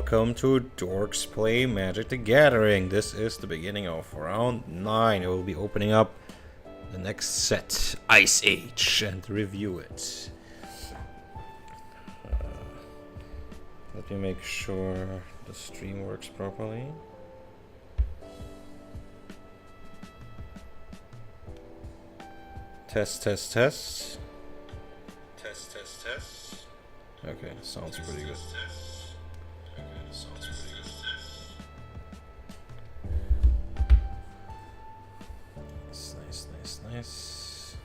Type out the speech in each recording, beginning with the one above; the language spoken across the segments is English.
welcome to Dorks Play Magic the Gathering. This is the beginning of round 9. I will be opening up the next set, Ice Age, and review it. Let me make sure the stream works properly. Test, test, test. Test, test, test. Okay, sounds pretty good. Nice.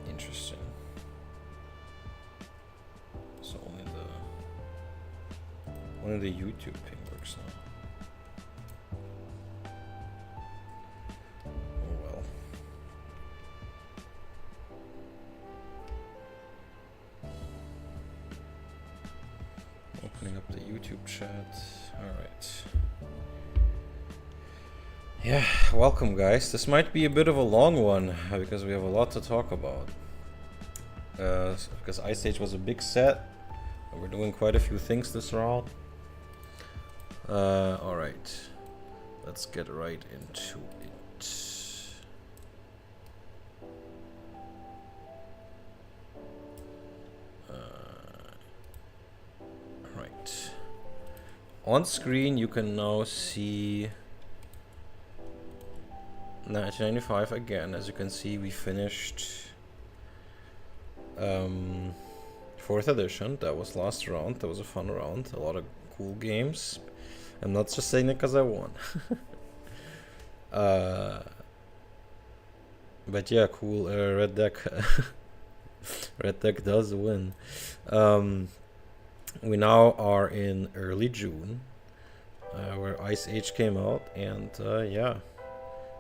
Interesting. So only the YouTube ping works now. Oh well. Opening up the YouTube chat. Alright. Yeah, welcome guys. This might be a bit of a long one because we have a lot to talk about. Because Ice Age was a big set. We're doing quite a few things this round. Alright. Let's get right into it. Right. On screen you can now see 1995 again. As you can see, we finished 4th edition. That was last round. That was a fun round. A lot of cool games. I'm not just saying it because I won. But yeah, cool. Red deck. Red deck does win. We now are in early June, where Ice Age came out, and yeah.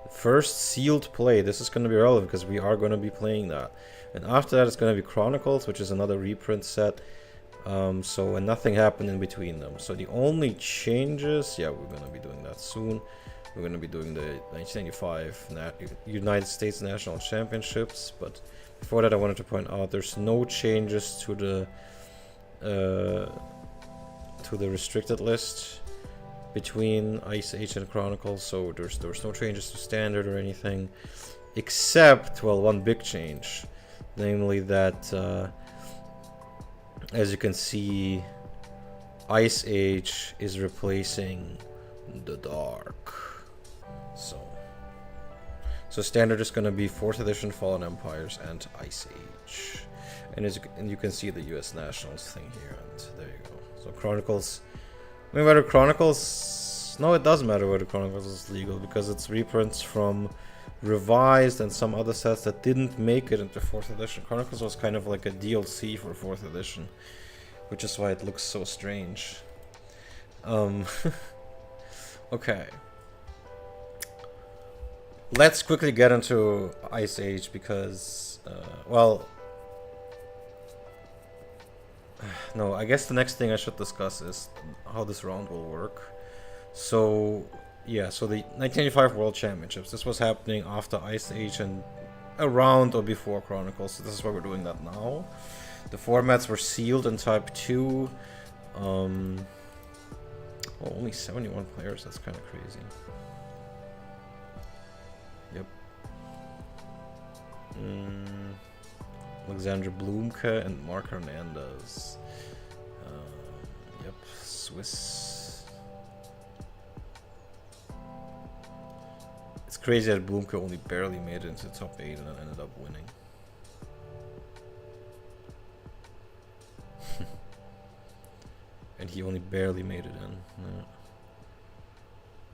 First sealed play. This is going to be relevant because we are going to be playing that. And after that, it's going to be Chronicles, which is another reprint set. And nothing happened in between them. So the only changes, yeah, we're going to be doing that soon. We're going to be doing the 1995 United States National Championships. But before that, I wanted to point out there's no changes to the restricted list between Ice Age and Chronicles, so there's no changes to standard or anything, except, well, one big change, namely that as you can see, Ice Age is replacing the Dark. So standard is going to be 4th edition Fallen Empires and Ice Age, and you can see the US Nationals thing here, and there you go. So Chronicles. I mean, whether Chronicles... No, it doesn't matter whether Chronicles is legal, because it's reprints from Revised and some other sets that didn't make it into 4th edition. Chronicles was kind of like a DLC for 4th edition, which is why it looks so strange. Okay. Let's quickly get into Ice Age because, well... No, I guess the next thing I should discuss is how this round will work. So, yeah, so the 1985 World Championships, this was happening after Ice Age and around or before Chronicles, so this is why we're doing that now. The formats were sealed in Type 2. Well, only 71 players, that's kind of crazy. Yep. Alexander Blumke and Mark Hernandez. Yep, Swiss. It's crazy that Blumke only barely made it into the top 8 and then ended up winning. And he only barely made it in. Yeah.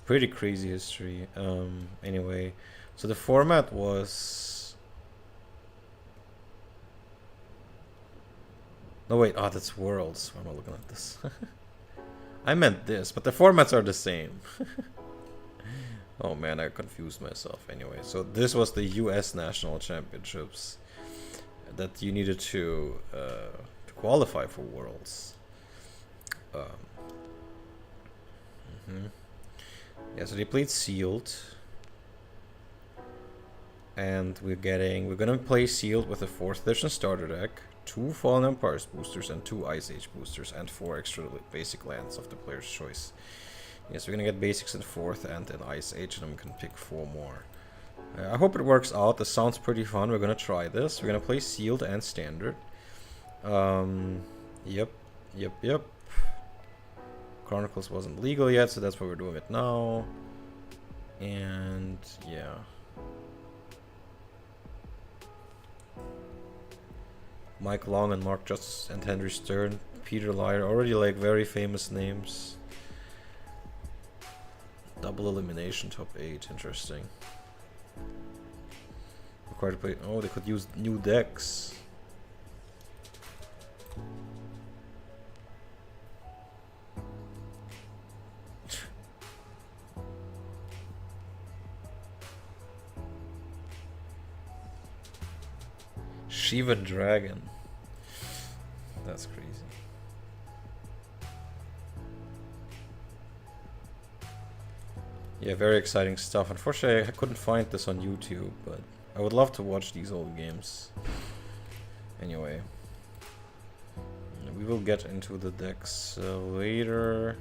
Pretty crazy history. Anyway, so the format was... No, wait. Oh, that's Worlds. Why am I looking at this? I meant this, but the formats are the same. Oh man, I confused myself. Anyway, so this was the US National Championships that you needed to qualify for Worlds. Yeah, so they played Sealed. And we're gonna play Sealed with a 4th edition starter deck, 2 Fallen Empires boosters and 2 Ice Age boosters, and 4 extra basic lands of the player's choice. Yes, we're gonna get basics in 4th and in Ice Age, and then we can pick 4 more. I hope it works out. This sounds pretty fun. We're gonna try this. We're gonna play Sealed and Standard. Yep. Chronicles wasn't legal yet, so that's why we're doing it now. And yeah. Mike Long and Mark Justice and Henry Stern, Peter Lyer, already like very famous names. Double elimination top 8, interesting. Required to play. Oh, they could use new decks. Shiva Dragon. That's crazy. Yeah, very exciting stuff. Unfortunately, I couldn't find this on YouTube, but I would love to watch these old games. Anyway, we will get into the decks later.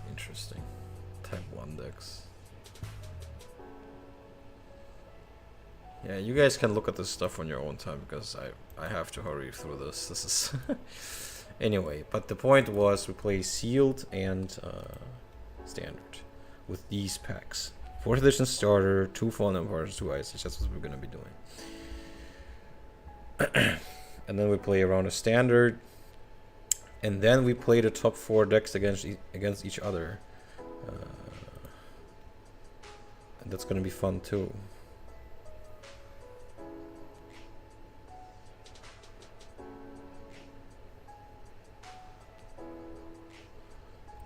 Interesting. Type 1 decks. Yeah, you guys can look at this stuff on your own time because I have to hurry through this. This is anyway. But the point was we play Sealed and Standard with these packs. 4th edition starter, 2 Fallen Empires, 2 Ice Age. That's what we're gonna be doing. And then we play around a Standard, and then we play the top 4 decks against each other. And that's gonna be fun too.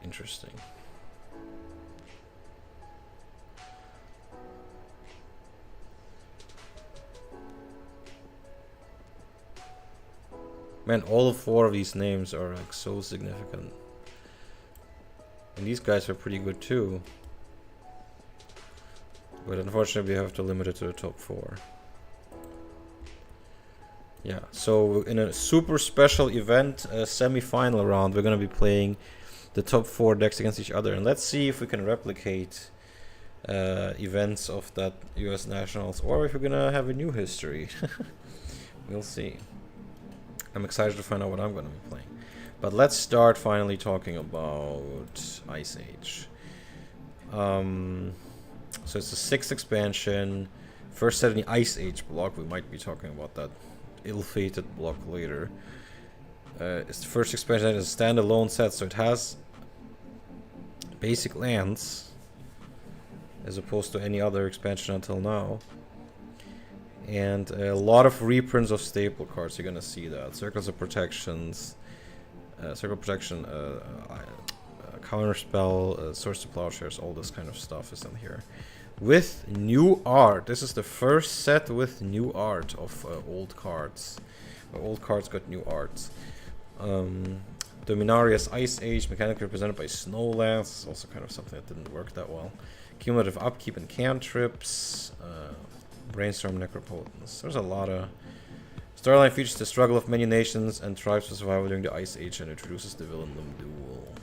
Interesting. Man, all 4 of these names are like so significant. And these guys are pretty good too. But unfortunately we have to limit it to the top 4. Yeah, so in a super special event, semi-final round, we're gonna be playing the top 4 decks against each other, and let's see if we can replicate events of that US Nationals, or if we're gonna have a new history. We'll see. I'm excited to find out what I'm gonna be playing. But let's start finally talking about Ice Age. So it's the 6th expansion, first set in the Ice Age block. We might be talking about that ill-fated block later. It's the first expansion. It's a standalone set, so it has basic lands as opposed to any other expansion until now, and a lot of reprints of staple cards. You're gonna see that Circles of Protections, Circle of Protection, Counterspell, Source to Plowshares. All this kind of stuff is in here with new art. This is the first set with new art of old cards. Old cards got new art. Dominaria's Ice Age, mechanically represented by Snowlands. Also kind of something that didn't work that well. Cumulative Upkeep and Cantrips. Brainstorm Necropotence. There's a lot of... Storyline features the struggle of many nations and tribes for survival during the Ice Age and introduces the Villainum Duel.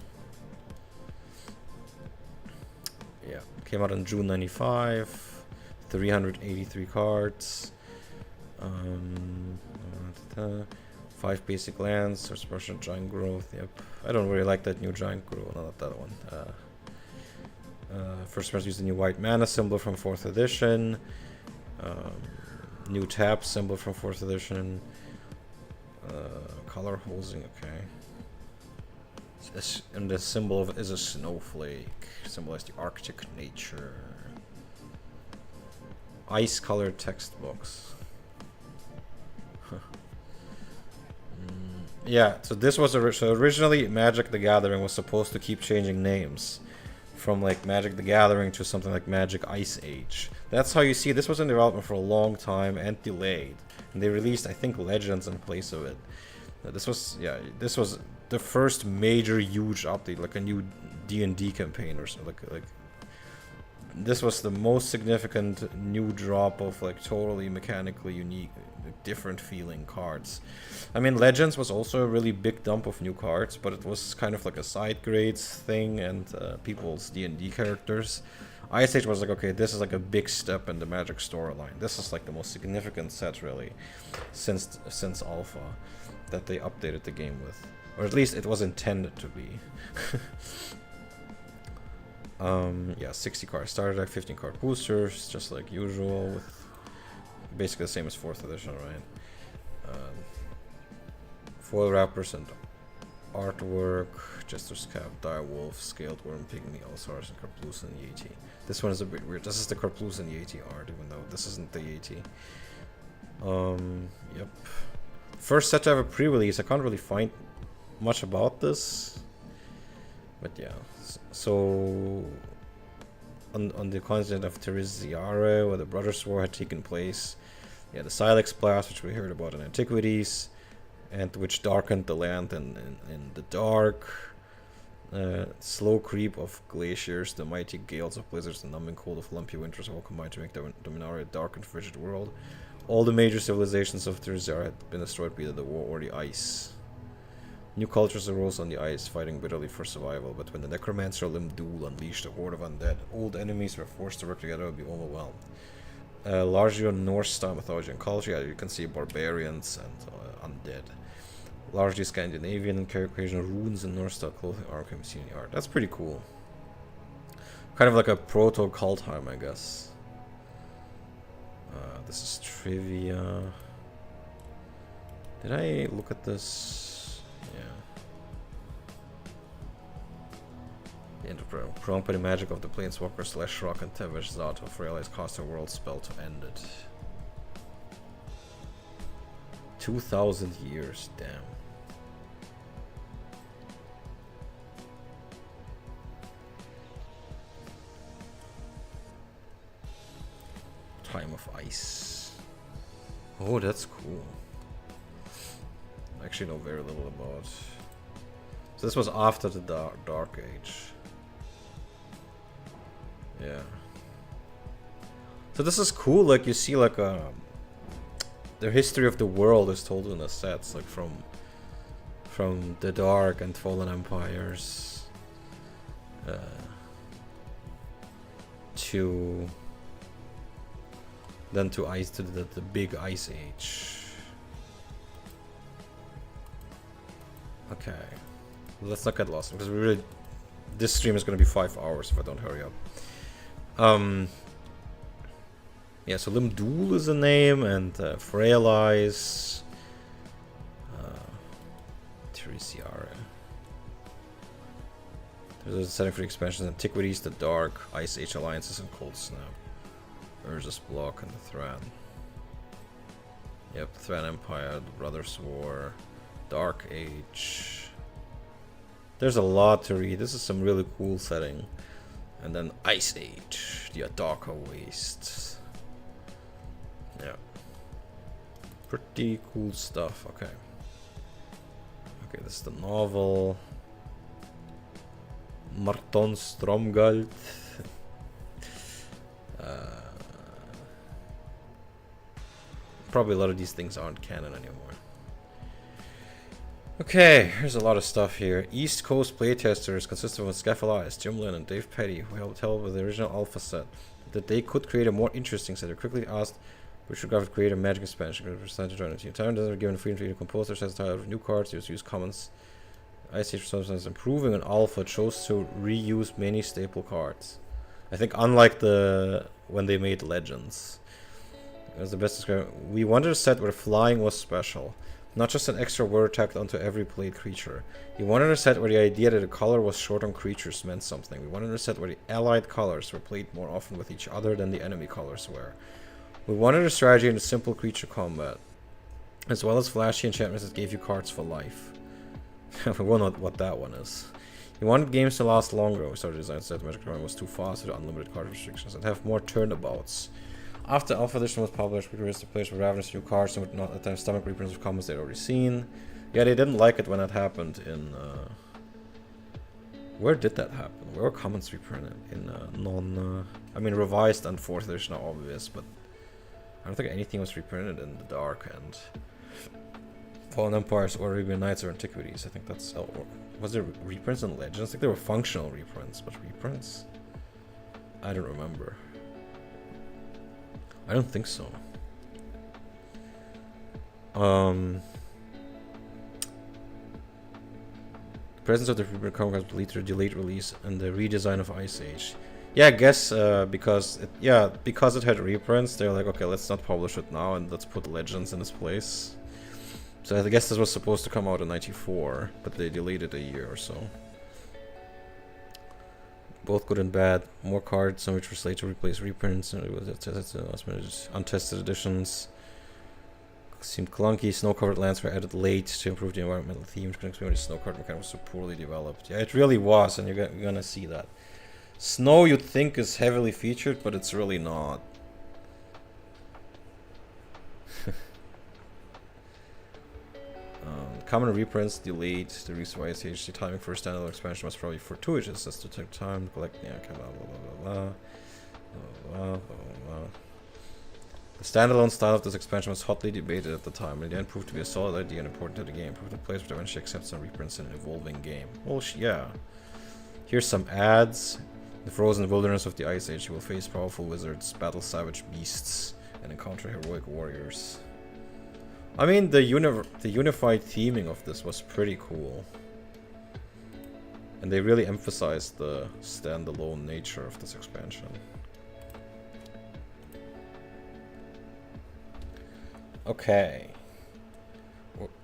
Yeah, came out in June 95. 383 cards. 5 basic lands, Source Pressure, Giant Growth. Yep, I don't really like that new Giant Growth. Not that one. First person used the new white mana symbol from 4th edition. New tap symbol from 4th edition. Color hosing. Okay. and the symbol of it is a snowflake, symbolizes the Arctic nature. Ice-colored text box. Yeah, so this was originally Magic the Gathering was supposed to keep changing names from like Magic the Gathering to something like Magic Ice Age. That's how you see this was in development for a long time and delayed. And they released, I think, Legends in place of it. This was the first major huge update, like a new D&D campaign or something. Like this was the most significant new drop of like totally mechanically unique, different feeling cards. I mean, Legends was also a really big dump of new cards, but it was kind of like a side grades thing and people's D&D characters. Ice Age was like, okay, this is like a big step in the Magic storyline. This is like the most significant set really since Alpha that they updated the game with, or at least it was intended to be. Yeah, 60 card starter deck, 15 card boosters, just like usual, with basically the same as 4th edition, right? Foil wrappers and artwork, Jester's Cap, Direwolf, Scaled Worm, Pygmy, Alsaurus, and Karplusan Yeti. This one is a bit weird. This is the Karplusan Yeti art, even though this isn't the Yeti. Yep. First set to have a pre-release. I can't really find much about this. But yeah. So on the continent of Teriziare, where the Brothers' War had taken place, yeah, the Silex Blast, which we heard about in Antiquities, and which darkened the land in the dark. Slow creep of glaciers, the mighty gales of blizzards, the numbing cold of lumpy winters all combined to make Dominaria a dark and frigid world. All the major civilizations of Teriziare had been destroyed by either the war or the ice. New cultures arose on the ice, fighting bitterly for survival, but when the necromancer Lim-Dul unleashed a horde of undead, old enemies were forced to work together and be overwhelmed. Largely on Norse-style mythology and culture, you can see barbarians and undead. Largely Scandinavian and occasional runes and Norse-style clothing, armor can be seen in the art. That's pretty cool. Kind of like a proto-Kaldheim, I guess. This is trivia. Did I look at this? Yeah. The prompt by the magic of the Planeswalker / Rock and Tevesh Zat of realize cast a world spell to end it. 2,000 years, damn. Time of Ice. Oh, that's cool. I actually know very little about. So this was after the Dark Age. Yeah. So this is cool. Like you see, like the history of the world is told in the sets, like from the Dark and Fallen Empires to then to ice to the big Ice Age. Okay, let's not get lost because we really this stream is going to be 5 hours if I don't hurry up. Yeah, so Lim-Dul is a name, and Frail Eyes, Teriziare. There's a setting for the expansions: Antiquities, the Dark, Ice Age Alliances, and Cold Snap. Urza's Block and the Thran. Yep, Thran Empire, the Brothers' War, Dark Age. There's a lot to read. This is some really cool setting. And then Ice Age, the Adaka Waste. Yeah. Pretty cool stuff. Okay. Okay, this is the novel. Marton Stromgald. Probably a lot of these things aren't canon anymore. Okay, here's a lot of stuff here. East Coast playtesters consisting of Skephalias, Jim Lynn, and Dave Petty, who helped tell with the original Alpha set that they could create a more interesting set. They quickly asked which would create a Magic expansion. To join the team. Time are given freedom to compose their sets of new cards, use commons. Ice Age for sometimes improving, and Alpha chose to reuse many staple cards. I think unlike when they made Legends. As the best description, we wanted a set where flying was special. not just an extra word tacked onto every played creature. We wanted a set where the idea that a color was short on creatures meant something. We wanted a set where the allied colors were played more often with each other than the enemy colors were. We wanted a strategy in the simple creature combat, as well as flashy enchantments that gave you cards for life. We won't know what that one is. We wanted games to last longer. We started designing set Magic Arena was too fast with unlimited card restrictions and have more turnabouts. After Alpha Edition was published, we realized the players would ravenous new cards and would not attempt stomach reprints of combos they'd already seen. Yeah, they didn't like it when that happened in... where did that happen? Where were comments reprinted? In I mean, revised and 4th edition are obvious, but I don't think anything was reprinted in the Dark and Fallen Empires or Arabian Nights or Antiquities. I think that's... Oh, was there reprints in Legends? I think there were functional reprints, but reprints? I don't remember. I don't think so. The presence of the reprint comic has lead to the delayed release and the redesign of Ice Age. Yeah, I guess because it had reprints, they're like, okay, let's not publish it now and let's put Legends in its place. So I guess this was supposed to come out in '94, but they delayed it a year or so. Both good and bad. More cards, some which were slated to replace reprints, and it was last minute untested editions. Seemed clunky. Snow-covered lands were added late to improve the environmental themes. Couldn't explain why the snow-covered mechanic was so poorly developed. Yeah, it really was, and you're gonna see that. Snow, you'd think, is heavily featured, but it's really not. Common reprints delayed the reason why the timing for a standalone expansion was probably fortuitous as to take time to collect. Yeah, okay, blah, blah, blah, blah. The standalone style of this expansion was hotly debated at the time, and it then proved to be a solid idea and important to the game. Proved that players would eventually accept some reprints in an evolving game. Well, yeah. Here's some ads. In the frozen wilderness of the Ice Age, you will face powerful wizards, battle savage beasts, and encounter heroic warriors. I mean, the unified theming of this was pretty cool. And they really emphasized the standalone nature of this expansion. Okay.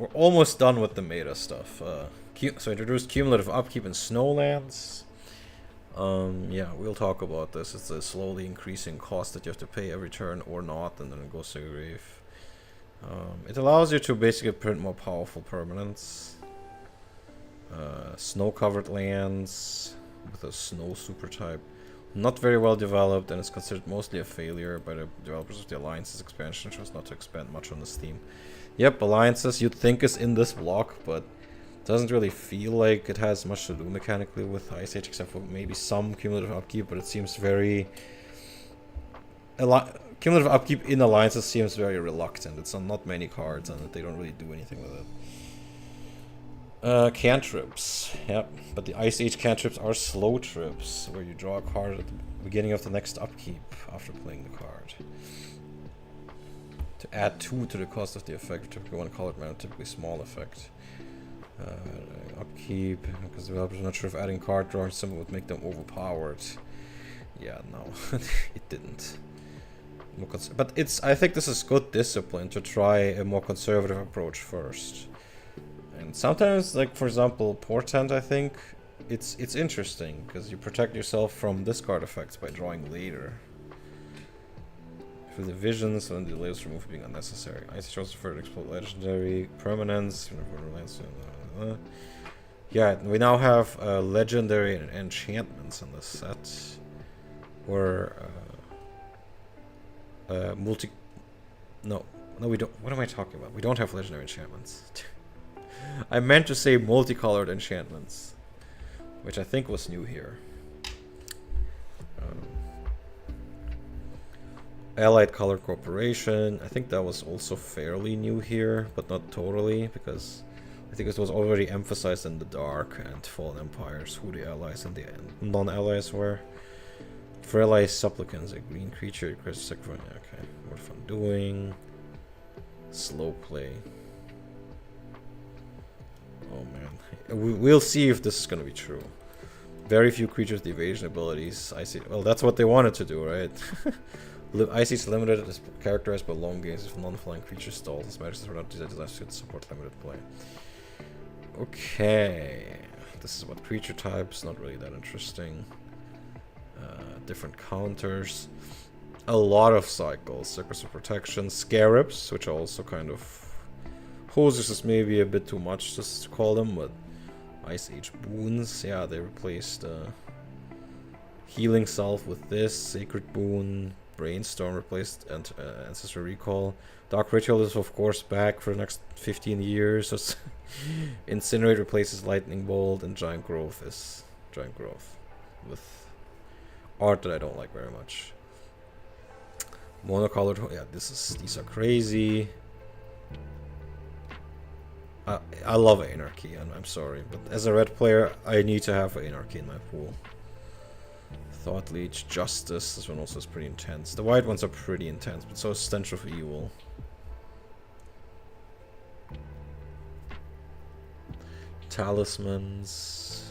We're almost done with the meta stuff. So introduced cumulative upkeep in Snowlands. Yeah, we'll talk about this. It's a slowly increasing cost that you have to pay every turn or not, and then it goes to your grave. It allows you to basically print more powerful permanents. Snow-covered lands with a snow super type. Not very well developed, and it's considered mostly a failure by the developers of the Alliances expansion, which was not to expand much on this theme. Yep, Alliances you'd think is in this block, but doesn't really feel like it has much to do mechanically with Ice Age, except for maybe some cumulative upkeep, but it seems very... Cumulative upkeep in Alliances seems very reluctant. It's on not many cards, and they don't really do anything with it. Cantrips. Yep, but the Ice Age cantrips are slow trips, where you draw a card at the beginning of the next upkeep after playing the card. To add 2 to the cost of the effect, typically 1 colored mana, typically small effect. Upkeep, because developers are not sure if adding card drawing symbol would make them overpowered. Yeah, no, it didn't. But I think this is good discipline to try a more conservative approach first. And sometimes, like for example, Portent, I think it's interesting because you protect yourself from discard effects by drawing later. For the visions and the delays remove being unnecessary. Ice chose for explode legendary permanents. Yeah, we now have legendary enchantments in this set. Where No, we don't. What am I talking about? We don't have legendary enchantments. I meant to say multicolored enchantments, which I think was new here. Allied Color Corporation. I think that was also fairly new here, but not totally, because I think it was already emphasized in the Dark and Fallen Empires who the allies and the non-allies were. For allies, supplicants, a green creature, requires sacrifice. Okay, what if I'm doing? Slow play. Oh man, we'll see if this is gonna be true. Very few creatures with evasion abilities. I see. Well, that's what they wanted to do, right? Ice Age Limited is characterized by long games with non-flying creature stalls. As matches are not designed to support limited play. Okay. This is about creature types, not really that interesting. Different counters. A lot of cycles. Circus of Protection. Scarabs, which are also kind of... Hosers is maybe a bit too much just to call them, but... Ice Age Boons. Yeah, they replaced... Healing Salve with this. Sacred Boon. Brainstorm replaced Ancestor Recall. Dark Ritual is of course back for the next 15 years. Incinerate replaces Lightning Bolt, and Giant Growth is Giant Growth with art that I don't like very much. Monocolored, yeah, these are crazy. I love Anarchy, and I'm sorry, but as a red player, I need to have Anarchy in my pool. Thought Leech, Justice, this one also is pretty intense. The white ones are pretty intense, but so is Stench of Evil. Talismans.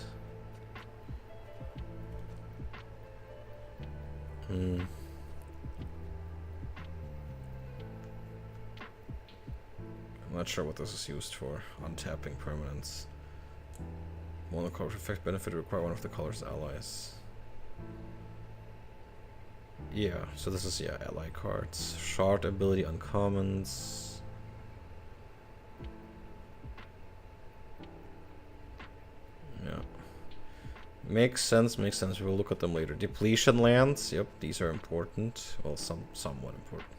I'm not sure what this is used for. Untapping permanents. Monocolor effect benefit require one of the color's allies. Yeah, so this is, yeah, ally cards. Shard ability uncommons. Yeah. Makes sense, makes sense. We'll look at them later. Depletion lands, yep, these are important. Well, somewhat important.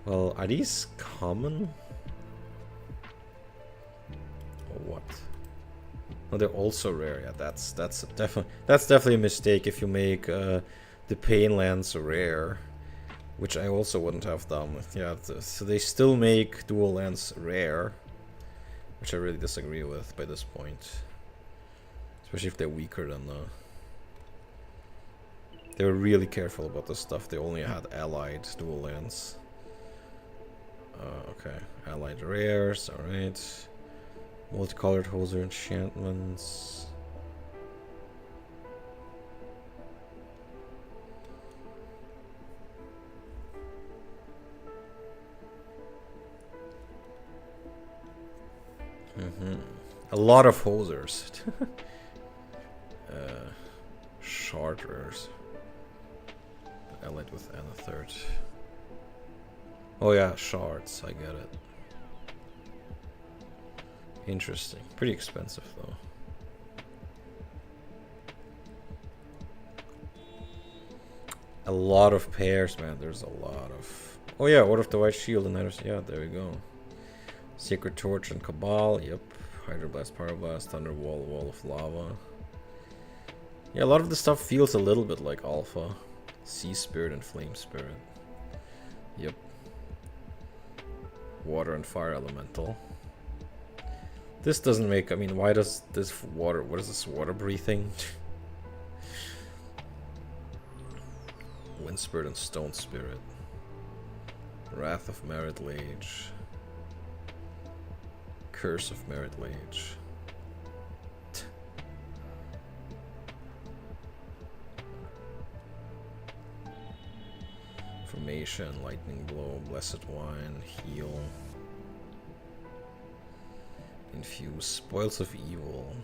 Well, are these common? Or what? Oh, they're also rare. Yeah, that's definitely a mistake if you make the Pain lands rare, which I also wouldn't have done. Yeah, so they still make dual lands rare, which I really disagree with by this point, especially if they're weaker than the. They were really careful about this stuff. They only had allied dual lands. Okay, allied rares. All right. Multicolored Hoser enchantments. A lot of Hosers. Shard rares. Allied with Anathirt. Oh yeah, shards. I get it. Interesting. Pretty expensive though. A lot of pairs, man. There's a lot of. Oh yeah, Order of the White Shield and others. Yeah, there we go. Sacred Torch and Cabal. Yep. Hydroblast, Pyroblast, Thunderwall, Wall of Lava. Yeah, a lot of the stuff feels a little bit like Alpha. Sea Spirit and Flame Spirit. Yep. Water and Fire Elemental. This doesn't make, I mean, why does this water, what is this water breathing? Wind Spirit and Stone Spirit. Wrath of Merit Lage. Curse of Merit Lage. Formation, Lightning Blow, Blessed Wine, Heal. Infuse, Spoils of Evil.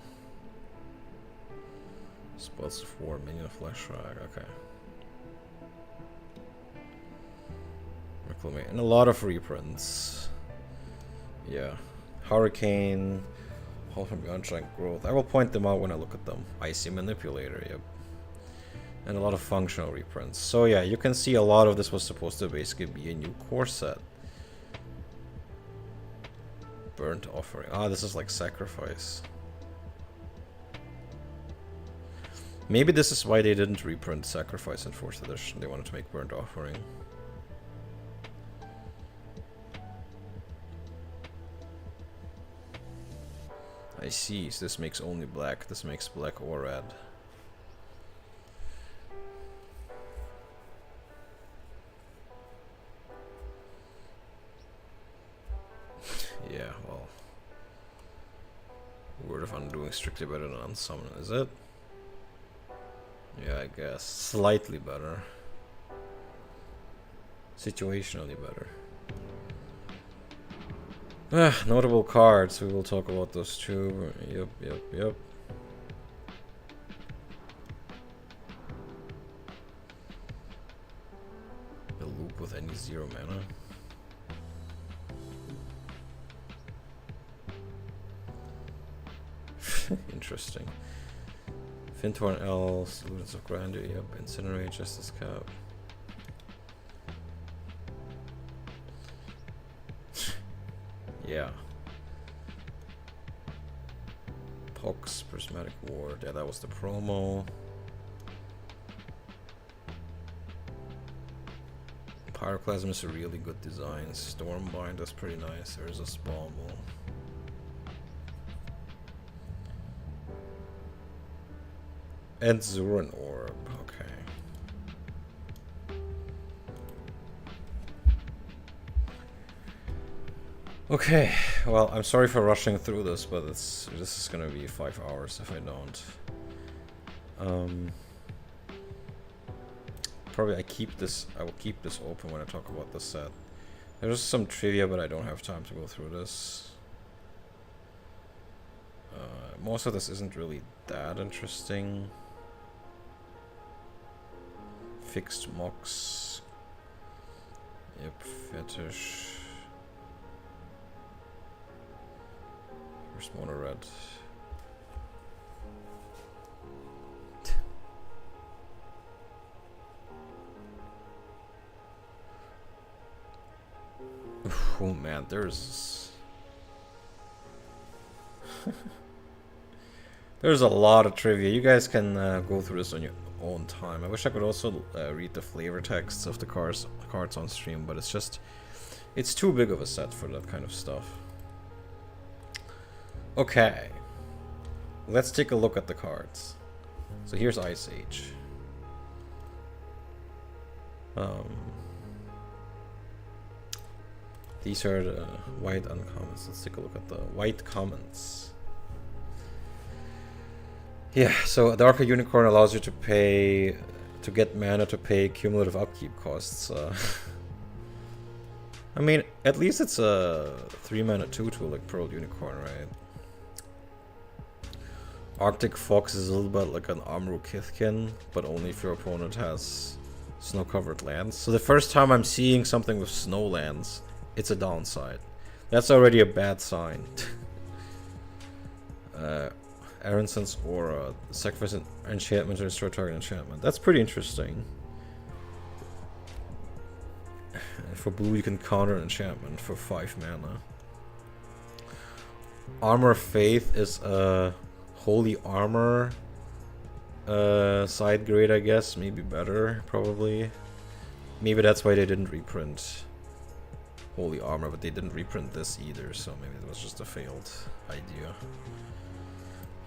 Spoils of War, Minion of Flesh Rag, okay. Reclamation, and a lot of reprints. Yeah. Hurricane, Hall from Beyond Giant Growth. I will point them out when I look at them. Icy Manipulator, yep. And a lot of functional reprints. So yeah, you can see a lot of this was supposed to basically be a new core set. Burnt Offering. Ah, this is like Sacrifice. Maybe this is why they didn't reprint Sacrifice in 4th edition. They wanted to make Burnt Offering. I see, so this makes only black. This makes black or red. Yeah, well, Word of Undoing strictly better than Unsummon, is it? Yeah, I guess. Slightly better. Situationally better. Notable cards. We will talk about those too. Yep. A loop with any 0 mana. Interesting. Fintorn Elves, Ludens of Grandeur, yep. Incinerate, Justice Cap. Yeah. Pox, Prismatic Ward, yeah, that was the promo. Pyroclasm is a really good design. Stormbind is pretty nice. There's a Spawble. And Zuran Orb, okay. Okay, well, I'm sorry for rushing through this, but this is gonna be 5 hours if I don't. Probably I will keep this open when I talk about the set. There's some trivia, but I don't have time to go through this. Most of this isn't really that interesting. Fixed Mox. Yep, Fetish. First Mono Red. Oh man, there's there's a lot of trivia. You guys can go through this on your own time. I wish I could also read the flavor texts of the cards on stream, but it's too big of a set for that kind of stuff. Okay, let's take a look at the cards. So here's Ice Age. These are the white uncommons. Let's take a look at the white commons. Yeah, so a Darker Unicorn allows you to get mana to pay cumulative upkeep costs. I mean, at least it's a 3 mana 2/2 like Pearl Unicorn, right? Arctic Fox is a little bit like an Amru Kithkin, but only if your opponent has snow-covered lands. So the first time I'm seeing something with snow lands, it's a downside. That's already a bad sign. Aronson's Aura. Sacrifice an enchantment to destroy target enchantment. That's pretty interesting. For blue, you can counter an enchantment for 5 mana. Armor of Faith is a Holy Armor side grade, I guess. Maybe better, probably. Maybe that's why they didn't reprint Holy Armor, but they didn't reprint this either, so maybe it was just a failed idea.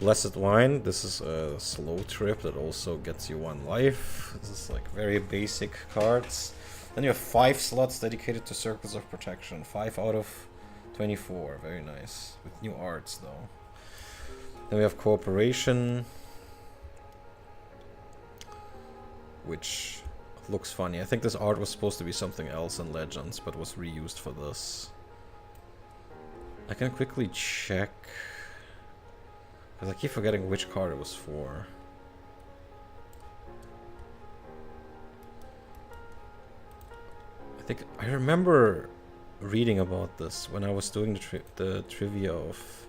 Blessed Wine, this is a slow trip that also gets you 1 life. This is like very basic cards. Then you have 5 slots dedicated to Circles of Protection. 5 out of 24, very nice. With new arts though. Then we have Cooperation, which looks funny. I think this art was supposed to be something else in Legends, but was reused for this. I can quickly check, because I keep forgetting which card it was for. I remember reading about this when I was doing the trivia of,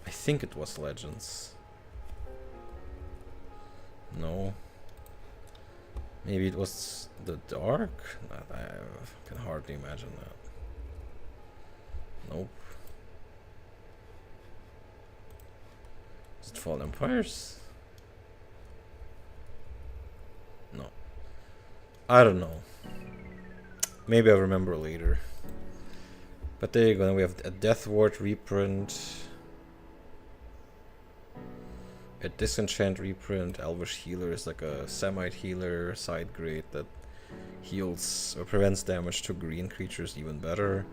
I think it was Legends. No. Maybe it was the Dark? I can hardly imagine that. Nope. Is it Fallen Empires? No. I don't know. Maybe I'll remember later. But there you go. Then we have a Death Ward reprint. A Disenchant reprint. Elvish Healer is like a Semite healer side grade that heals or prevents damage to green creatures even better.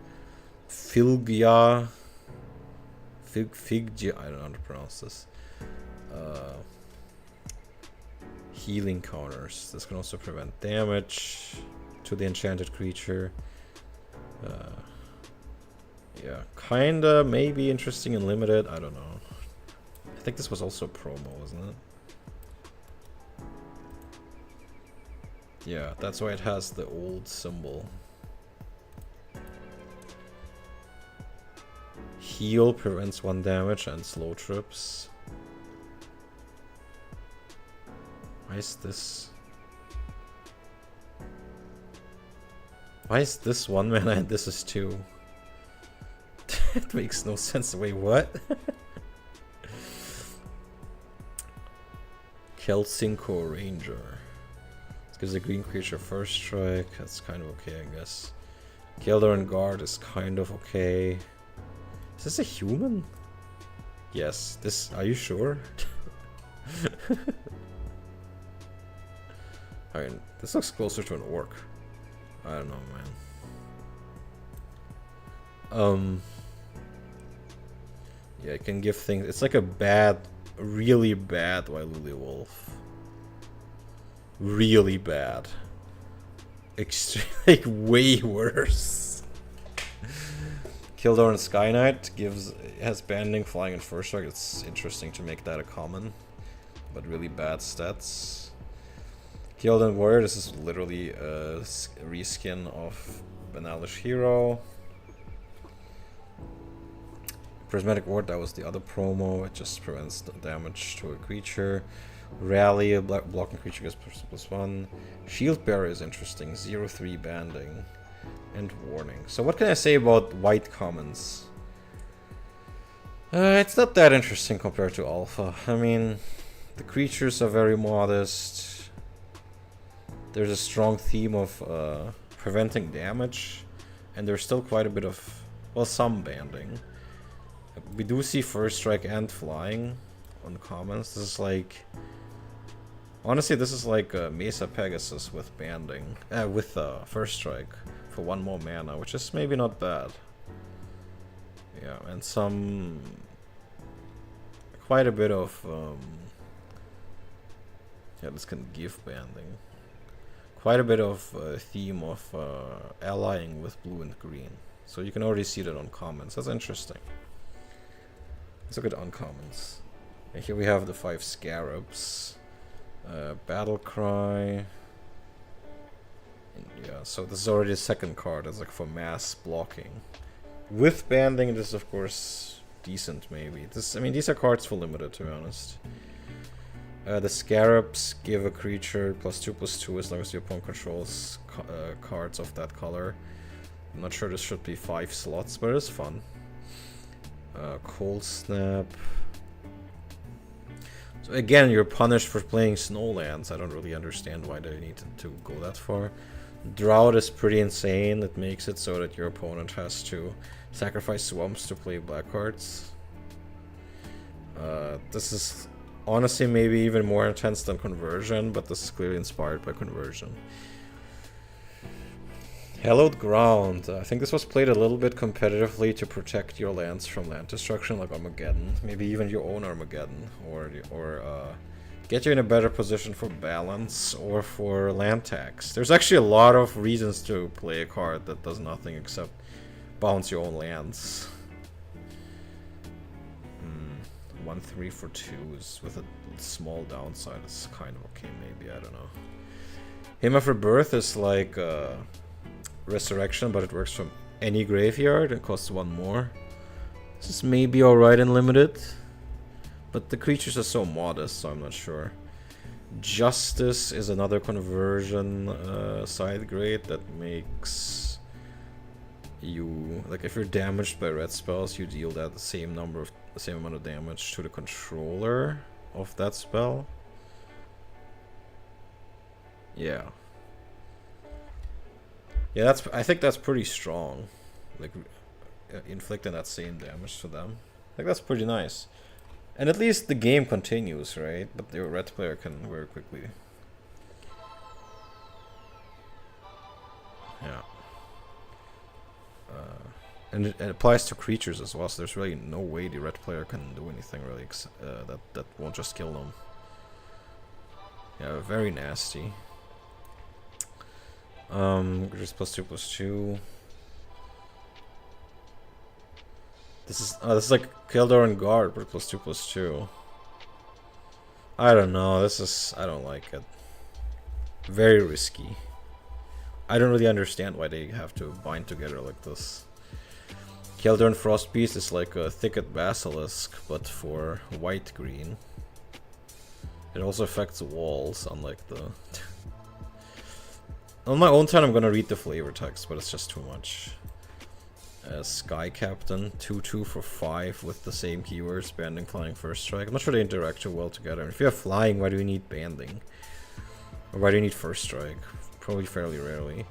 Filgia I don't know how to pronounce this. Healing counters. This can also prevent damage to the enchanted creature. Yeah, kinda maybe interesting and limited. I don't know. I think this was also a promo, wasn't it? Yeah, that's why it has the old symbol. Heal prevents 1 damage and slow trips. Why is this? Why is this 1 mana and this is 2? It makes no sense. Wait, what? Kelsinko Ranger. This gives a green creature first strike. That's kind of okay, I guess. Gildaran Guard is kind of okay. Is this a human? Yes. This. Are you sure? I mean, this looks closer to an orc. I don't know, man. Yeah, it can give things. It's like a bad, really bad Wailuli Wolf. Really bad. Like way worse. Kildoran Sky Knight has banding, flying, and first strike. It's interesting to make that a common, but really bad stats. Kildoran Warrior. This is literally a reskin of Banalish Hero. Prismatic Ward, that was the other promo. It just prevents the damage to a creature. Rally, a blocking creature gets +1. Shield Bearer is interesting. 0/3 banding. And warning. So what can I say about white commons? It's not that interesting compared to alpha. I mean, the creatures are very modest. There's a strong theme of preventing damage. And there's still quite a bit of, well, some banding. We do see first strike and flying on commons. This is like, honestly, this is like Mesa Pegasus with banding, with first strike for 1 more mana, which is maybe not bad. Yeah, and quite a bit of yeah, this can give banding. Quite a bit of theme of allying with blue and green. So you can already see that on commons. That's interesting. Let's look at uncommons. And here we have the 5 Scarabs. Battle Cry. And yeah, so this is already the second card. It's like for mass blocking. With banding, this is of course decent maybe. I mean, these are cards for limited, to be honest. The Scarabs give a creature +2/+2 as long as your opponent controls cards of that color. I'm not sure this should be 5 slots, but it's fun. Cold Snap. So again, you're punished for playing Snowlands. I don't really understand why they need to go that far. Drought is pretty insane. It makes it so that your opponent has to sacrifice swamps to play black cards. This is honestly maybe even more intense than Conversion, but this is clearly inspired by Conversion. Hallowed Ground. I think this was played a little bit competitively to protect your lands from land destruction, like Armageddon. Maybe even your own Armageddon, or get you in a better position for balance or for land tax. There's actually a lot of reasons to play a card that does nothing except bounce your own lands. 1/3 for 2s with a small downside is kind of okay, maybe. I don't know. Hymn of Rebirth is like Resurrection, but it works from any graveyard and costs 1 more. This is maybe alright in limited, but the creatures are so modest, so I'm not sure. Justice is another conversion side grade that makes you, like, if you're damaged by red spells, you deal that the same amount of damage to the controller of that spell. Yeah. Yeah, I think that's pretty strong. Like, inflicting that same damage to them. Like, that's pretty nice. And at least the game continues, right? But the red player can very quickly. Yeah. And it applies to creatures as well, so there's really no way the red player can do anything really that won't just kill them. Yeah, very nasty. Just +2/+2. This is like Keldor and Guard, but +2/+2. I don't know. I don't like it. Very risky. I don't really understand why they have to bind together like this. Keldor and Frostbeast is like a Thicket Basilisk, but for white-green. It also affects walls, unlike the... On my own turn, I'm gonna read the flavor text, but it's just too much. Sky Captain, 2/2 for 5 with the same keywords, banding, flying, first strike. I'm not sure they interact too well together. If you have flying, why do you need banding? Or why do you need first strike? Probably fairly rarely.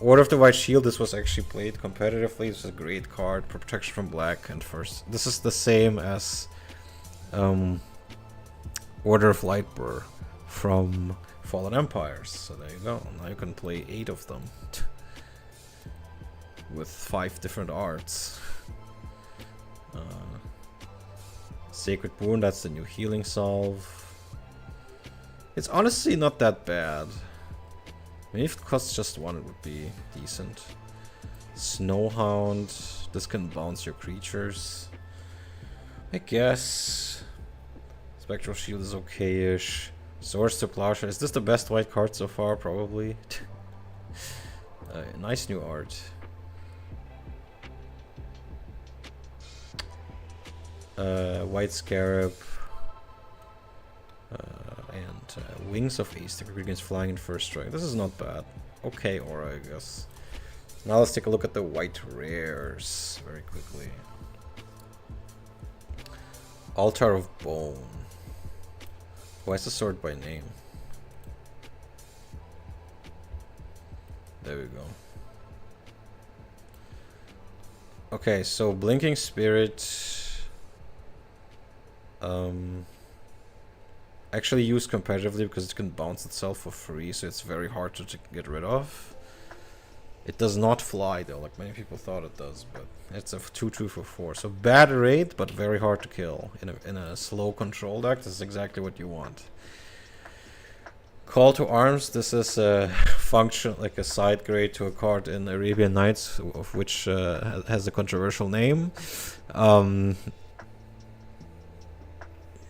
Order of the White Shield, this was actually played competitively. This is a great card. Protection from black and first. This is the same as Order of Lightbur from Fallen Empires. So there you go. Now you can play 8 of them. With 5 different arts. Sacred Boon, that's the new healing salve. It's honestly not that bad. I mean, if it costs just 1, it would be decent. Snowhound, this can bounce your creatures. I guess. Spectral Shield is okay-ish. Swords to Plowshare, is this the best white card so far? Probably. Nice new art. White Scarab. And Wings of Ace, against flying and first strike. This is not bad. Okay, aura, I guess. Now let's take a look at the white rares very quickly. Altar of Bone. Why is the sword by name? There we go. Okay, so Blinking Spirit. Actually used competitively because it can bounce itself for free, so it's very hard to get rid of. It does not fly though, like many people thought it does, but it's a 2/2 for 4. So bad rate, but very hard to kill. In a slow control deck, this is exactly what you want. Call to Arms, this is a function, like a side grade to a card in Arabian Nights, of which has a controversial name.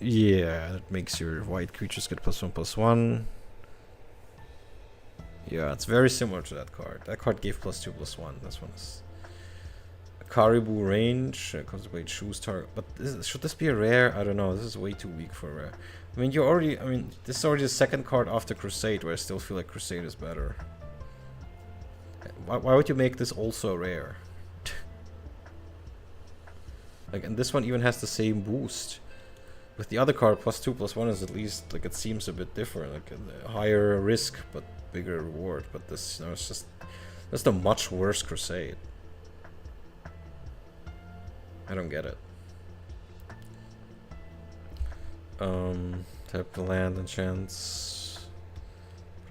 Yeah, it makes your white creatures get +1/+1. Yeah, it's very similar to that card. That card gave +2/+1. This one is Caribou Range. Contemplate choose target. But should this be a rare? I don't know. This is way too weak for a rare. I mean, this is already the second card after Crusade, where I still feel like Crusade is better. Why would you make this also rare? Like, and this one even has the same boost. With the other card, +2/+1 is at least, like, it seems a bit different. Like, a higher risk, but bigger reward. But this, it's just a much worse Crusade. I don't get it. Tap the land enchants.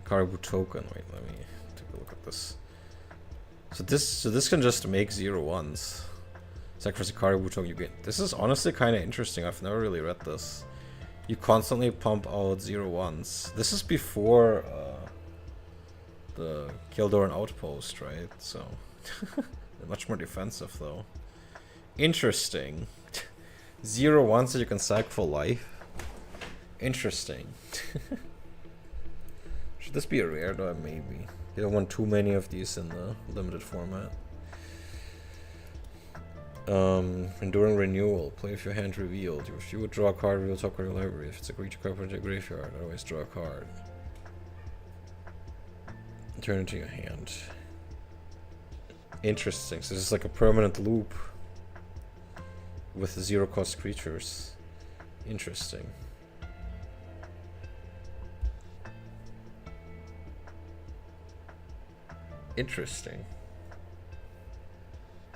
Caribou token. Wait, let me take a look at this. So this can just make 0/1s. Sacrifice a Caribou token you get. This is honestly kind of interesting. I've never really read this. You constantly pump out 0/1s. This is before the Kildoran Outpost, right? So much more defensive though. Interesting. 0/1s that you can sack for life. Interesting. Should this be a rare though? Maybe. You don't want too many of these in the limited format. Enduring Renewal. Play with your hand revealed. If you would draw a card, reveal top card of your library. If it's a creature card, put it in your graveyard. Otherwise, draw a card. Turn it into your hand. Interesting. So this is like a permanent loop with 0-cost creatures. Interesting. Interesting.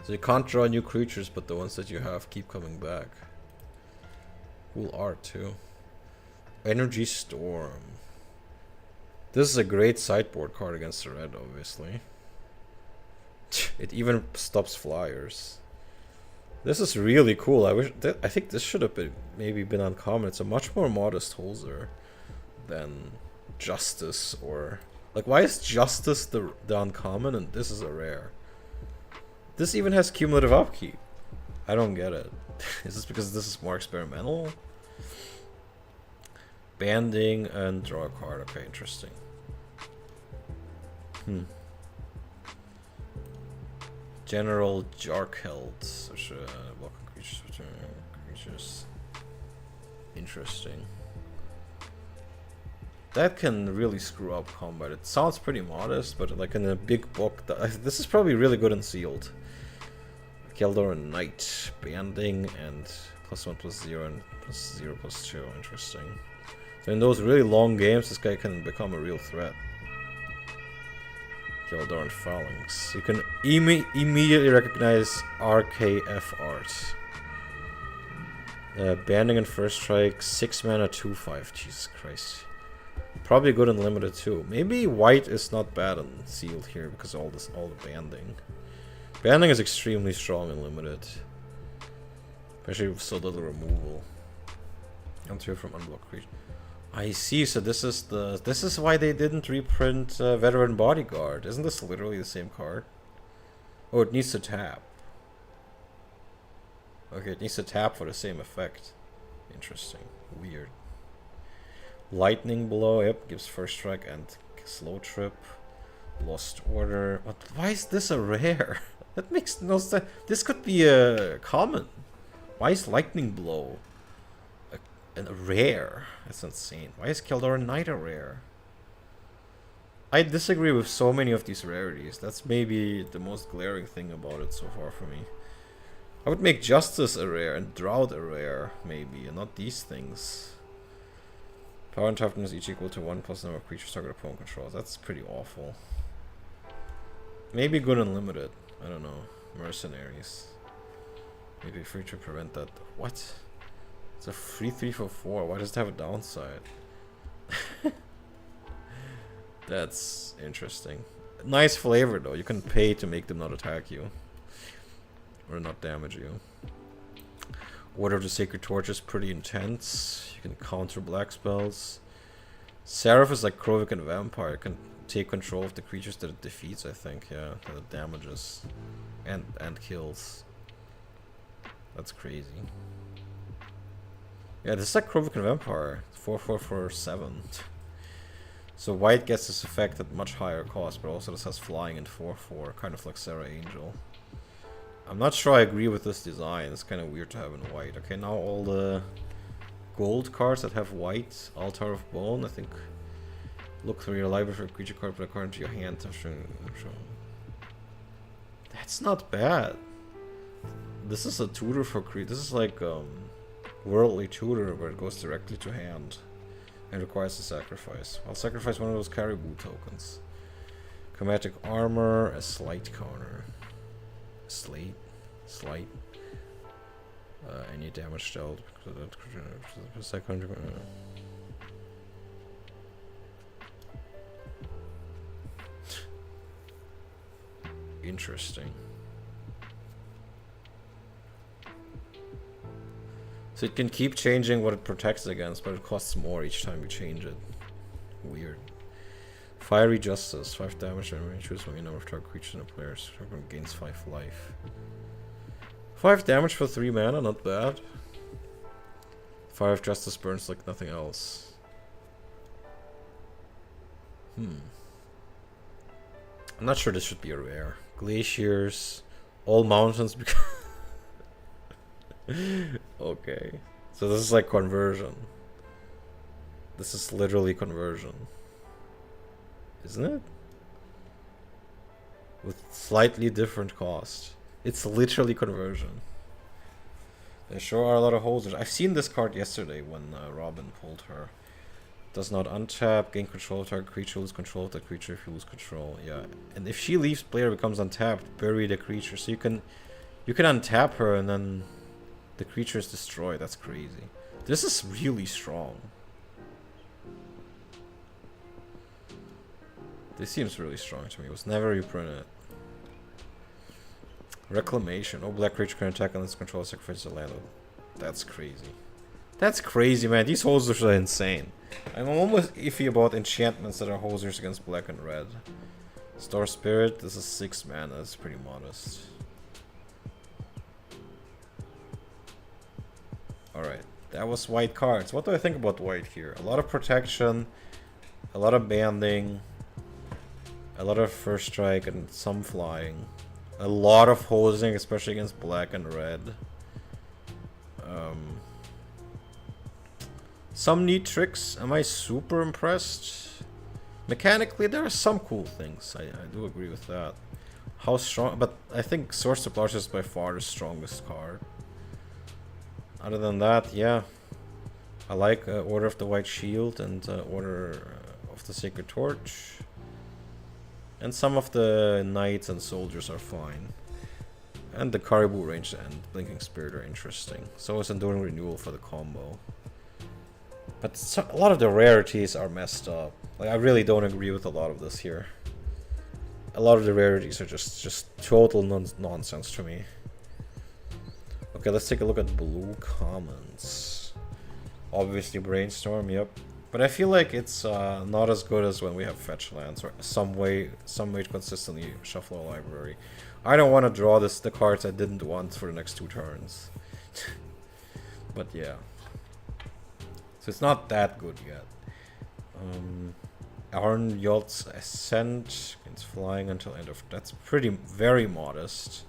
So you can't draw new creatures, but the ones that you have keep coming back. Cool art too. Energy Storm. This is a great sideboard card against the red, obviously. It even stops flyers. This is really cool. I think this should have been maybe been uncommon. It's a much more modest holder than Justice or like why is Justice the uncommon and this is a rare? This even has cumulative upkeep. I don't get it. Is this because this is more experimental? Banding and draw a card. Okay, interesting. General Jarkeld. Such a blocking creatures, return creatures. Interesting. That can really screw up combat. It sounds pretty modest, but like in a big book, this is probably really good and sealed. Keldor and Knight. Banding and +1/+0 and +0/+2. Interesting. So in those really long games, this guy can become a real threat. Keldor and Phalanx. You can immediately recognize RKF art. Banding and First Strike, 6 mana, 2/5. Jesus Christ. Probably good and limited too. Maybe white is not bad and sealed here because all the banding. Banding is extremely strong and limited. Especially with so little removal. Until from unblocked creature. I see, so this is why they didn't reprint Veteran Bodyguard. Isn't this literally the same card? Oh, it needs to tap. Okay, it needs to tap for the same effect. Interesting. Weird. Lightning Blow, yep, gives First Strike and Slow Trip. Lost Order. But why is this a rare? That makes no sense. This could be a common. Why is Lightning Blow a rare? That's insane. Why is Keldor Knight a rare? I disagree with so many of these rarities. That's maybe the most glaring thing about it so far for me. I would make Justice a rare and Drought a rare, maybe, and not these things. Power and toughness each equal to 1 plus number of creatures target opponent controls. That's pretty awful. Maybe good and limited. I don't know. Mercenaries. Maybe free to prevent that. What? It's a free 3 for 4. Why does it have a downside? That's interesting. Nice flavor though. You can pay to make them not attack you. Or not damage you. Order of the Sacred Torch is pretty intense. You can counter black spells. Seraph is like Krovic and Vampire. It can take control of the creatures that it defeats, I think. Yeah, that it damages. And kills. That's crazy. Yeah, this is like Krovic and Vampire. 4/4/4/7. So white gets this effect at much higher cost, but also this has flying and 4/4, kind of like Sarah Angel. I'm not sure I agree with this design. It's kind of weird to have in white. Okay, now all the gold cards that have white, Altar of Bone, I think. Look through your library for a creature card, put a card into your hand. That's not bad. This is a tutor for creature. This is like Worldly Tutor, where it goes directly to hand and requires a sacrifice. I'll sacrifice one of those Caribou tokens. Chromatic Armor, a Slight counter. Slight. Any damage dealt. Interesting. So it can keep changing what it protects against, but it costs more each time you change it. Weird. Fiery Justice, 5 damage and choose from any number of target creatures and players. Gains 5 life. 5 damage for 3 mana, not bad. Fire of Justice burns like nothing else. I'm not sure this should be a rare. Glaciers, all mountains because okay. So this is like conversion. This is literally conversion. Isn't it? With slightly different cost. It's literally conversion. There sure are a lot of holders. I've seen this card yesterday when Robin pulled her. Does not untap, gain control of target creature, lose control of the creature if you lose control. Yeah. And if she leaves, player becomes untapped, bury the creature. So you can untap her and then the creature is destroyed. That's crazy. This is really strong. This seems really strong to me. It was never reprinted. Reclamation. Oh, black creature can attack on its control, sacrifice a land. That's crazy. That's crazy, man. These hosers are insane. I'm almost iffy about enchantments that are hosers against black and red. Star Spirit, this is 6 mana. That's pretty modest. Alright, that was white cards. What do I think about white here? A lot of protection, a lot of banding, a lot of first strike, and some flying. A lot of hosing, especially against black and red. Some neat tricks. Am I super impressed? Mechanically, there are some cool things. I do agree with that. How strong? But I think Source of Blush is by far the strongest card. Other than that, yeah. I like Order of the White Shield and Order of the Sacred Torch. And some of the Knights and Soldiers are fine. And the Caribou Range and Blinking Spirit are interesting. So is Enduring Renewal for the combo. But a lot of the rarities are messed up. Like, I really don't agree with a lot of this here. A lot of the rarities are just total nonsense to me. Okay, let's take a look at blue commons. Obviously Brainstorm, yep. But I feel like it's not as good as when we have fetch lands or some way to consistently shuffle our library. I don't want to draw the cards I didn't want for the next 2 turns. But yeah. So it's not that good yet. Arn Yacht's Ascent. It's flying until end of... That's very modest.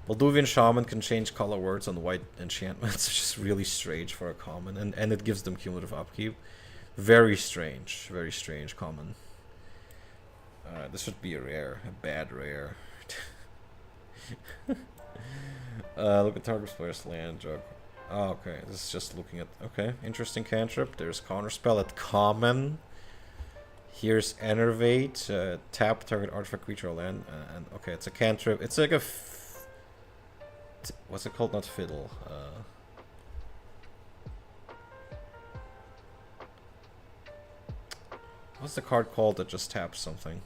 Moldovan Shaman can change color words on white enchantments, which is really strange for a common. And it gives them cumulative upkeep. Very strange common. This should be a rare. A bad rare. Look at target player's land jug. Oh, okay, this is just looking at... Okay, interesting cantrip. There's Counterspell at common. Here's Enervate. Tap target artifact, creature, or land. And okay, it's a cantrip. It's like a... what's it called? Not fiddle. What's the card called that just taps something?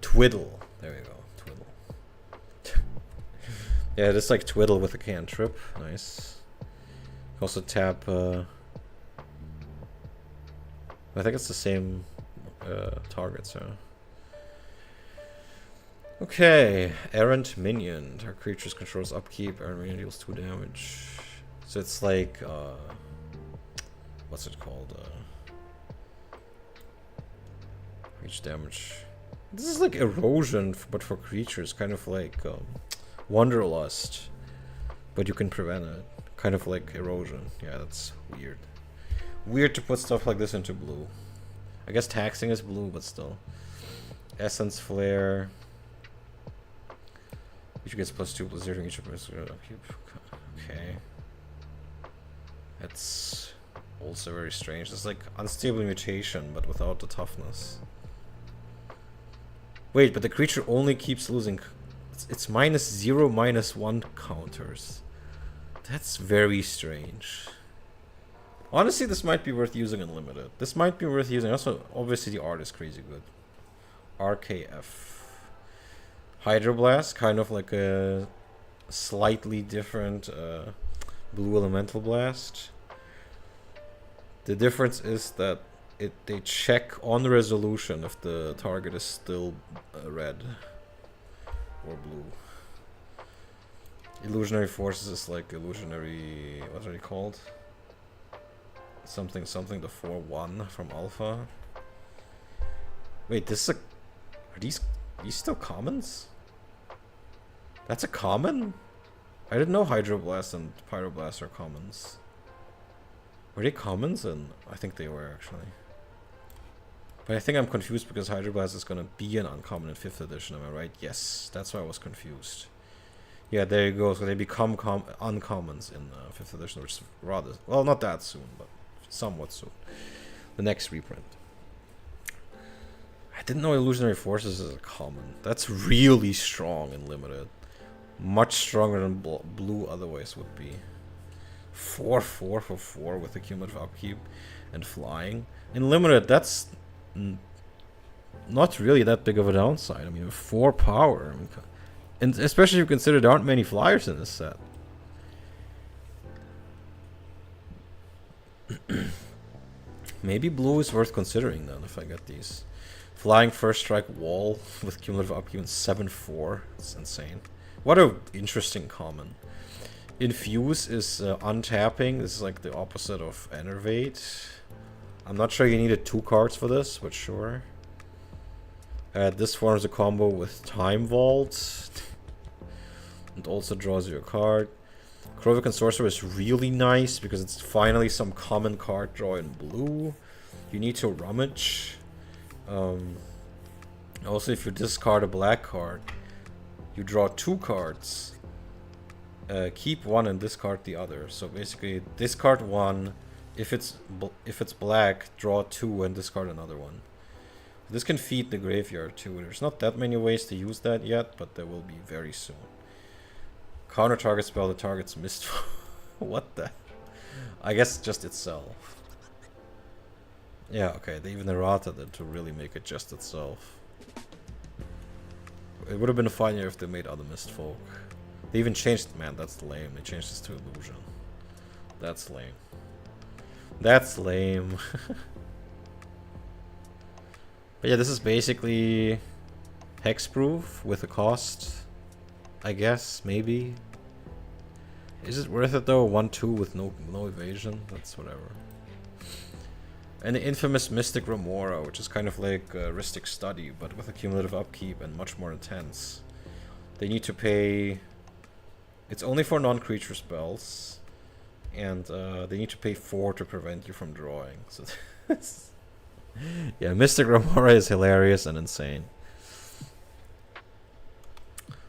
Twiddle. There we go. Twiddle. Yeah, just like Twiddle with a cantrip. Nice. Also tap... I think it's the same target, so... Okay. Errant Minion. Our creature's controls upkeep. Errant Minion deals 2 damage. So it's like... what's it called? Reach damage... This is like erosion, but for creatures, kind of like Wanderlust, but you can prevent it. Kind of like erosion. Yeah, that's weird. Weird to put stuff like this into blue. I guess taxing is blue, but still. Essence Flare. Each gets +2/+0 to each of us. Okay. That's also very strange. It's like Unstable Mutation, but without the toughness. Wait, but the creature only keeps losing... It's -0, -1 counters. That's very strange. Honestly, this might be worth using Unlimited. This might be worth using. Also, obviously, the art is crazy good. RKF. Hydroblast, kind of like a slightly different blue elemental blast. The difference is that they check on resolution if the target is still red or blue. Illusionary Forces is like illusionary... What are they called? Something, the 4/1 from Alpha. Wait, this is a... Are these still commons? That's a common? I didn't know Hydroblast and Pyroblast are commons. Were they commons? And I think they were, actually. But I think I'm confused because Hydroblast is gonna be an uncommon in 5th edition, am I right? Yes, that's why I was confused. Yeah, there you go. So they become uncommons in 5th edition, which is rather... Well, not that soon, but somewhat soon. The next reprint. I didn't know Illusionary Forces is a common. That's really strong and limited. Much stronger than blue otherwise would be. 4/4 for 4 with the cumulative upkeep and flying. In limited, that's not really that big of a downside. I mean, 4 power. I mean, and especially if you consider there aren't many flyers in this set. Maybe blue is worth considering then if I get these. Flying first strike wall with cumulative upkeep and 7/4. It's insane. What a interesting common. Infuse is untapping. This is like the opposite of Enervate. I'm not sure you needed 2 cards for this, but sure. This forms a combo with Time Vault. And also draws you a card. Krovikan Sorcerer is really nice because it's finally some common card draw in blue. You need to rummage. Also, if you discard a black card, you draw 2 cards. Keep 1 and discard the other. So basically, discard 1. If it's black, draw 2 and discard another one. This can feed the graveyard too. There's not that many ways to use that yet, but there will be very soon. Counter target spell that targets mist. What the? I guess just itself. Yeah, okay. They even errated it to really make it just itself. It would have been funnier if they made other Mistfolk. They even changed... Man, that's lame. They changed this to Illusion. That's lame. That's lame. But yeah, this is basically hexproof with a cost, I guess, maybe. Is it worth it though? 1/2 with no evasion? That's whatever. And the infamous Mystic Remora, which is kind of like Rhystic Study, but with a cumulative upkeep and much more intense. They need to pay... It's only for non-creature spells, and they need to pay 4 to prevent you from drawing. So yeah, Mystic Remora is hilarious and insane.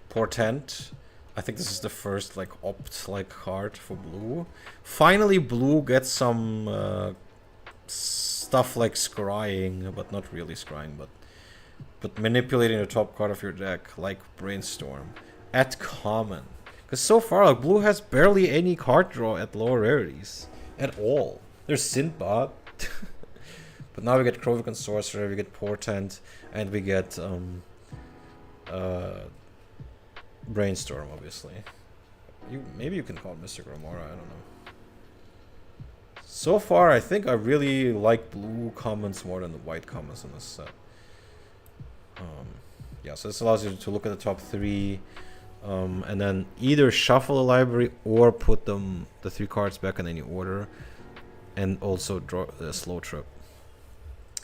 Portent. I think this is the first like opt-like card for blue. Finally, blue gets some stuff like scrying, but not really scrying, but manipulating the top card of your deck, like Brainstorm, at common. Because so far, like, blue has barely any card draw at lower rarities at all. There's Sinbad. But now we get Krovikan Sorcerer, we get Portent, and we get Brainstorm, obviously. Maybe you can call it Mystic Remora, I don't know. So far, I think I really like blue commons more than the white commons in this set. Yeah, so this allows you to look at the top 3, and then either shuffle a library or put the 3 cards back in any order, and also draw a slow trip.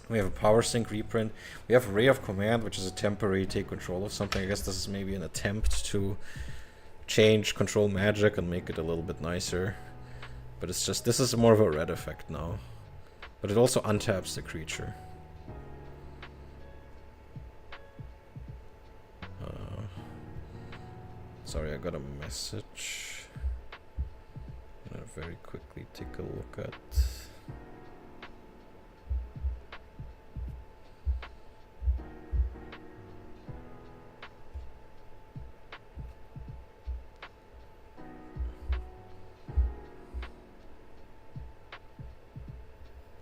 We have a Power Sync reprint. We have Ray of Command, which is a temporary take control of something. I guess this is maybe an attempt to change control magic and make it a little bit nicer. But it's just, this is more of a red effect now. But it also untaps the creature. Sorry, I got a message. I'm gonna very quickly take a look at...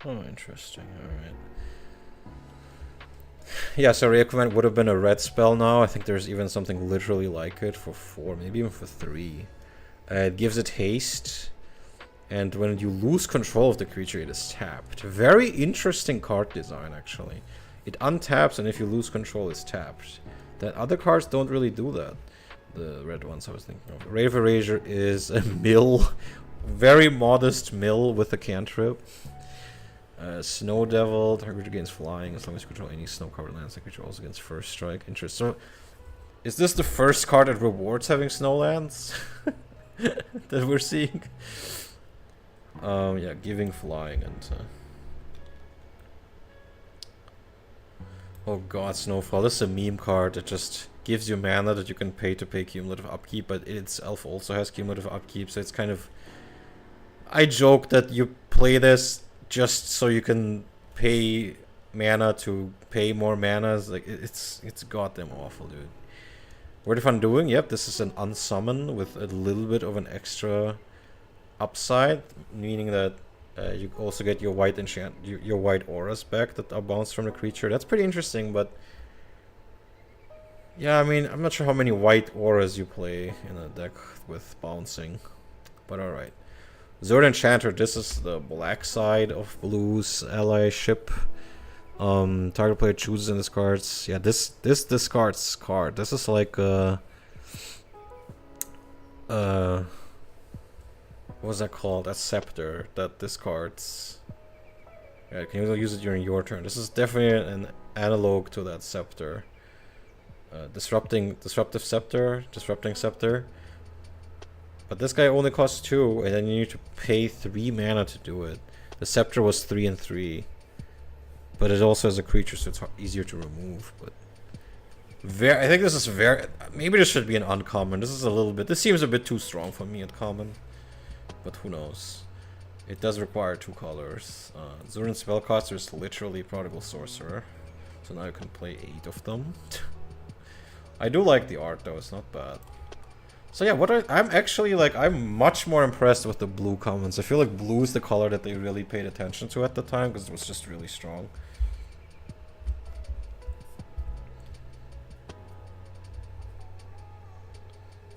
Oh, interesting. Alright. Yeah, so Ray of Command would have been a red spell now. I think there's even something literally like it for 4, maybe even for 3. It gives it haste, and when you lose control of the creature, it is tapped. Very interesting card design, actually. It untaps, and if you lose control, it's tapped. That other cards don't really do that. The red ones I was thinking of. Ray of Erasure is a mill, very modest mill with a cantrip. Snow Devil, target against flying as long as you control any snow-covered lands. The creature also against first strike. Interesting. So, is this the first card that rewards having snowlands that we're seeing? Yeah, giving flying and. Oh god, Snowfall. This is a meme card that just gives you mana that you can pay to pay cumulative upkeep, but it itself also has cumulative upkeep, so it's kind of. I joke that you play this just so you can pay mana to pay more manas. Like it's goddamn awful, dude. Worth undoing. Yep, this is an unsummon with a little bit of an extra upside, meaning that you also get your white your white auras back that are bounced from the creature. That's pretty interesting, but yeah, I mean, I'm not sure how many white auras you play in a deck with bouncing, but alright. Zord Enchanter, this is the black side of blue's allyship. Target player chooses and discards. Yeah, this discards card. This is like what was that called? A scepter that discards. Yeah, can you use it during your turn? This is definitely an analog to that scepter. Disrupting scepter. But this guy only costs 2, and then you need to pay 3 mana to do it. The scepter was 3 and 3. But it also has a creature, so it's easier to remove. But I think this is very... Maybe this should be an uncommon. This is a little bit... This seems a bit too strong for me at common. But who knows. It does require 2 colors. Zurin Spellcaster is literally Prodigal Sorcerer. So now you can play 8 of them. I do like the art though, it's not bad. So yeah, I'm actually like, I'm much more impressed with the blue commons. I feel like blue is the color that they really paid attention to at the time, because it was just really strong.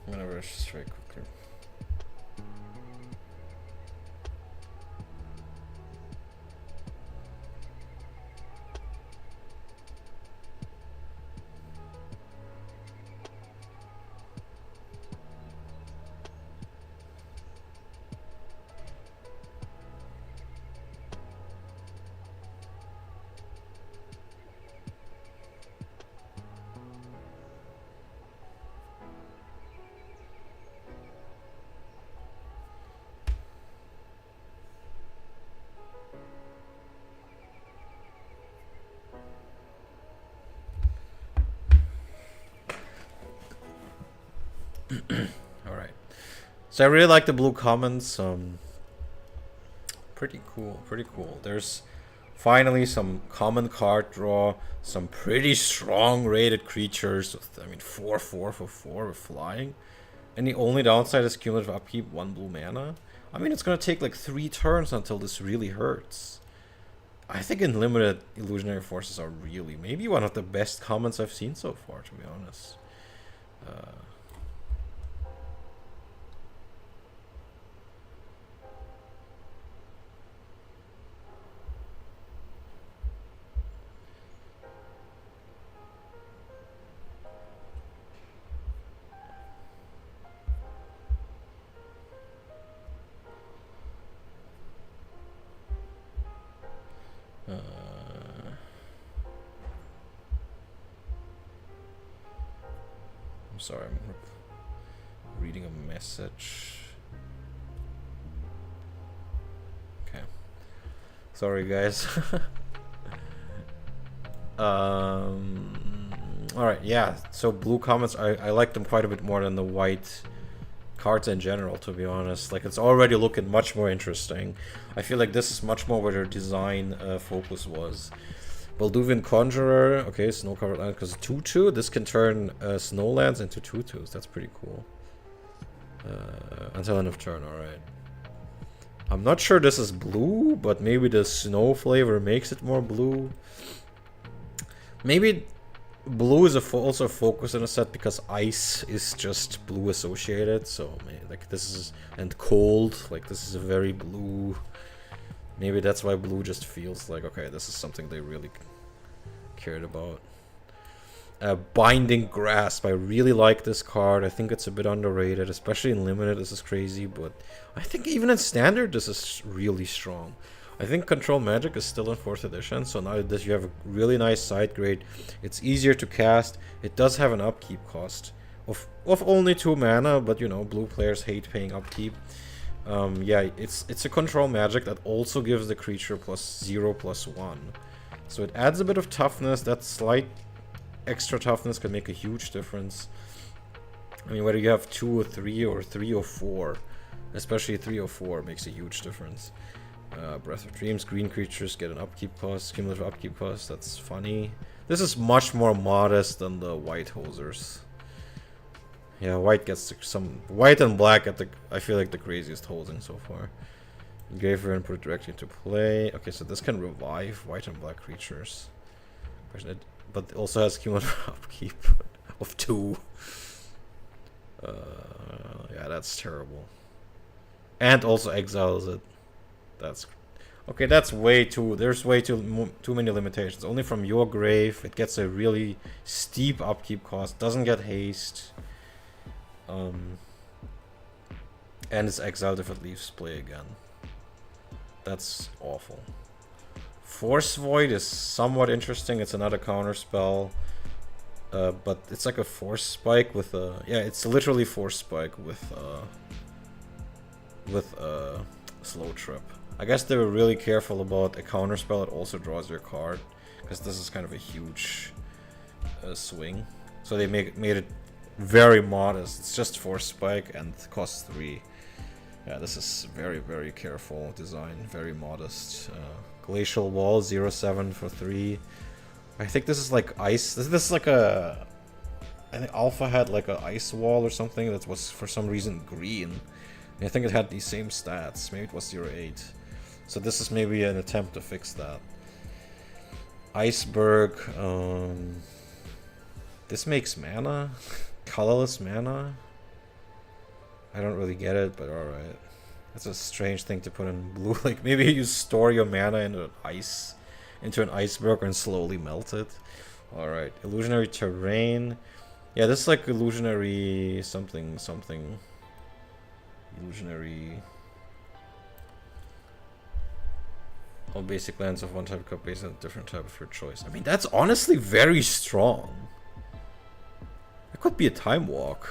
I'm gonna rush this very quickly. Alright. So I really like the blue commons. Pretty cool, pretty cool. There's finally some common card draw, some pretty strong rated creatures. I mean, 4/4 for 4 with flying. And the only downside is cumulative upkeep, 1 blue mana. I mean, it's gonna take like 3 turns until this really hurts. I think Unlimited Illusionary Forces are really maybe one of the best commons I've seen so far, to be honest. I'm sorry, I'm reading a message. Okay. Sorry, guys. Alright, yeah. So blue commons, I like them quite a bit more than the white cards in general, to be honest. Like, it's already looking much more interesting. I feel like this is much more where their design focus was. Balduvian Conjurer, okay, snow covered land, because 2/2, this can turn snowlands into 2/2s. That's pretty cool. Until end of turn, alright. I'm not sure this is blue, but maybe the snow flavor makes it more blue. Maybe blue is also a focus in a set because ice is just blue associated. So like this is, and cold, like this is a very blue. Maybe that's why blue just feels like, okay, this is something they really cared about. Binding Grasp. I really like this card. I think it's a bit underrated, especially in Limited. This is crazy, but I think even in Standard, this is really strong. I think Control Magic is still in 4th edition, so now that you have a really nice side grade, it's easier to cast. It does have an upkeep cost of only 2 mana, but you know, blue players hate paying upkeep. Yeah, it's a Control Magic that also gives the creature +0/+1. So it adds a bit of toughness. That slight extra toughness can make a huge difference. I mean, whether you have 2 or 3 or 3 or 4, especially 3 or 4 makes a huge difference. Breath of Dreams, green creatures get an upkeep cost, cumulative upkeep cost. That's funny. This is much more modest than the white hosers. Yeah, white gets some... White and black at the... I feel like the craziest holding so far. Graveyard and put it directly into play. Okay, so this can revive white and black creatures. But it also has cumulative upkeep of 2. Yeah, that's terrible. And also exiles it. That's... Okay, that's way too... There's way too many limitations. Only from your grave, it gets a really steep upkeep cost. Doesn't get haste. And it's exiled if it leaves play again. That's awful. Force Void is somewhat interesting. It's another counter spell. But it's like a Force Spike with a... Yeah, it's literally Force Spike with Slow Trip. I guess they were really careful about a counter spell that also draws your card. Because this is kind of a huge swing. So they made it very modest. It's just Force Spike and costs 3. Yeah, this is very, very careful design. Very modest. Glacial Wall, 0/7 for 3. I think this is like ice. This is like a... I think Alpha had like a ice wall or something that was for some reason green. And I think it had these same stats. Maybe it was 0/8. So this is maybe an attempt to fix that. Iceberg. This makes mana. Colorless mana. I don't really get it, but alright. That's a strange thing to put in blue. Like maybe you store your mana into an iceberg and slowly melt it. Alright. Illusionary Terrain. Yeah, this is like illusionary something. Illusionary... All basic lands of one type of card based on a different type of your choice. I mean, that's honestly very strong. It could be a Time Walk.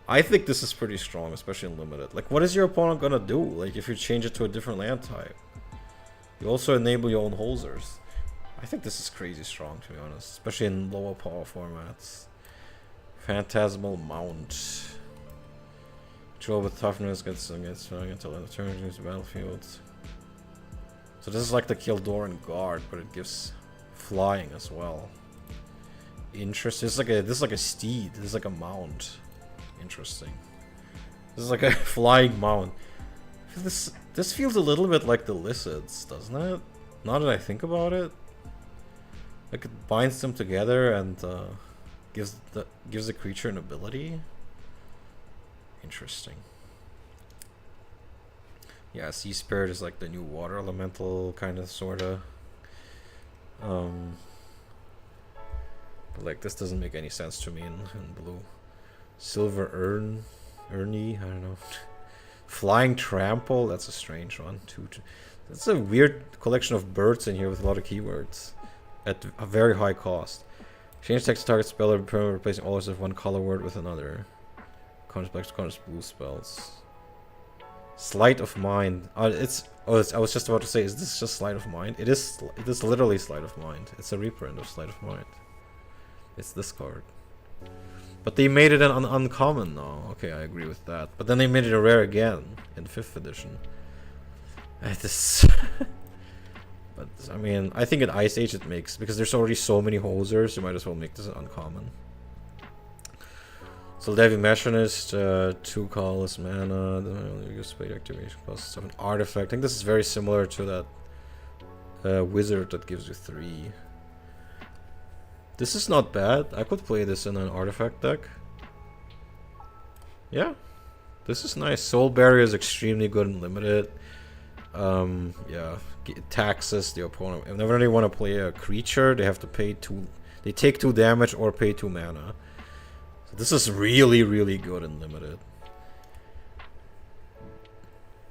I think this is pretty strong, especially in limited. Like, what is your opponent gonna do? Like, if you change it to a different land type. You also enable your own Holzers. I think this is crazy strong, to be honest. Especially in lower power formats. Phantasmal Mount. Control with toughness gets until end of turn, use the battlefield. So this is like the Kildoran Guard, but it gives flying as well. Interesting. This is like a steed. This is like a mount. Interesting. This is like a flying mount. This feels a little bit like the Lizards, doesn't it? Now that I think about it, like it binds them together and gives the creature an ability. Interesting. Yeah, Sea Spirit is like the new water elemental, kind of, sorta. But like this doesn't make any sense to me in blue. Silver Ernie, I don't know. Flying Trample, that's a strange one. That's a weird collection of birds in here with a lot of keywords at a very high cost. Change text target spell or permanent, replacing all of one color word with another. Counters black, counters blue spells. Sleight of Mind. I was just about to say, is this just Sleight of Mind? It is literally Sleight of Mind. It's a reprint of Sleight of Mind. It's this card. But they made it an uncommon now. Okay, I agree with that. But then they made it a rare again in 5th edition. But I mean, I think in Ice Age it makes, because there's already so many Hosers, you might as well make this an uncommon. So Devi Machinist, 2 colorless mana, then use spade activation costs of an artifact. I think this is very similar to that wizard that gives you 3. This is not bad. I could play this in an artifact deck. Yeah. This is nice. Soul Barrier is extremely good and limited. Yeah. It taxes the opponent. Whenever they want to play a creature, they have to pay 2. They take 2 damage or pay 2 mana. So this is really, really good and limited.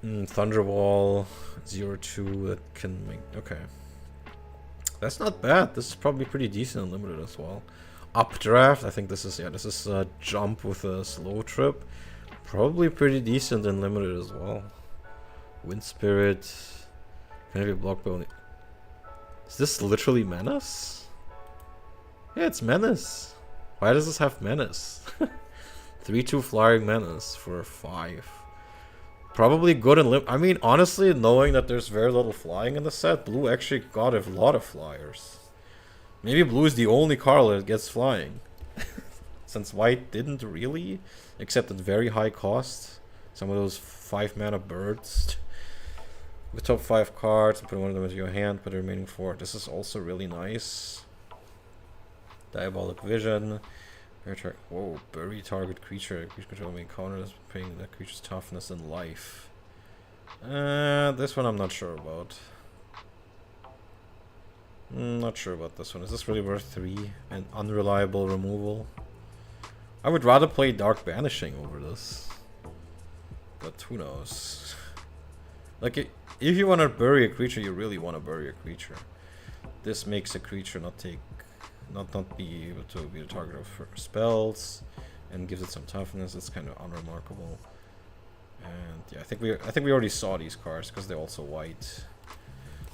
Thunderwall 0/2 that can make... Okay. That's not bad. This is probably pretty decent and limited as well. Updraft, I think this is a jump with a slow trip. Probably pretty decent and limited as well. Wind Spirit. Can have a block bonus. Is this literally Menace? Yeah, it's Menace. Why does this have Menace? 3/2 Flying Menace for 5. Probably good and I mean, honestly, knowing that there's very little flying in the set, blue actually got a lot of flyers. Maybe blue is the only card that gets flying. since white didn't really, except at very high cost. Some of those 5 mana birds with top 5 cards, put one of them into your hand, put the remaining 4. This is also really nice. Diabolic Vision. Whoa, bury target creature. Creature control may counter this, paying that creature's toughness and life. This one I'm not sure about. Not sure about this one. Is this really worth 3? And unreliable removal? I would rather play Dark Banishing over this. But who knows? Like, if you want to bury a creature, you really want to bury a creature. This makes a creature not be able to be the target of spells, and gives it some toughness. It's kind of unremarkable. And yeah, I think we already saw these cards because they're also white.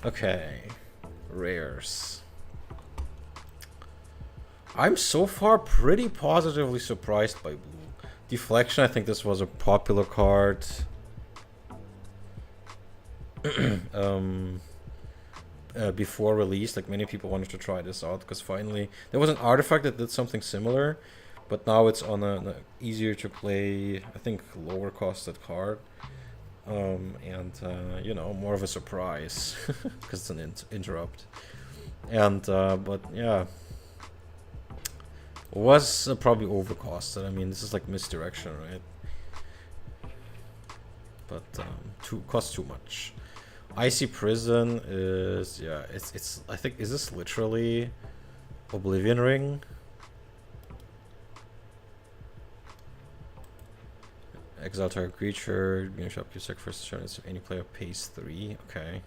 Okay, rares. I'm so far pretty positively surprised by blue. Deflection, I think this was a popular card. Before release, like many people wanted to try this out because finally there was an artifact that did something similar, but now it's on a easier to play, I think lower costed card, and you know, more of a surprise because it's an interrupt. And but yeah, was probably overcosted. I mean, this is like misdirection, right? But costs too much. Icy Prison is, yeah, it's I think, is this literally Oblivion Ring? Exile target creature, you shop your sacrifice turn, any player pays 3. Okay.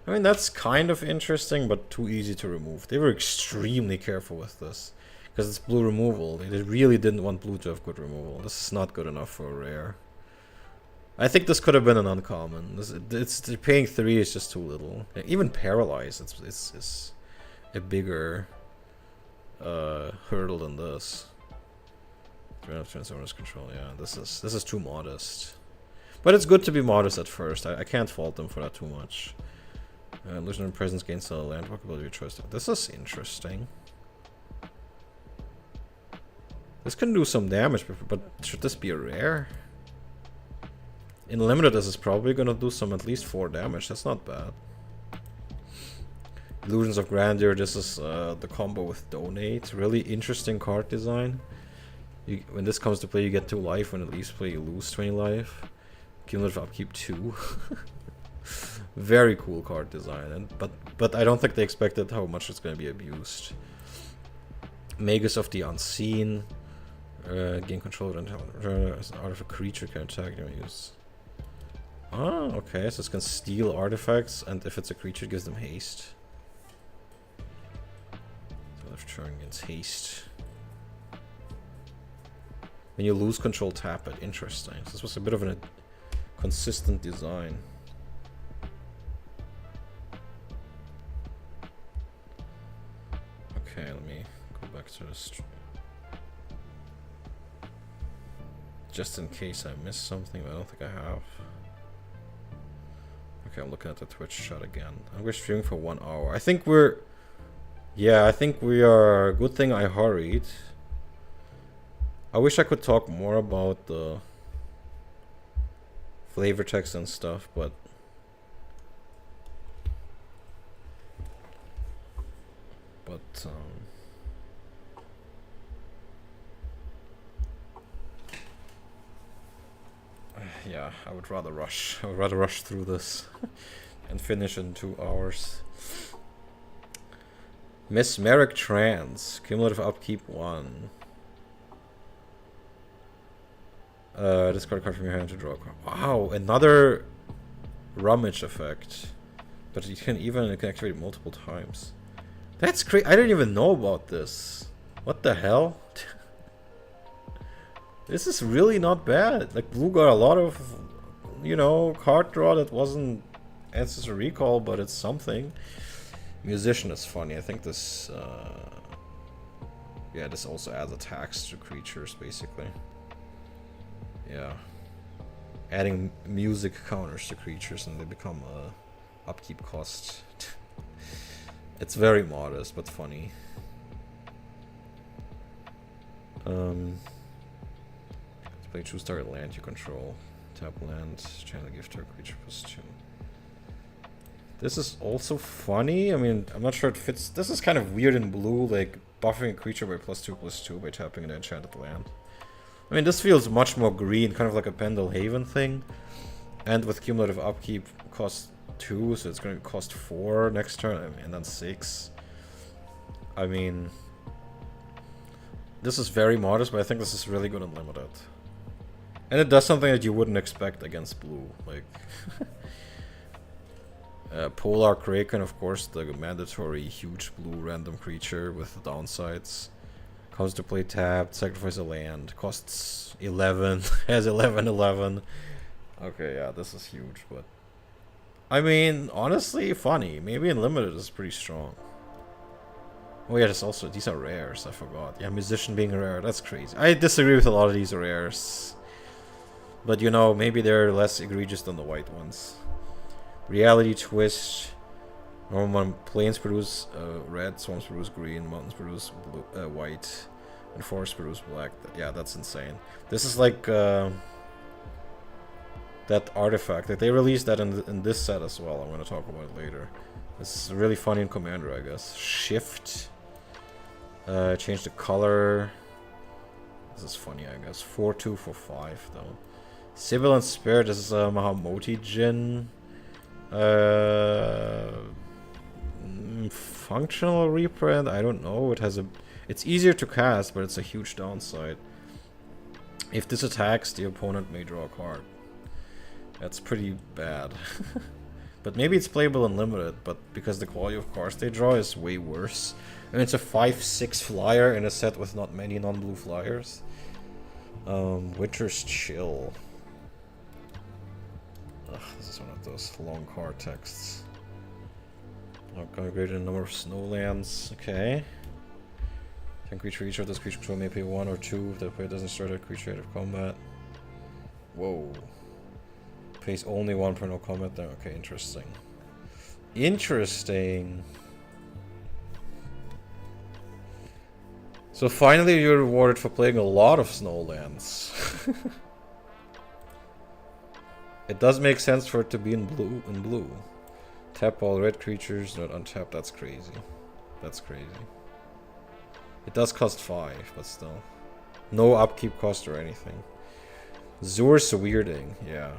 I mean, that's kind of interesting, but too easy to remove. They were extremely careful with this because it's blue removal. They really didn't want blue to have good removal. This is not good enough for a rare. I think this could have been an uncommon. It's paying 3 is just too little. Even Paralyze, it's a bigger hurdle than this. Transformers control. Yeah, this is too modest. But it's good to be modest at first. I can't fault them for that too much. Illusionary presence gains a landmark ability of choice. This is interesting. This can do some damage, but should this be a rare? In limited, this is probably gonna do some at least 4 damage. That's not bad. Illusions of Grandeur. This is the combo with Donate. Really interesting card design. When this comes to play, you get 2 life. When it leaves play, you lose 20 life. Cumulative upkeep 2. Very cool card design. And but I don't think they expected how much it's gonna be abused. Magus of the Unseen. Gain control of as an artifact creature can attack you use. Ah, okay, so it can steal artifacts, and if it's a creature, it gives them haste. So left turn against haste. When you lose control, tap it. Interesting. So this was a bit of a consistent design. Okay, let me go back to this. Just in case I missed something, but I don't think I have. Okay, I'm looking at the Twitch chat again. And we're streaming for 1 hour. I think we're... Yeah, I think we are... Good thing I hurried. I wish I could talk more about the flavor text and stuff, but... yeah, I would rather rush. I would rather rush through this and finish in 2 hours. Mesmeric Trance. Cumulative upkeep 1. Discard a card from your hand to draw a card. Wow, another rummage effect. But you can activate it multiple times. That's crazy. I didn't even know about this. What the hell? This is really not bad. Like, blue got a lot of, you know, card draw that wasn't Ancestor Recall, but it's something. Musician is funny. I think this, yeah, this also adds attacks to creatures, basically. Yeah. Adding music counters to creatures and they become a upkeep cost. It's very modest, but funny. Play choose target land you control. Tap land, channel gift target creature +2. This is also funny. I mean, I'm not sure it fits. This is kind of weird in blue, like buffing a creature by +2/+2 by tapping an enchanted land. I mean, this feels much more green, kind of like a Pendle Haven thing. And with cumulative upkeep, cost 2, so it's going to cost 4 next turn, and then 6. I mean, this is very modest, but I think this is really good and limited. And it does something that you wouldn't expect against blue, like Polar Kraken, of course, the mandatory huge blue random creature with downsides. Comes to play tapped, sacrifice a land, costs 11, has 11/11. Okay, yeah, this is huge, but I mean, honestly, funny. Maybe in limited is pretty strong. Oh yeah, there's also, these are rares, I forgot. Yeah, Musician being rare, that's crazy. I disagree with a lot of these rares. But you know, maybe they're less egregious than the white ones. Reality Twist. Normal plains produce red, swamps produce green, mountains produce blue, white, and forests produce black. Yeah, that's insane. This is like that artifact. Like, they released that in this set as well. I'm going to talk about it later. This is really funny in Commander, I guess. Shift. Change the color. This is funny, I guess. 4/2 for 5, though. Sibilant Spirit. This is a Mahamoti Djinn. Functional reprint, I don't know. It has a, it's easier to cast, but it's a huge downside. If this attacks, the opponent may draw a card. That's pretty bad. But maybe it's playable in limited, but because the quality of cards they draw is way worse. And it's a 5/6 flyer in a set with not many non-blue flyers. Winter's Chill. Ugh, this is one of those long card texts. Greater number of snowlands. Okay. Can creature each of this creature control may pay 1 or 2 if the player doesn't start a creature out of combat. Whoa. Pays only 1 per no combat there. Okay, interesting. Interesting. So finally you're rewarded for playing a lot of snowlands. It does make sense for it to be in blue. Tap all red creatures, not untap. That's crazy. That's crazy. It does cost 5, but still. No upkeep cost or anything. Zur's weirding, yeah.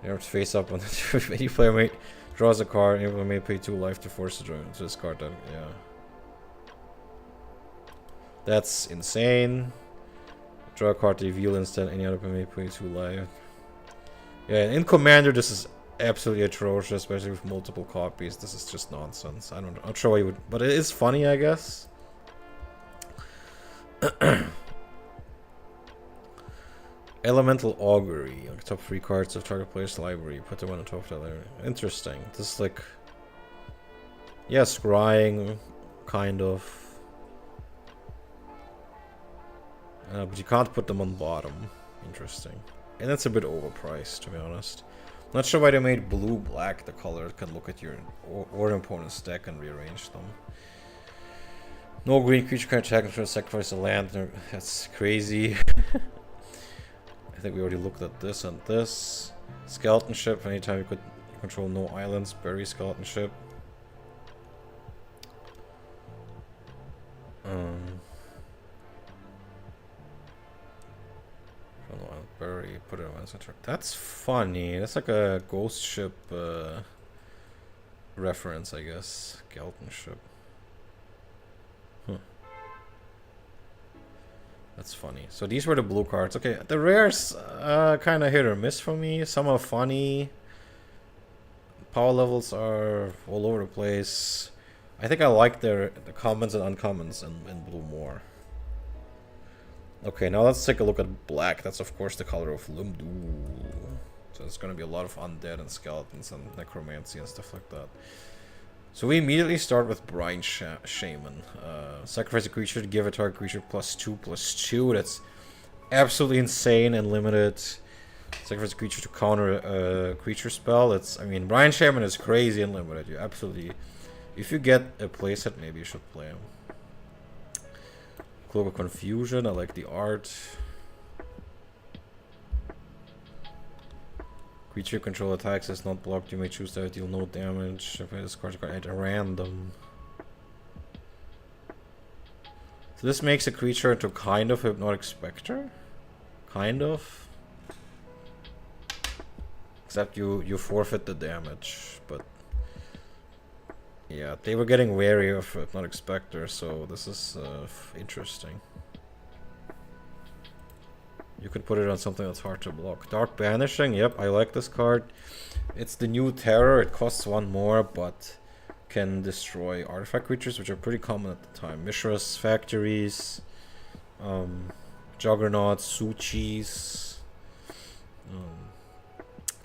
You have to face up on the any player draws a card, anyone may pay 2 life to force to join to discard that, yeah. That's insane. Draw a card to reveal instead, any other player may pay 2 life. Yeah, in Commander this is absolutely atrocious, especially with multiple copies. This is just nonsense. I'm not sure why you would, but it is funny, I guess. Elemental Augury. Like top 3 cards of target player's library. Put them on the top of that library. Interesting. This is like, yeah, scrying, kind of. But you can't put them on bottom. Interesting. And that's a bit overpriced, to be honest. Not sure why they made blue-black the color. It can look at your or an opponent's deck and rearrange them. No green creature can attack until sacrifice a land. That's crazy. I think we already looked at this and this. Skeleton Ship. Anytime you could control no islands, bury Skeleton Ship. Bury, put it on center. That's funny. That's like a ghost ship reference, I guess. Skeleton Ship. Huh. That's funny. So these were the blue cards. Okay, the rares kind of hit or miss for me. Some are funny. Power levels are all over the place. I think I like the commons and uncommons in blue more. Okay, now let's take a look at black. That's of course the color of Lumdul. So there's gonna be a lot of undead and skeletons and necromancy and stuff like that. So we immediately start with Brine Shaman. Sacrifice a creature to give a target creature +2/+2. That's absolutely insane and limited. Sacrifice a creature to counter a creature spell. It's, I mean, Brine Shaman is crazy and limited. You absolutely, if you get a playset, maybe you should play him. Cloak of Confusion, I like the art. Creature control attacks is not blocked. You may choose to deal no damage. If I discard a card at random. So this makes a creature into kind of Hypnotic Spectre? Kind of. Except you forfeit the damage, but yeah, they were getting wary of Hypnotic Spectre, so this is interesting. You could put it on something that's hard to block. Dark Banishing, yep, I like this card. It's the new terror, it costs 1 more, but can destroy artifact creatures, which are pretty common at the time. Mishra's Factories, Juggernauts, Suchis,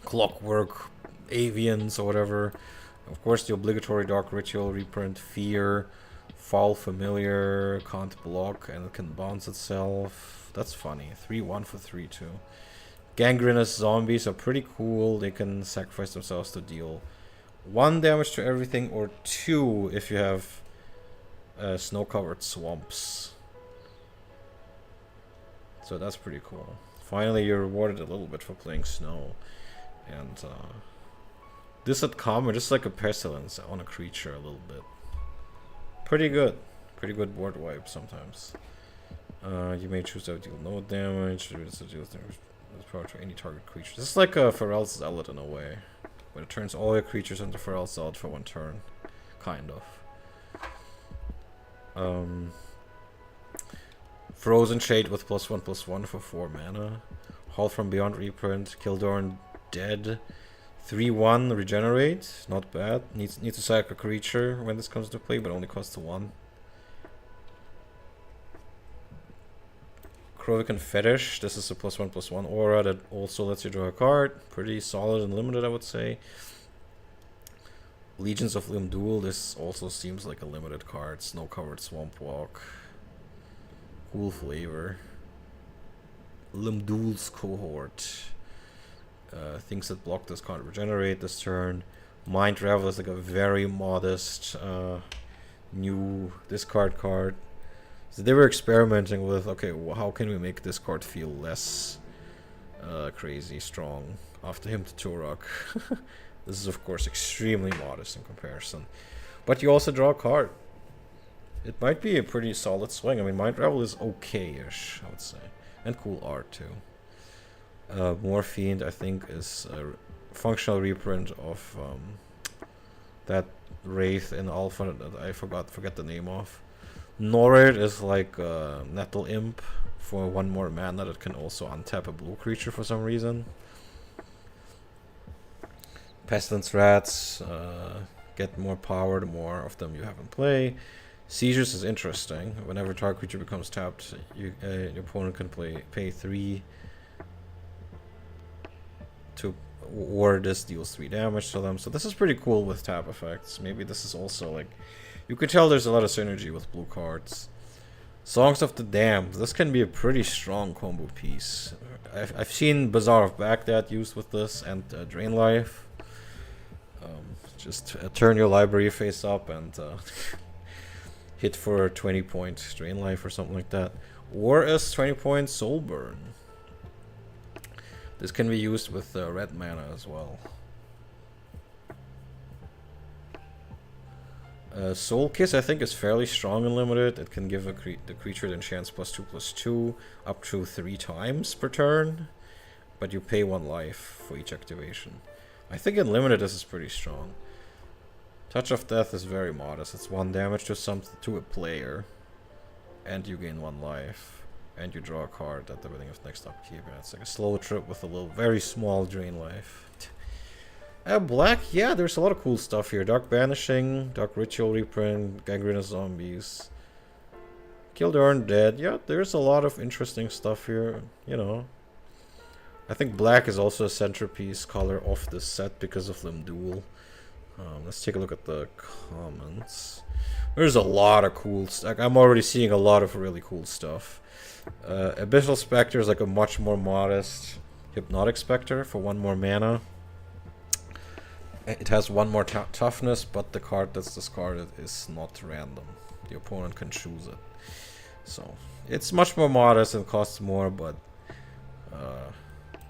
Clockwork, Avians, or whatever. Of course, the obligatory Dark Ritual, Reprint, Fear, Foul Familiar, can't block, and it can bounce itself. That's funny. 3-1 for 3-2. Gangrenous Zombies are pretty cool. They can sacrifice themselves to deal 1 damage to everything, or 2 if you have snow-covered swamps. So that's pretty cool. Finally, you're rewarded a little bit for playing snow. And this at common, just like a Pestilence on a creature a little bit. Pretty good. Pretty good board wipe sometimes. You may choose to deal no damage. To deal power to any target creature. This is like a Pharrell's Zealot in a way. But it turns all your creatures into Pharrell's Zealot for 1 turn. Kind of. Frozen Shade with +1/+1 for 4 mana. Halt from Beyond reprint. Kildorn Dead. 3-1 regenerate. Not bad. Needs to sack a creature when this comes to play, but only costs 1. Krovikan Fetish. This is a +1/+1 aura that also lets you draw a card. Pretty solid and limited, I would say. Legions of Limdul. This also seems like a limited card. Snow-covered Swamp Walk. Cool flavor. Limdul's Cohort. Things that block this card regenerate this turn. Mind Ravel is like a very modest new discard card. So they were experimenting with, okay, how can we make this card feel less crazy strong after him to Turok. This is of course extremely modest in comparison. But you also draw a card. It might be a pretty solid swing. I mean, Mind Ravel is okay-ish, I would say. And cool art too. Morphine, I think, is a functional reprint of that Wraith in Alpha that I forget the name of. Norrid is like Nettle Imp for 1 more mana that can also untap a blue creature for some reason. Pestilence Rats get more power the more of them you have in play. Seizures is interesting. Whenever target creature becomes tapped, your opponent can pay 3 to, or this deals 3 damage to them. So this is pretty cool with tap effects. Maybe this is also like, you could tell there's a lot of synergy with blue cards. Songs of the Damned. This can be a pretty strong combo piece. I've seen Bazaar of Baghdad used with this, and Drain Life. Just turn your library face up and hit for a 20-point Drain Life or something like that. Or as 20-point Soulburn. This can be used with red mana as well. Soul Kiss, I think, is fairly strong and limited. It can give the creature the enchants +2/+2 up to 3 times per turn, but you pay 1 life for each activation. I think in limited this is pretty strong. Touch of Death is very modest. It's 1 damage to a player, and you gain 1 life, and you draw a card at the beginning of next upkeep. And it's like a slow trip with a very small drain life. Black, yeah, there's a lot of cool stuff here. Dark Banishing, Dark Ritual reprint, Gangrenous Zombies, Kildorn Dead. Yeah, there's a lot of interesting stuff here, you know. I think black is also a centerpiece color of this set because of Limdul. Let's take a look at the comments. There's a lot of cool stuff. I'm already seeing a lot of really cool stuff. Abyssal Spectre is like a much more modest Hypnotic Spectre for 1 more mana. It has 1 more toughness, but the card that's discarded is not random. The opponent can choose it. So, It's much more modest and costs more, but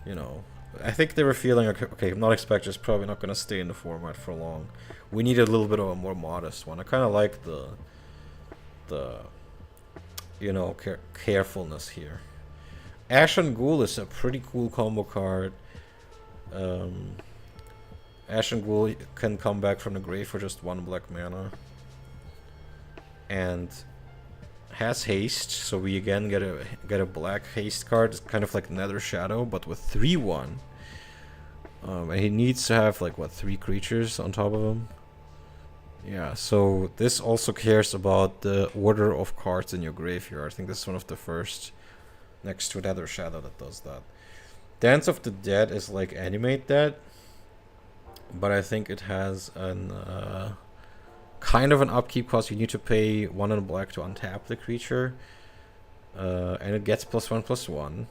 you know, I think they were feeling okay. I'm not expecting it's probably not gonna stay in the format for long. We need a little bit of a more modest one. I kind of like the you know, carefulness here. Ashen Ghoul is a pretty cool combo card. Ashen Ghoul can come back from the grave for just 1 black mana. And has haste, so we again get a black haste card. It's kind of like Nether Shadow, but with 3/1. And he needs to have like what, 3 creatures on top of him. Yeah, so this also cares about the order of cards in your graveyard. I think this is one of the first, next to Nether Shadow, that does that. Dance of the Dead is like Animate Dead, but I think it has an kind of an upkeep cost. You need to pay 1 and black to untap the creature, and it gets +1/+1.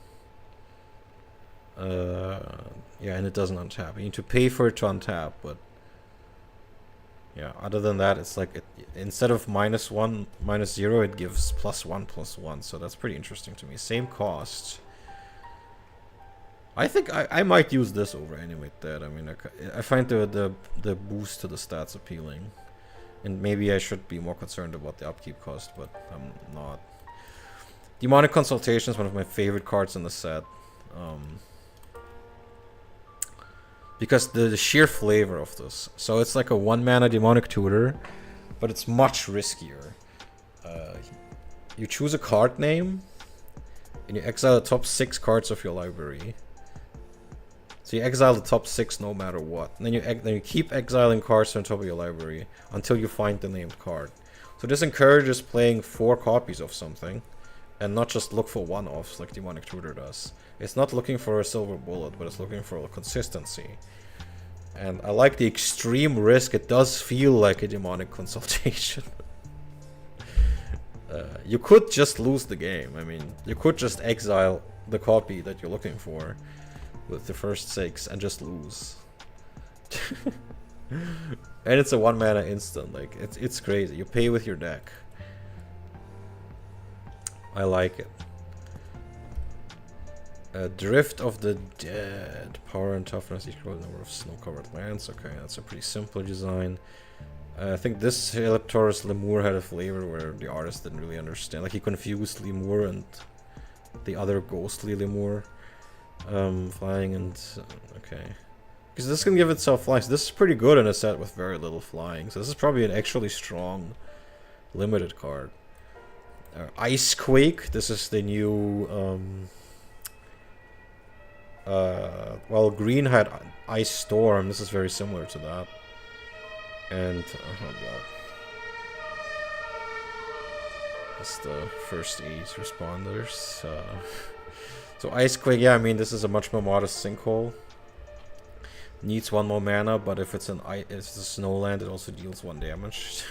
Yeah, and it doesn't untap. You need to pay for it to untap, but yeah, other than that, it's like instead of -1, -0, it gives +1/+1. So that's pretty interesting to me. Same cost. I think I might use this over Animate Dead. I mean, I find the boost to the stats appealing. And maybe I should be more concerned about the upkeep cost, but I'm not. Demonic Consultation is one of my favorite cards in the set. Because the sheer flavor of this. So it's like a 1 mana Demonic Tutor, but it's much riskier. You choose a card name, and you exile the top 6 cards of your library. So you exile the top 6 no matter what. And then you keep exiling cards on top of your library until you find the named card. So this encourages playing 4 copies of something, and not just look for one-offs like Demonic Tutor does. It's not looking for a silver bullet, but it's looking for a consistency. And I like the extreme risk. It does feel like a Demonic Consultation. You could just lose the game. I mean, you could just exile the copy that you're looking for with the first 6 and just lose. And it's a 1 mana instant. Like, it's crazy. You pay with your deck. I like it. Drift of the Dead. Power and toughness equal to the number of snow-covered lands. Okay, that's a pretty simple design. I think this Electoris Lemur had a flavor where the artist didn't really understand. Like, he confused Lemur and the other ghostly Lemur. Flying and... okay. Because this can give itself flying. So this is pretty good in a set with very little flying. So this is probably an actually strong limited card. Icequake. This is the new... well, green had Ice Storm. This is very similar to that. And... oh god. That's the first 8 responders. So Icequake, yeah, I mean, this is a much more modest sinkhole. Needs 1 more mana, but if it's a snowland, it also deals 1 damage.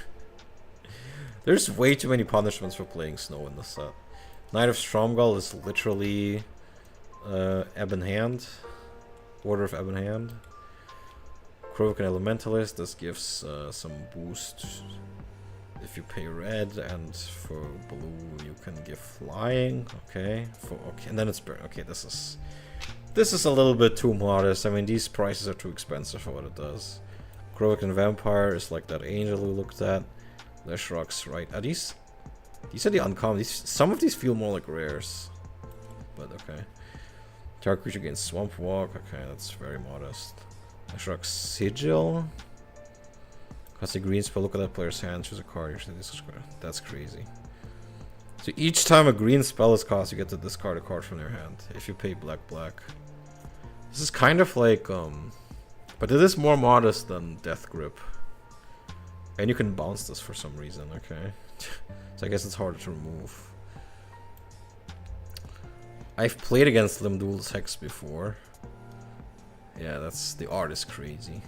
There's way too many punishments for playing snow in this set. Knight of Stromgull is literally Ebon Hand. Order of Ebon Hand. Krovikan Elementalist, this gives some boost if you pay red, and for blue you can give flying. Okay, okay, and then it's burn. Okay, this is a little bit too modest. I mean, these prices are too expensive for what it does. Krovikan Vampire is like that angel we looked at. Lash Rocks, right? Are these are the uncommon. Some of these feel more like rares, but okay. Target creature gains Swamp Walk. Okay, that's very modest. Lash Rocks Sigil. Cost a green spell, look at that player's hand, choose a card, usually this is that's crazy. So each time a green spell is cast, you get to discard a card from their hand, if you pay black. This is kind of like, but it is more modest than Death Grip. And you can bounce this for some reason, okay. So I guess it's harder to remove. I've played against Limdul's Hex before. Yeah, the art is crazy.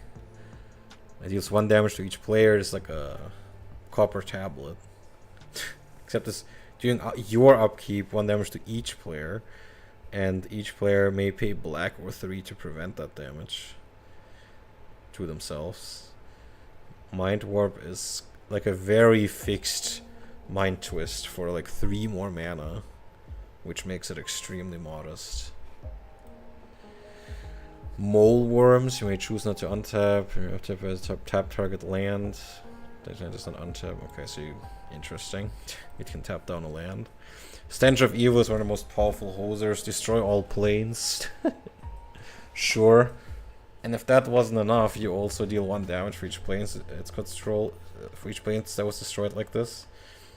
It deals 1 damage to each player. It's like a copper tablet. Except it's during your upkeep, 1 damage to each player. And each player may pay black or 3 to prevent that damage to themselves. Mind Warp is like a very fixed mind twist for like 3 more mana. which makes it extremely modest. Mole worms, you may choose not to untap. You untap as tap target land. That land is not untap. Okay, so interesting. It can tap down a land. Stench of Evil is one of the most powerful hosers. Destroy all planes. Sure. And if that wasn't enough, you also deal 1 damage for each plane it's control for each plane that was destroyed like this.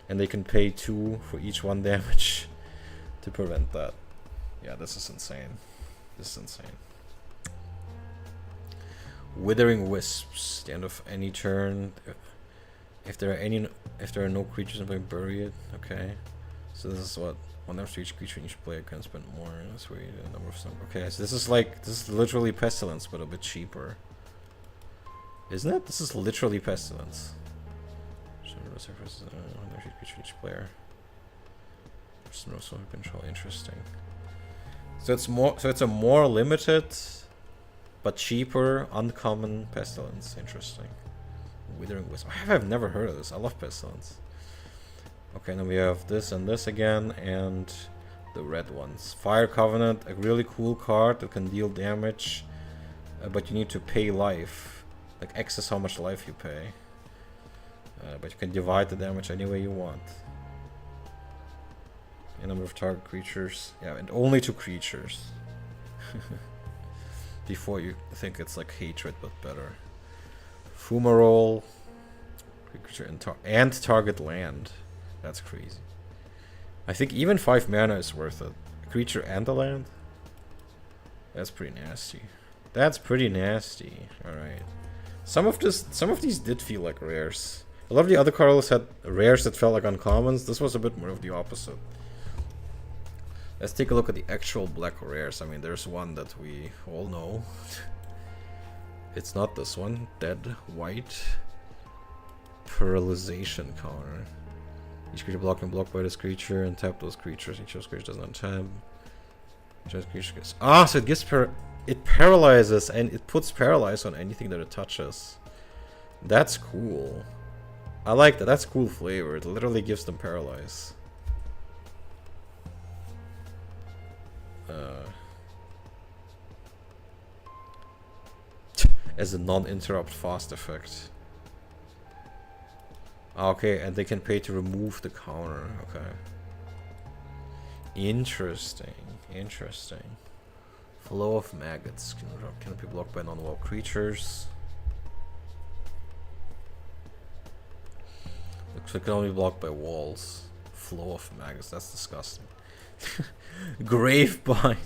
And they can pay 2 for each 1 damage to prevent that. Yeah, this is insane. This is insane. Withering Wisps. The end of any turn. If there are no creatures in play, bury it. Okay. So this is what 1 damage to each creature, each player can spend more. That's where the number of stuff. Okay, so this is literally Pestilence, but a bit cheaper. Isn't it? This is literally Pestilence. 1 damage to each creature, each player. No sort control. Interesting. So it's a more limited but cheaper uncommon Pestilence. Interesting. Withering Wisp. I've never heard of this. I love Pestilence. Okay, now we have this and this again, and the red ones. Fire Covenant, a really cool card that can deal damage, but you need to pay life. Like X is how much life you pay. But you can divide the damage any way you want. A number of target creatures. Yeah, and only to creatures. Before you think it's like hatred, but better. Fumarole. Creature and target land. That's crazy. I think even 5 mana is worth it. A creature and a land? That's pretty nasty. That's pretty nasty. Alright. Some of these did feel like rares. A lot of the other colors had rares that felt like uncommons. This was a bit more of the opposite. Let's take a look at the actual black rares. I mean, there's one that we all know. It's not this one. Dead White. Paralyzation counter. Each creature blocked and blocked by this creature, and tap those creatures. Each of those creatures does not tap. So it gives it paralyzes, and it puts paralyze on anything that it touches. That's cool. I like that. That's cool flavor. It literally gives them paralyze. As a non-interrupt fast effect. Okay, and they can pay to remove the counter. Okay. Interesting. Interesting. Flow of Maggots. Can be blocked by non-wall creatures. Looks like it can only be blocked by walls. Flow of Maggots. That's disgusting. Gravebind.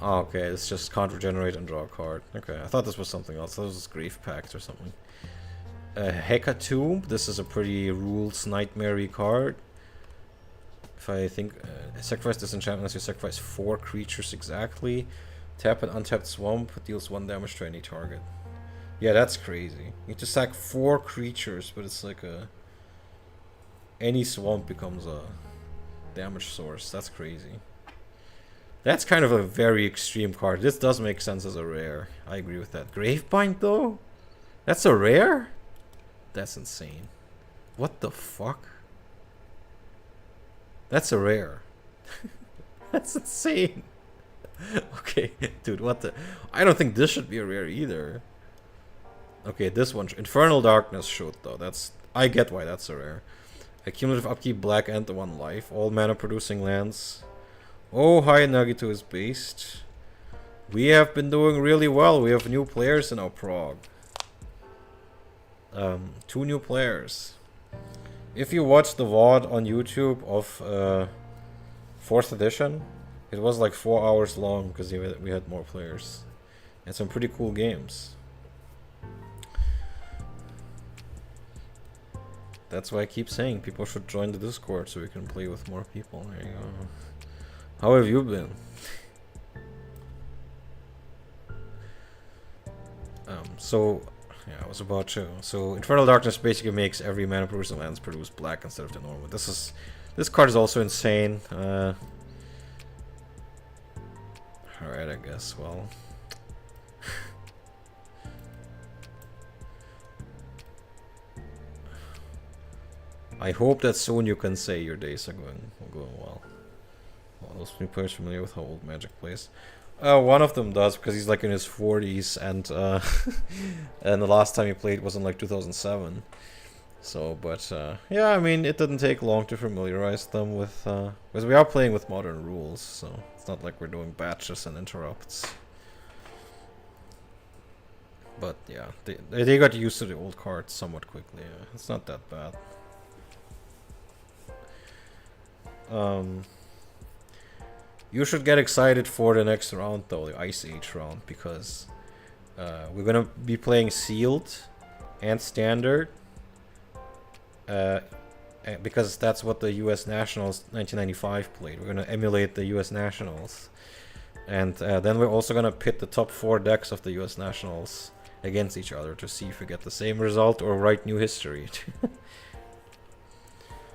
Oh, okay, it's just can't regenerate and draw a card. Okay, I thought this was something else. This was Grave Pact or something. Hecatomb. This is a pretty rules nightmare-y card. If I think sacrifice this enchantment unless you sacrifice 4 creatures exactly. Tap an untapped swamp, deals 1 damage to any target. Yeah, that's crazy. You need to sack 4 creatures, but it's like a any swamp becomes a damage source. That's crazy. That's kind of a very extreme card. This does make sense as a rare. I agree with that. Gravebind though? That's a rare? That's insane. What the fuck? That's a rare. That's insane. Okay, dude, what the... I don't think this should be a rare either. Okay, this one... Infernal Darkness should, though. That's... I get why that's a rare. Accumulative upkeep, black and 1 life. All mana producing lands. Oh, hi, Nagito is based. We have been doing really well. We have new players in our prog. 2 new players. If you watch the VOD on YouTube of 4th edition, it was like 4 hours long because we had more players. And some pretty cool games. That's why I keep saying people should join the Discord so we can play with more people. There you go. How have you been? So... Yeah, I was about to. So Infernal Darkness basically makes every mana producing lands produce black instead of the normal. This card is also insane. Alright, I guess. Well, I hope that soon you can say your days are going well. Most new players familiar with how old Magic plays. One of them does, because he's like in his 40s, and and the last time he played was in like 2007. So, but yeah, I mean, it didn't take long to familiarize them with, because we are playing with modern rules, so it's not like we're doing batches and interrupts. But yeah, they got used to the old cards somewhat quickly. Yeah. It's not that bad. You should get excited for the next round though, the Ice Age round, because we're gonna be playing Sealed and Standard, because that's what the U.S. Nationals 1995 played. We're gonna emulate the U.S. Nationals, and then we're also gonna pit the top 4 decks of the U.S. Nationals against each other to see if we get the same result or write new history.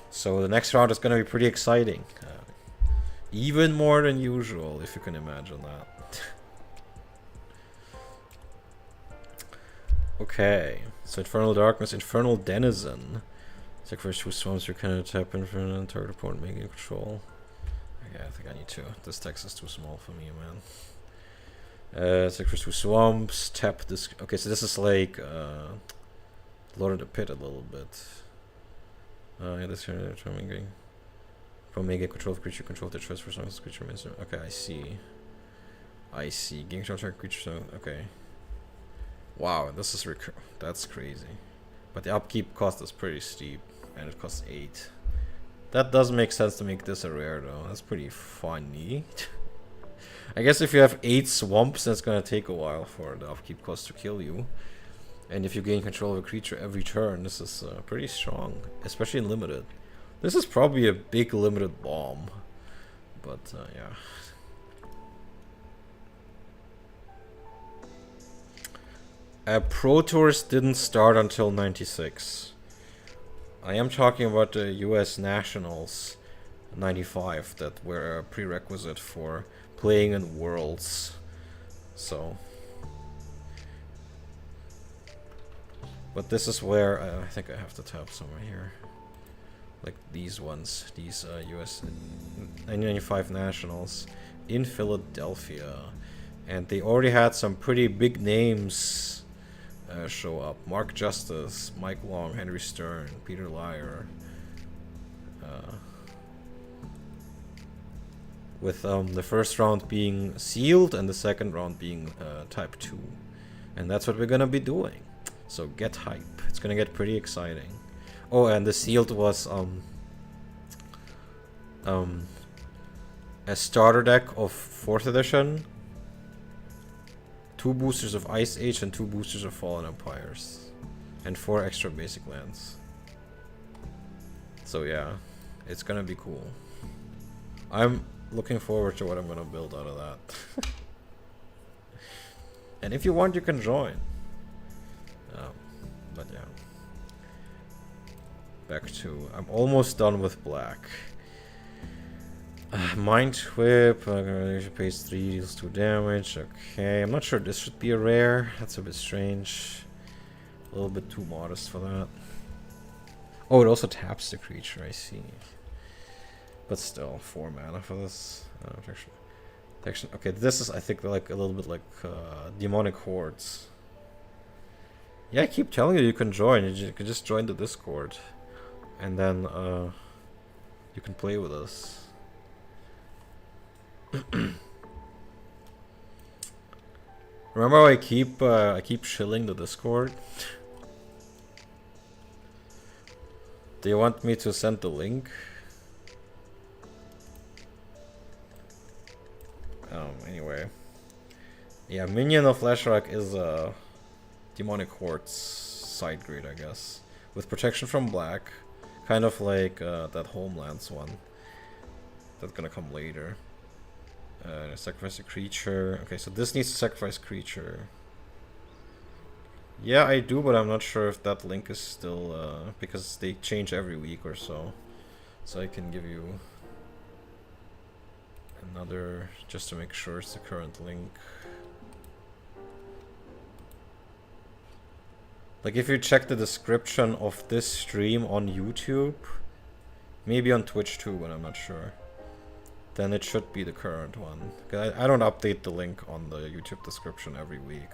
So the next round is going to be pretty exciting. Even more than usual, if you can imagine that. Okay, so Infernal Darkness, Infernal Denizen. It's like first 2 swamps you kind of tap in for an target opponent making control. Okay, I think I need to. This text is too small for me, man. It's like first 2 swamps, tap this. Okay, so this is like Lord of the Pit a little bit. Yeah, this here from mega control of creature control the choice for some creature means. Okay, I see. I see. Gain control target creature. So okay. Wow, this is that's crazy. But the upkeep cost is pretty steep, and it costs 8. That does make sense to make this a rare though. That's pretty funny. I guess if you have 8 swamps, that's gonna take a while for the upkeep cost to kill you. And if you gain control of a creature every turn, this is pretty strong, especially in limited. This is probably a big limited bomb, but yeah. Pro Tours didn't start until 96. I am talking about the US Nationals 95 that were a prerequisite for playing in Worlds. So, but this is where I think I have to tap somewhere here, like these ones, these US 1995 Nationals in Philadelphia, and they already had some pretty big names show up. Mark Justice, Mike Long, Henry Stern, Peter Lyer, with the first round being Sealed and the second round being Type 2. And that's what we're gonna be doing. So get hype. It's gonna get pretty exciting. Oh, and the Sealed was a starter deck of 4th edition, 2 boosters of Ice Age and 2 boosters of Fallen Empires, and 4 extra basic lands. So yeah, it's gonna be cool. I'm looking forward to what I'm gonna build out of that. And if you want, you can join. But yeah. Back to, I'm almost done with black. Mind Whip, pays 3, deals 2 damage. Okay, I'm not sure this should be a rare. That's a bit strange. A little bit too modest for that. Oh, it also taps the creature, I see. But still, 4 mana for this. Protection. Okay, this is, I think, like a little bit like Demonic Hordes. Yeah, I keep telling you, you can join. You can just join the Discord, and then you can play with us. Remember how I keep shilling the Discord? Do you want me to send the link? Anyway. Yeah, Minion of Leshrac is a Demonic Hordes side grade, I guess. With protection from black. Kind of like that Homelands one. That's gonna come later. Sacrifice a creature. Okay, so this needs to sacrifice creature. Yeah, I do, but I'm not sure if that link is still... because they change every week or so. So I can give you another, just to make sure it's the current link. Like, if you check the description of this stream on YouTube, maybe on Twitch too, but I'm not sure. then it should be the current one. I don't update the link on the YouTube description every week.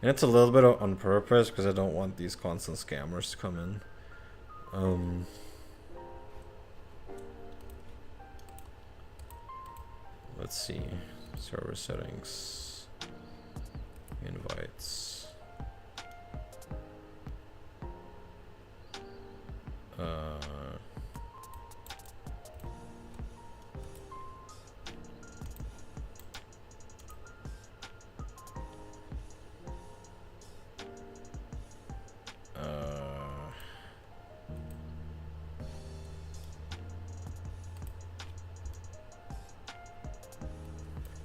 And it's a little bit on purpose because I don't want these constant scammers to come in. Let's see. Server settings. Invites.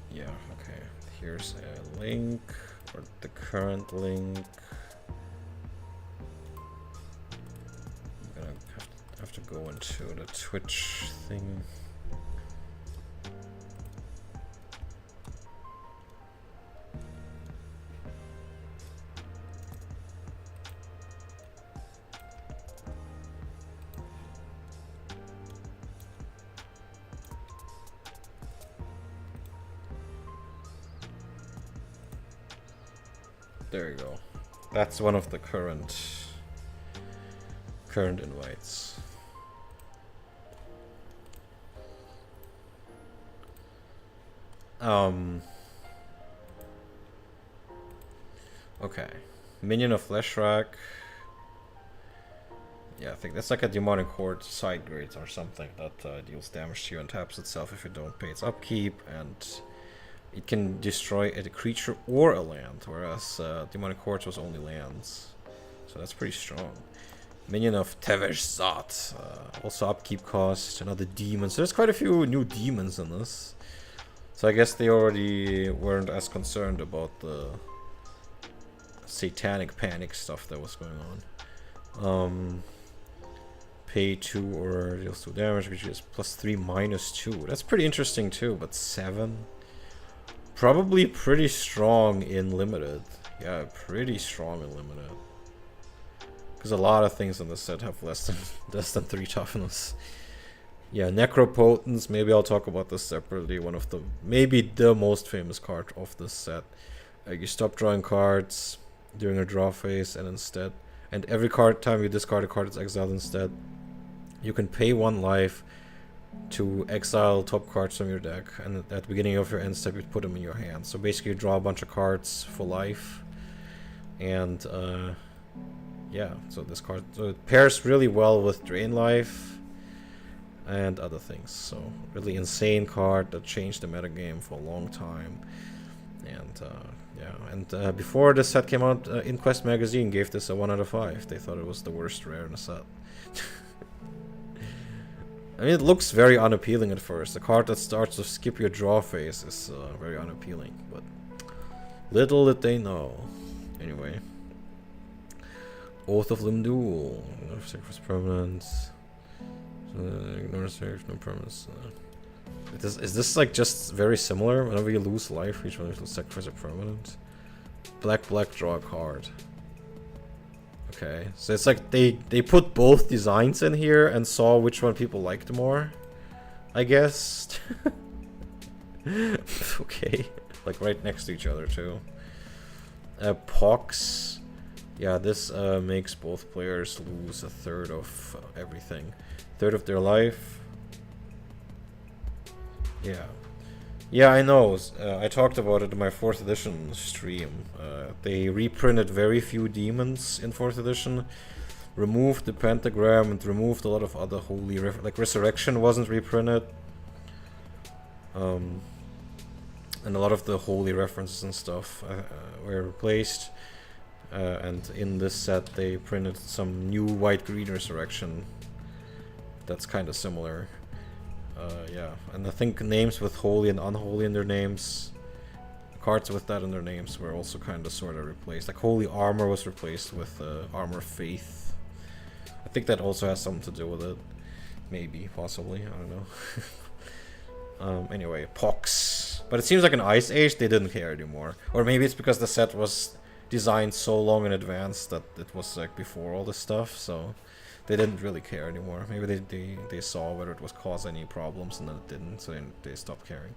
Yeah, okay. Here's a link, or the current link. I'm gonna have to go into the Twitch thing. There you go. That's one of the current invites. Okay. Minion of Fleshrack. Yeah, I think that's like a demonic horde side grade or something that deals damage to you and taps itself if you don't pay its upkeep, and it can destroy a creature or a land, whereas demonic horde was only lands. So that's pretty strong. Minion of Tevesh Zot. Also upkeep cost, another demon. So there's quite a few new demons in this. So I guess they already weren't as concerned about the satanic panic stuff that was going on. Pay 2 or deals 2 damage, which is +3 -2. That's pretty interesting too, but 7? Probably pretty strong in limited. Yeah, pretty strong in limited. Because a lot of things in this set have less than 3 toughness. Yeah, Necropotence, maybe I'll talk about this separately. One of the, maybe the most famous card of this set. You stop drawing cards during a draw phase, and every time you discard a card, it's exiled instead. You can pay 1 life to exile top cards from your deck, and at the beginning of your end step, you put them in your hand. So basically, you draw a bunch of cards for life, and yeah. So this card, so it pairs really well with Drain Life and other things. So really insane card that changed the metagame for a long time, and yeah. And before this set came out, Inquest magazine gave this a 1 out of 5. They thought it was the worst rare in the set. I mean, it looks very unappealing at first. The card that starts to skip your draw phase is very unappealing, but little did they know. Anyway. Oath of Limdul. Sacrifice permanent. Ignore safe, no permanence. Is this like just very similar? Whenever you lose life, each one will sacrifice a permanent. Black, draw a card. Okay, so it's like they put both designs in here and saw which one people liked more, I guess. Okay, like right next to each other too. Pox. Yeah, this makes both players lose a third of everything. Third of their life. Yeah. Yeah, I know. I talked about it in my 4th edition stream. They reprinted very few demons in 4th edition, removed the pentagram, and removed a lot of other holy... like Resurrection wasn't reprinted. And a lot of the holy references and stuff were replaced. And in this set they printed some new white-green Resurrection that's kind of similar. Yeah, and I think names with holy and unholy in their names, cards with that in their names were also kind of sort of replaced. Like Holy Armor was replaced with Armor of Faith. I think that also has something to do with it. Maybe, possibly, I don't know. Anyway, Pox. But it seems like in Ice Age they didn't care anymore. Or maybe it's because the set was designed so long in advance that it was like before all this stuff, so they didn't really care anymore. Maybe they saw whether it was cause any problems and then it didn't, so they stopped caring.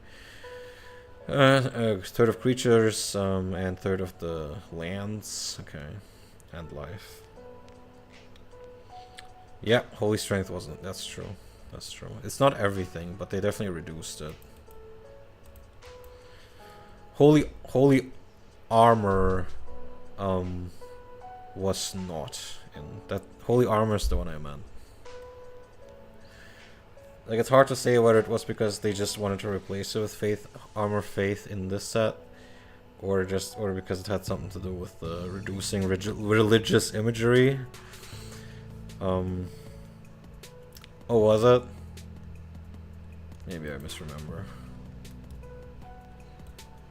Third of creatures and third of the lands. Okay, and life. Yeah, Holy Strength wasn't. That's true. That's true. It's not everything, but they definitely reduced it. Holy Armor was not in that. Holy Armor is the one I meant. Like, it's hard to say whether it was because they just wanted to replace it with Armor Faith in this set, or because it had something to do with reducing religious imagery. Oh, was it? Maybe I misremember.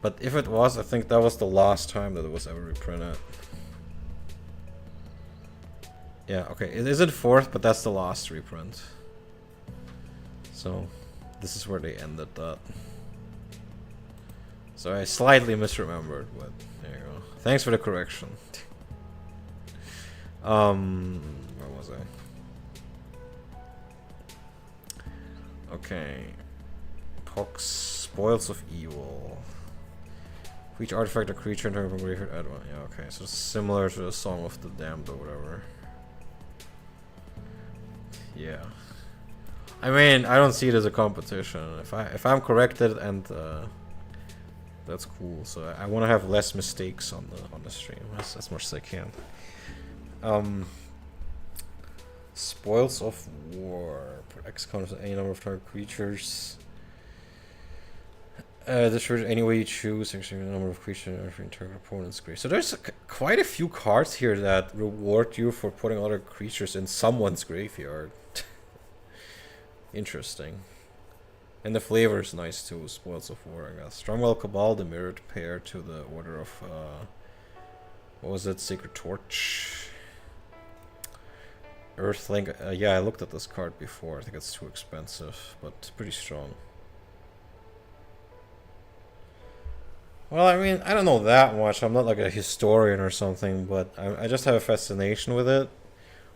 But if it was, I think that was the last time that it was ever reprinted. Yeah, okay. It isn't fourth, but that's the last reprint. So, this is where they ended that. So I slightly misremembered, but there you go. Thanks for the correction. Where was I? Okay. Pox, Spoils of Evil. For each artifact or creature in terms of graveyard, add one. Yeah, okay. So it's similar to the Song of the Damned or whatever. Yeah. I mean, I don't see it as a competition. If I'm corrected, and that's cool. So I want to have less mistakes on the stream as much as I can. Spoils of War. Put X counters on any number of target creatures. Distribute any way you choose. Actually, the number of creatures for target opponent's grave. So there's quite a few cards here that reward you for putting other creatures in someone's graveyard. Interesting. And the flavor is nice too. Spoils of War, I guess. Strongwell Cabal, the mirrored pair to the Order of what was it? Sacred Torch. Earthlink. Yeah, I looked at this card before. I think it's too expensive, but pretty strong. Well, I mean, I don't know that much. I'm not like a historian or something, but I just have a fascination with it.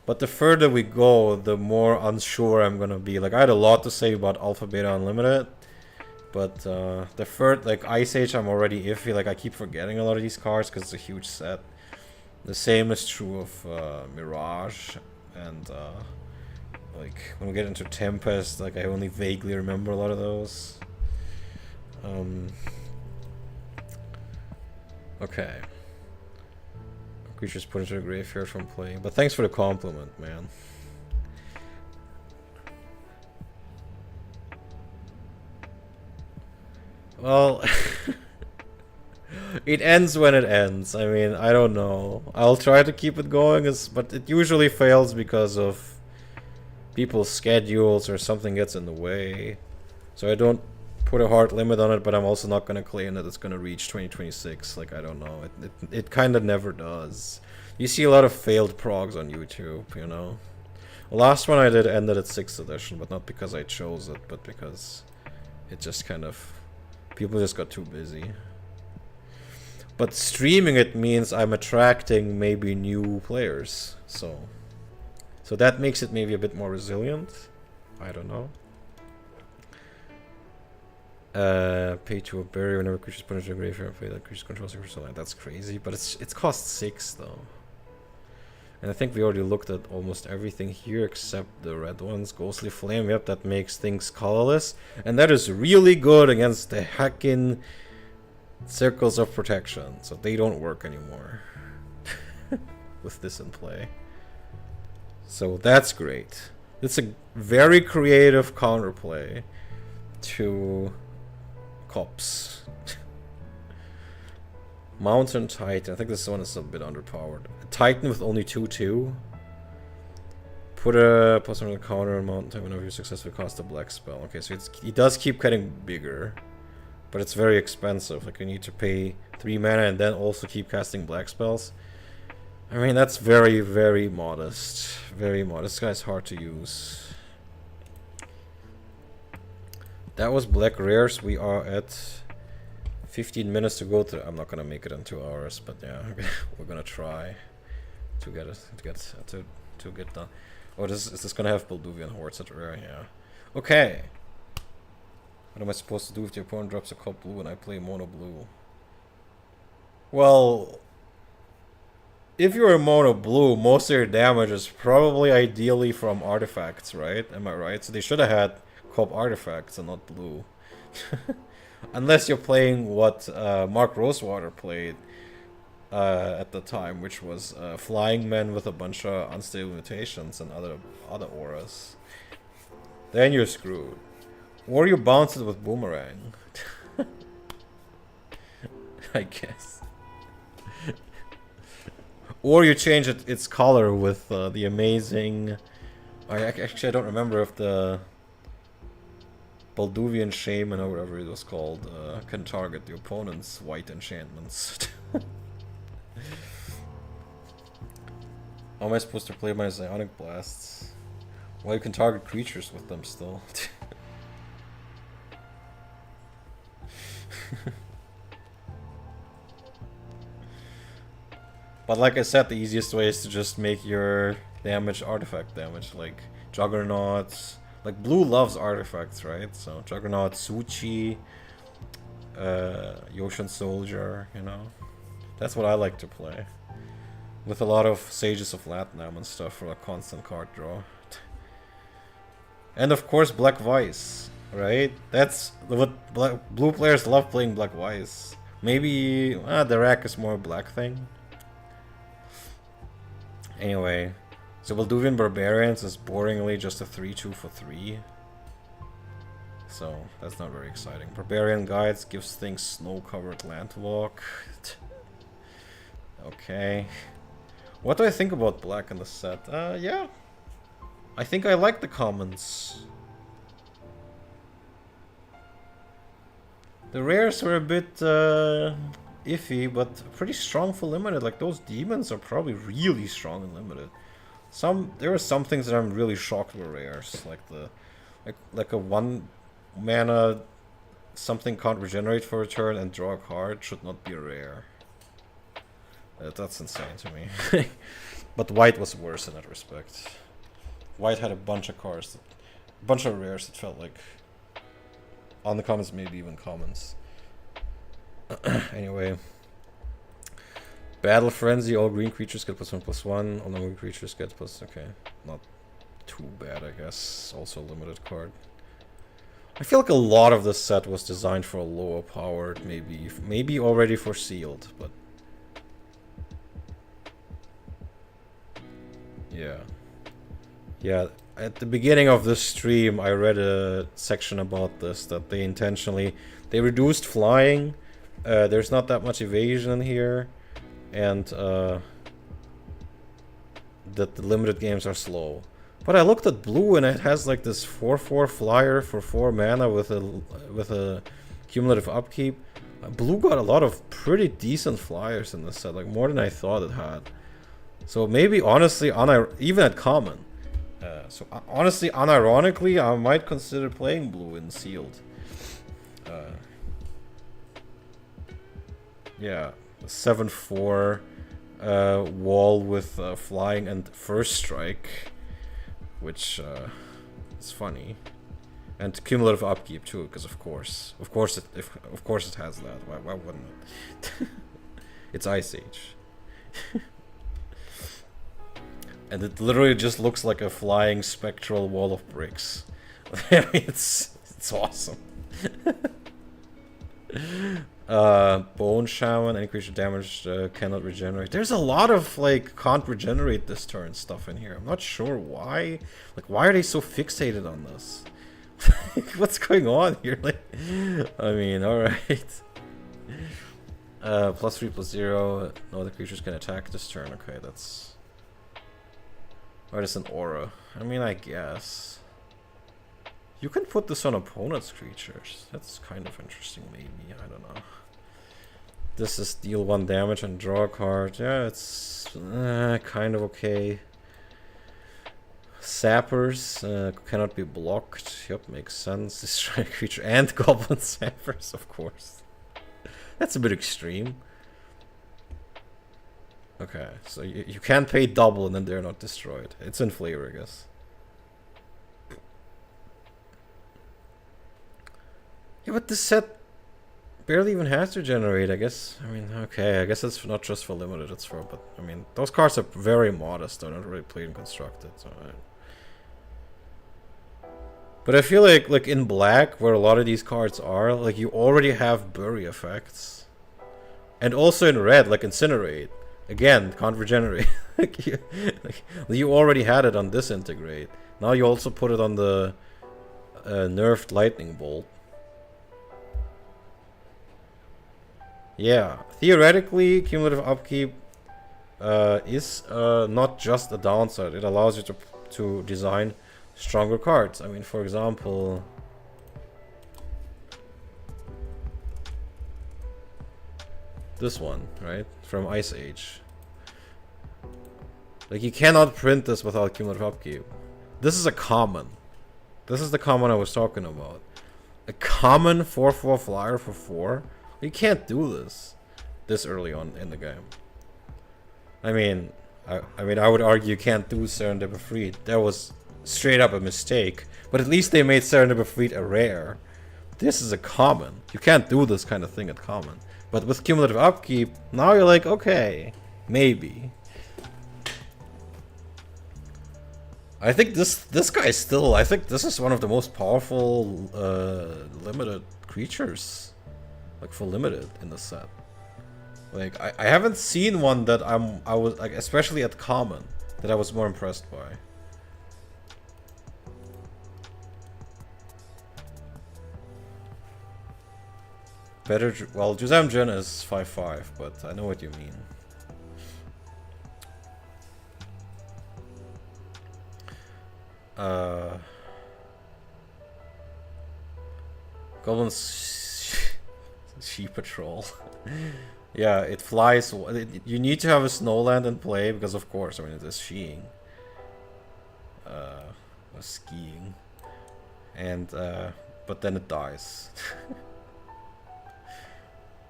But the further we go, the more unsure I'm gonna be. Like, I had a lot to say about Alpha Beta Unlimited, but the third, like Ice Age, I'm already iffy. Like, I keep forgetting a lot of these cards because it's a huge set. The same is true of Mirage, and like when we get into Tempest, like I only vaguely remember a lot of those. Okay. Creatures put into the graveyard from playing. But thanks for the compliment, man. Well, it ends when it ends. I mean, I don't know. I'll try to keep it going, but it usually fails because of people's schedules or something gets in the way. So I don't put a hard limit on it, but I'm also not going to claim that it's going to reach 2026. Like, I don't know. It kind of never does. You see a lot of failed progs on YouTube, you know. The last one I did ended at 6th edition, but not because I chose it, but because it just kind of... people just got too busy. But streaming it means I'm attracting maybe new players, so that makes it maybe a bit more resilient. I don't know. Pay to a barrier whenever creatures put into the graveyard. Play that creatures control 6%. That's crazy, but it's cost 6 though. And I think we already looked at almost everything here except the red ones. Ghostly Flame, yep, that makes things colorless, and that is really good against the hacking Circles of Protection. So they don't work anymore with this in play. So that's great. It's a very creative counterplay to Cops. Mountain Titan. I think this one is a bit underpowered. A Titan with only 2/2. Put a plus on the counter on Mountain Titan whenever you successfully cast a black spell. Okay, so it does keep getting bigger, but it's very expensive. Like, you need to pay 3 mana and then also keep casting black spells. I mean, that's very, very modest. Very modest. This guy's hard to use. That was Black Rares. We are at 15 minutes to go through. I'm not gonna make it in 2 hours, but yeah, we're gonna try to get done. Oh, is this gonna have Balduvian Hordes at rare? Yeah. Okay. What am I supposed to do if the opponent drops a cop blue and I play mono blue? Well, if you're a mono blue, most of your damage is probably ideally from artifacts, right? Am I right? So they should have had cop artifacts and not blue. Unless you're playing what Mark Rosewater played at the time, which was Flying Men with a bunch of unstable mutations and other auras. Then you're screwed. Or you bounce it with Boomerang. I guess. Or you change its color with the amazing... Actually, I don't remember if the Balduvian Shaman or whatever it was called can target the opponent's white enchantments. How am I supposed to play my Psionic Blasts? Well, you can target creatures with them still. But like I said, the easiest way is to just make your damage artifact damage, like Juggernauts. Like blue loves artifacts, right? So Juggernaut, Suchi, Yoshin Soldier, you know. That's what I like to play. With a lot of Sages of Latnam and stuff for a constant card draw. And of course Black Vice, right? That's what blue players love, playing Black Vice. Maybe the rack is more a black thing. Anyway, so Balduvian Barbarians is boringly just a 3/2 for 3. So that's not very exciting. Barbarian Guides gives things snow-covered landwalk. Okay. What do I think about black in the set? Yeah. I think I like the commons. The rares were a bit iffy, but pretty strong for limited. Like those demons are probably really strong in limited. There are some things that I'm really shocked were rares, like a 1 mana something can't regenerate for a turn and draw a card should not be a rare. That's insane to me. But white was worse in that respect. White had a bunch of cards, a bunch of rares that felt like uncommons, maybe even commons. Anyway, Battle Frenzy, all green creatures get +1/+1, all non-green creatures get plus. Okay, not too bad, I guess. Also a limited card. I feel like a lot of this set was designed for a lower powered, maybe already for sealed, but yeah. At the beginning of this stream, I read a section about this, that they reduced flying. There's not that much evasion in here, and that the limited games are slow. But I looked at blue, and it has like this 4/4 flyer for 4 mana with a cumulative upkeep. Blue got a lot of pretty decent flyers in this set, like more than I thought it had. So maybe honestly, even at common. So honestly, unironically, I might consider playing blue in sealed. Yeah, 7/4 wall with flying and first strike, which is funny, and cumulative upkeep too, because of course it has that. Why wouldn't it? It's Ice Age. And it literally just looks like a flying spectral wall of bricks. I mean, it's awesome. Bone Shaman, any creature damaged cannot regenerate. There's a lot of like can't regenerate this turn stuff in here. I'm not sure why. Like, why are they so fixated on this? What's going on here? Like, I mean, all right. +3/+0. No other creatures can attack this turn. Okay, that's. Or it's an aura. I mean, I guess. You can put this on opponent's creatures. That's kind of interesting, maybe. I don't know. This is deal 1 damage and draw a card. Yeah, it's kind of okay. Sappers cannot be blocked. Yep, makes sense. Destroy a creature and goblin sappers, of course. That's a bit extreme. Okay, so you can't pay double and then they're not destroyed. It's in flavor, I guess. Yeah, but this set barely even has to generate, I guess. I mean, okay, I guess it's not just for limited, it's for, but I mean, those cards are very modest, they're not really played and constructed, so but I feel like in black, where a lot of these cards are, like you already have bury effects. And also in red, like incinerate. Again, can't regenerate. like you already had it on disintegrate. Now you also put it on the nerfed lightning bolt. Yeah, theoretically, cumulative upkeep is not just a downside. It allows you to design stronger cards. I mean, for example, this one, right? From Ice Age. Like, you cannot print this without cumulative upkeep. This is a common. This is the common I was talking about. A common 4/4 flyer for 4? You can't do this early on in the game. I mean, I would argue you can't do Serendip Freed. That was straight up a mistake. But at least they made Serendip Freed a rare. This is a common. You can't do this kind of thing at common. But with cumulative upkeep, now you're like, okay, maybe. I think this guy still, I think this is one of the most powerful limited creatures. Like for limited in the set. Like I haven't seen one that I was like, especially at common, that I was more impressed by. Better, well, Juzam Jin is 5/5, but I know what you mean. Goblin's Sheep Patrol. Yeah, it flies. You need to have a Snowland in play because, of course, I mean, it is skiing. Or skiing. And, but then it dies.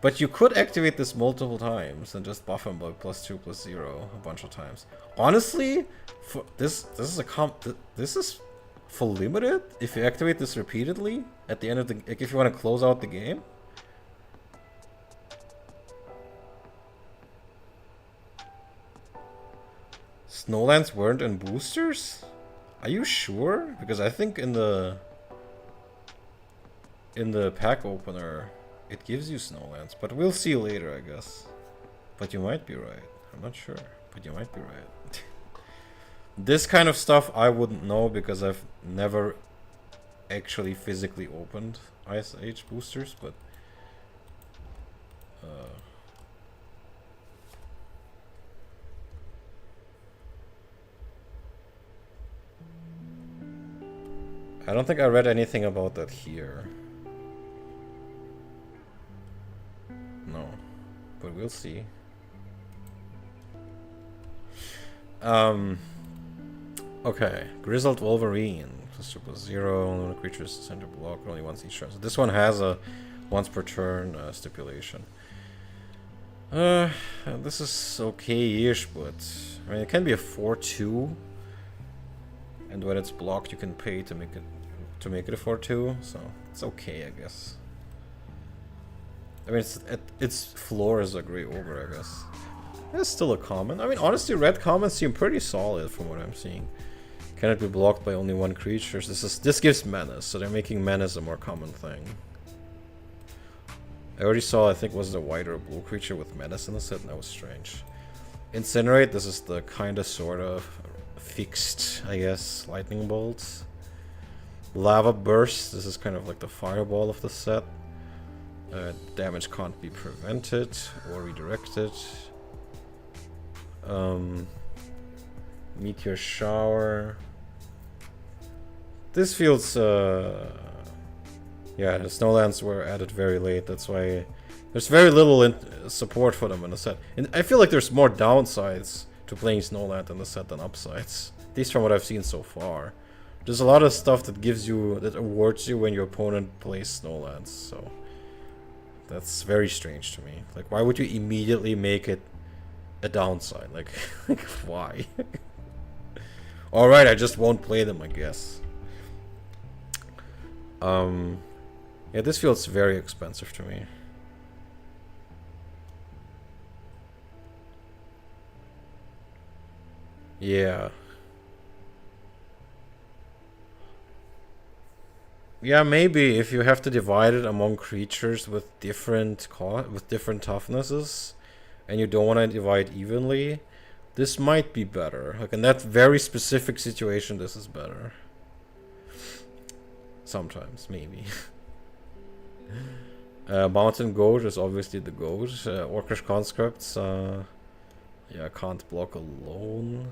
But you could activate this multiple times and just buff him by +2/+0 a bunch of times. Honestly, for this is for limited. If you activate this repeatedly at the end of the, like if you want to close out the game. Snowlands weren't in boosters? Are you sure? Because I think in the pack opener it gives you Snowlands, but we'll see later, I guess. But you might be right. I'm not sure, but you might be right. This kind of stuff I wouldn't know because I've never actually physically opened Ice Age boosters, but I don't think I read anything about that here. No, but we'll see. Okay, Grizzled Wolverine. +2/+0, no creatures center block only once each turn. So this one has a once per turn stipulation. This is okay-ish, but I mean it can be a 4/2, and when it's blocked, you can pay to make it a 4/2. So it's okay, I guess. I mean, its floor is a Grey Ogre, I guess. It's still a common. I mean, honestly, red commons seem pretty solid from what I'm seeing. Cannot be blocked by only one creature. This gives menace, so they're making menace a more common thing. I already saw, I think, was the white or blue creature with menace in the set, and that was strange. Incinerate, this is the kinda sorta fixed, I guess, lightning bolts. Lava Burst, this is kind of like the fireball of the set. Damage can't be prevented or redirected. Meteor Shower. This feels, yeah, the Snowlands were added very late, that's why there's very little support for them in the set. And I feel like there's more downsides to playing Snowland in the set than upsides. At least from what I've seen so far. There's a lot of stuff that gives you, that awards you when your opponent plays Snowlands, so that's very strange to me. Like, why would you immediately make it a downside. Like, like why? Alright, I just won't play them, I guess. Yeah, this feels very expensive to me. Yeah. Yeah, maybe if you have to divide it among creatures with different toughnesses, and you don't want to divide evenly, this might be better. Like in that very specific situation, this is better. Sometimes, maybe. Mountain Goat is obviously the goat. Orcish Conscripts, yeah, can't block alone.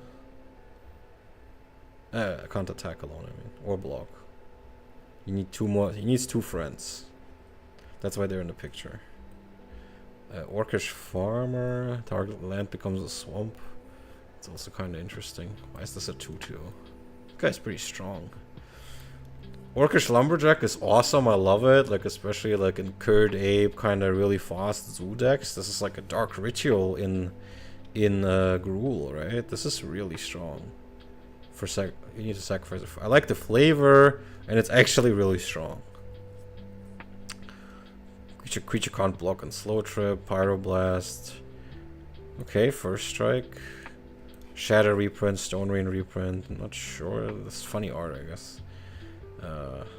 Can't attack alone, I mean, or block. You need two more. He needs two friends. That's why they're in the picture. Orcish Farmer. Target land becomes a swamp. It's also kind of interesting. Why is this a 2/2? This guy's pretty strong. Orcish Lumberjack is awesome. I love it. Like especially like in Curd Ape, kind of really fast zoo decks. This is like a dark ritual in Gruul, right? This is really strong. You need to sacrifice it. I like the flavor, and it's actually really strong. Creature can't block on Slow Trip, Pyroblast. Okay, first strike. Shadow reprint, Stone Rain reprint. I'm not sure. This is funny art, I guess.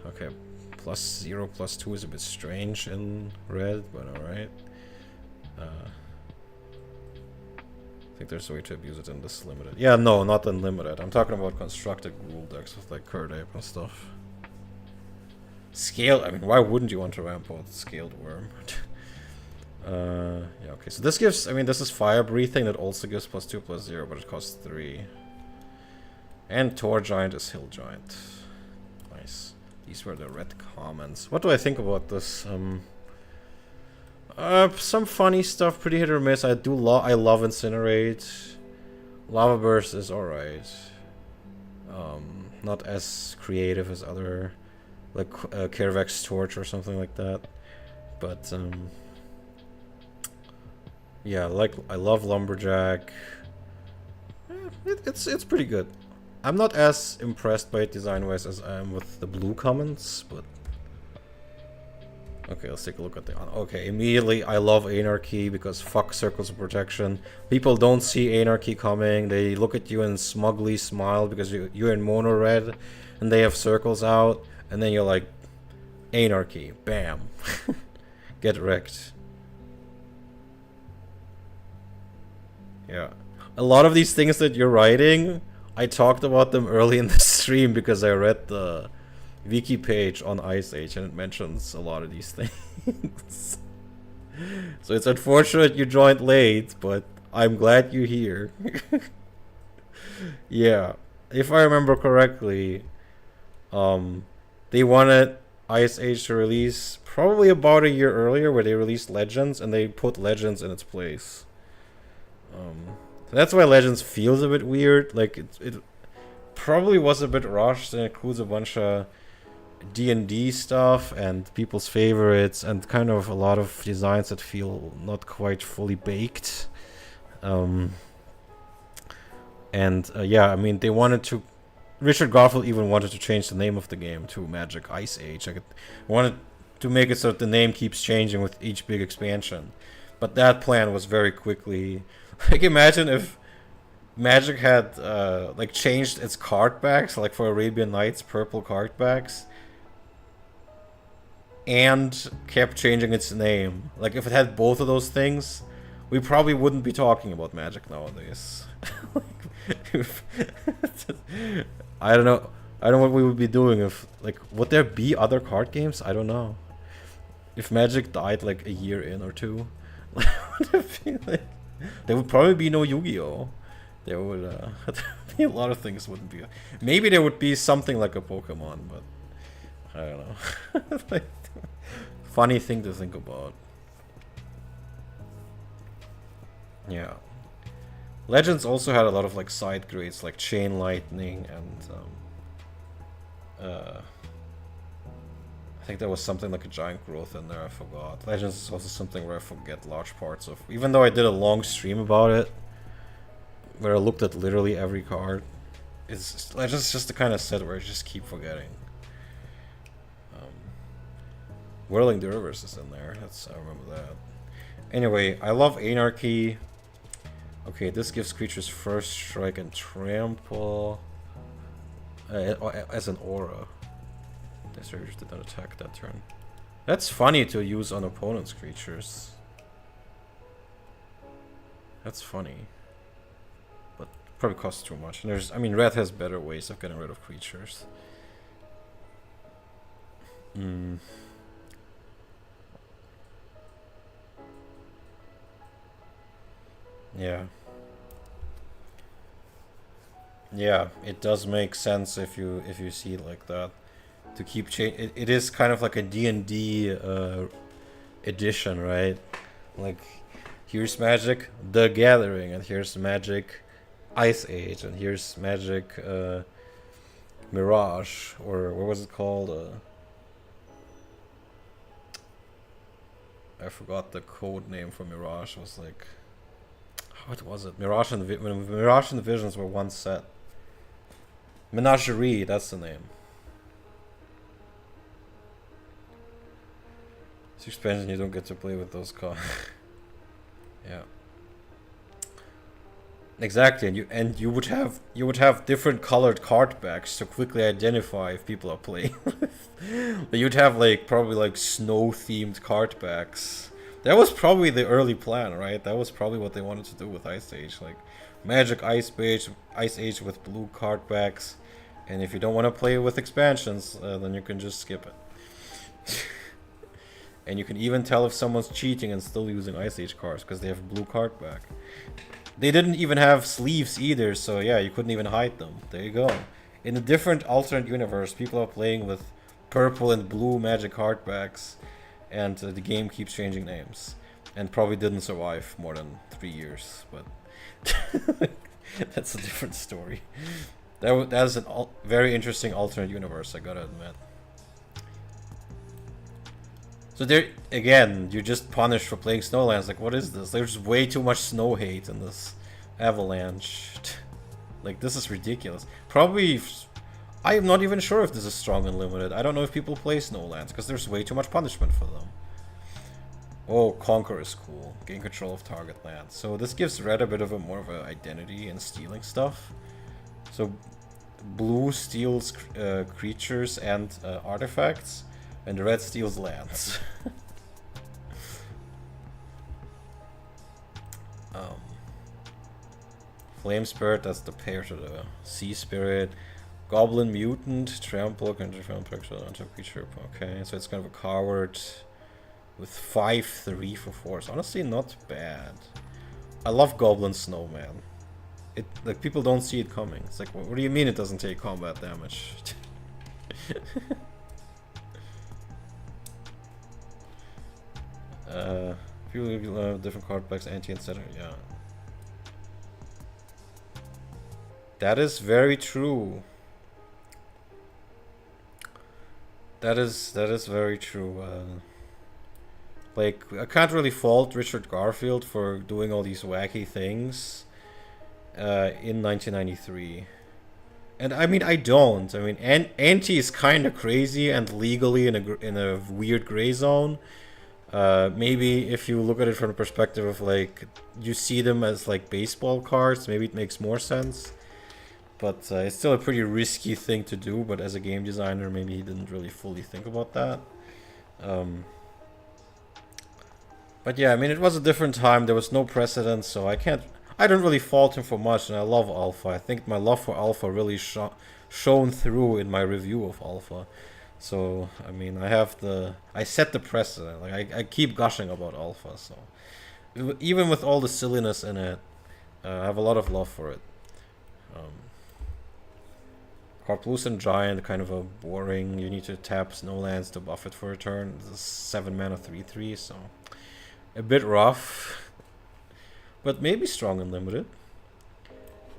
Okay, +0, +2 is a bit strange in red, but alright. I think there's a way to abuse it in this limited. Yeah, no, not unlimited. I'm talking about constructed rule decks with like Curd Ape and stuff. Scale, I mean, why wouldn't you want to ramp out Scaled Worm? Yeah, okay, so this gives, I mean, this is Fire Breathing that also gives +2/+0, but it costs 3. And Tor Giant is Hill Giant. Nice. These were the red comments. What do I think about this? Some funny stuff, pretty hit or miss. I love Incinerate. Lava Burst is alright. Not as creative as other, like Kervex Torch or something like that. But yeah, like I love Lumberjack. It's pretty good. I'm not as impressed by it design-wise as I am with the blue comments, but okay, let's take a look at the... Okay, immediately I love Anarchy because fuck Circles of Protection. People don't see Anarchy coming. They look at you and smugly smile because you're in mono red and they have circles out, and then you're like, Anarchy, bam. Get wrecked. Yeah. A lot of these things that you're writing, I talked about them early in the stream because I read the wiki page on Ice Age and it mentions a lot of these things. So it's unfortunate you joined late, but I'm glad you're here. Yeah, if I remember correctly, they wanted Ice Age to release probably about a year earlier, where they released Legends and they put Legends in its place. So that's why Legends feels a bit weird. Like it probably was a bit rushed and includes a bunch of D&D stuff and people's favorites and kind of a lot of designs that feel not quite fully baked. Yeah, I mean, they wanted to... Richard Garfield even wanted to change the name of the game to Magic Ice Age. Like, wanted to make it so that the name keeps changing with each big expansion. But that plan was very quickly... Like, imagine if Magic had, like, changed its card backs, like for Arabian Nights, purple card backs, and kept changing its name. Like, if it had both of those things, we probably wouldn't be talking about Magic nowadays. I don't know what we would be doing if, like, would there be other card games? I don't know. If Magic died, like, a year in or two, would it be, like, there would probably be no Yu-Gi-Oh! There would be a lot of things wouldn't be. Maybe there would be something like a Pokemon, but I don't know. Like, funny thing to think about. Yeah. Legends also had a lot of like side grades like Chain Lightning and I think there was something like a Giant Growth in there, I forgot. Legends is also something where I forget large parts of. Even though I did a long stream about it, where I looked at literally every card. It's just the kind of set where I just keep forgetting. Whirling the Rivers is in there. I remember that. Anyway, I love Anarchy. Okay, this gives creatures first strike and trample as an aura. This creatures did not attack that turn. That's funny to use on opponent's creatures. That's funny. But probably costs too much. And I mean, red has better ways of getting rid of creatures. Yeah. Yeah, it does make sense if you see it like that. To keep change, it is kind of like a D&D edition, right? Like, here's Magic the Gathering, and here's Magic Ice Age, and here's Magic Mirage, or what was it called? I forgot the code name for Mirage. Was like, what was it? Mirage and Mirage and Visions were one set. Menagerie, that's the name. It's expansion, you don't get to play with those cards. Yeah. Exactly, and you would have different colored card backs to quickly identify if people are playing. You'd have like probably like snow themed card backs. That was probably the early plan, right? That was probably what they wanted to do with Ice Age, like Magic Ice Age with blue card backs. And if you don't want to play with expansions, then you can just skip it. And you can even tell if someone's cheating and still using Ice Age cards because they have blue card back. They didn't even have sleeves either, so yeah, you couldn't even hide them. There you go. In a different alternate universe, people are playing with purple and blue Magic card backs, and the game keeps changing names. And probably didn't survive more than 3 years, but that's a different story. That is a very interesting alternate universe, I gotta admit. So there, again, you're just punished for playing Snowlands. Like, what is this? There's way too much snow hate in this Avalanche. Like, this is ridiculous. Probably, I am not even sure if this is strong and limited. I don't know if people play Snowlands, because there's way too much punishment for them. Oh, Conquer is cool. Gain control of target land. So this gives red a bit of a more of an identity in stealing stuff. So blue steals creatures and artifacts, and red steals lands. Flame Spirit, that's the pair to the Sea Spirit. Goblin Mutant, Trample, can defend pixel onto creature. Okay, so it's kind of a coward with 5/3 for force. Honestly, not bad. I love Goblin Snowman. It, like, people don't see it coming. It's like, what do you mean it doesn't take combat damage? People have different card packs, anti, etc. Yeah. That is very true. That is very true. Like, I can't really fault Richard Garfield for doing all these wacky things in 1993. And I mean, I don't. I mean, anti is kind of crazy and legally in a weird gray zone. Maybe if you look at it from the perspective of, like, you see them as like baseball cards, maybe it makes more sense. But it's still a pretty risky thing to do. But as a game designer, maybe he didn't really fully think about that. But yeah, I mean, it was a different time. There was no precedent, so I don't really fault him for much. And I love Alpha. I think my love for Alpha really shone through in my review of Alpha. So, I mean, I set the precedent. Like, I keep gushing about Alpha, so. Even with all the silliness in it, I have a lot of love for it. Carplucent Giant, kind of a boring, you need to tap Snowlands to buff it for a turn. This is 7 mana 3/3, so. A bit rough. But maybe strong and limited.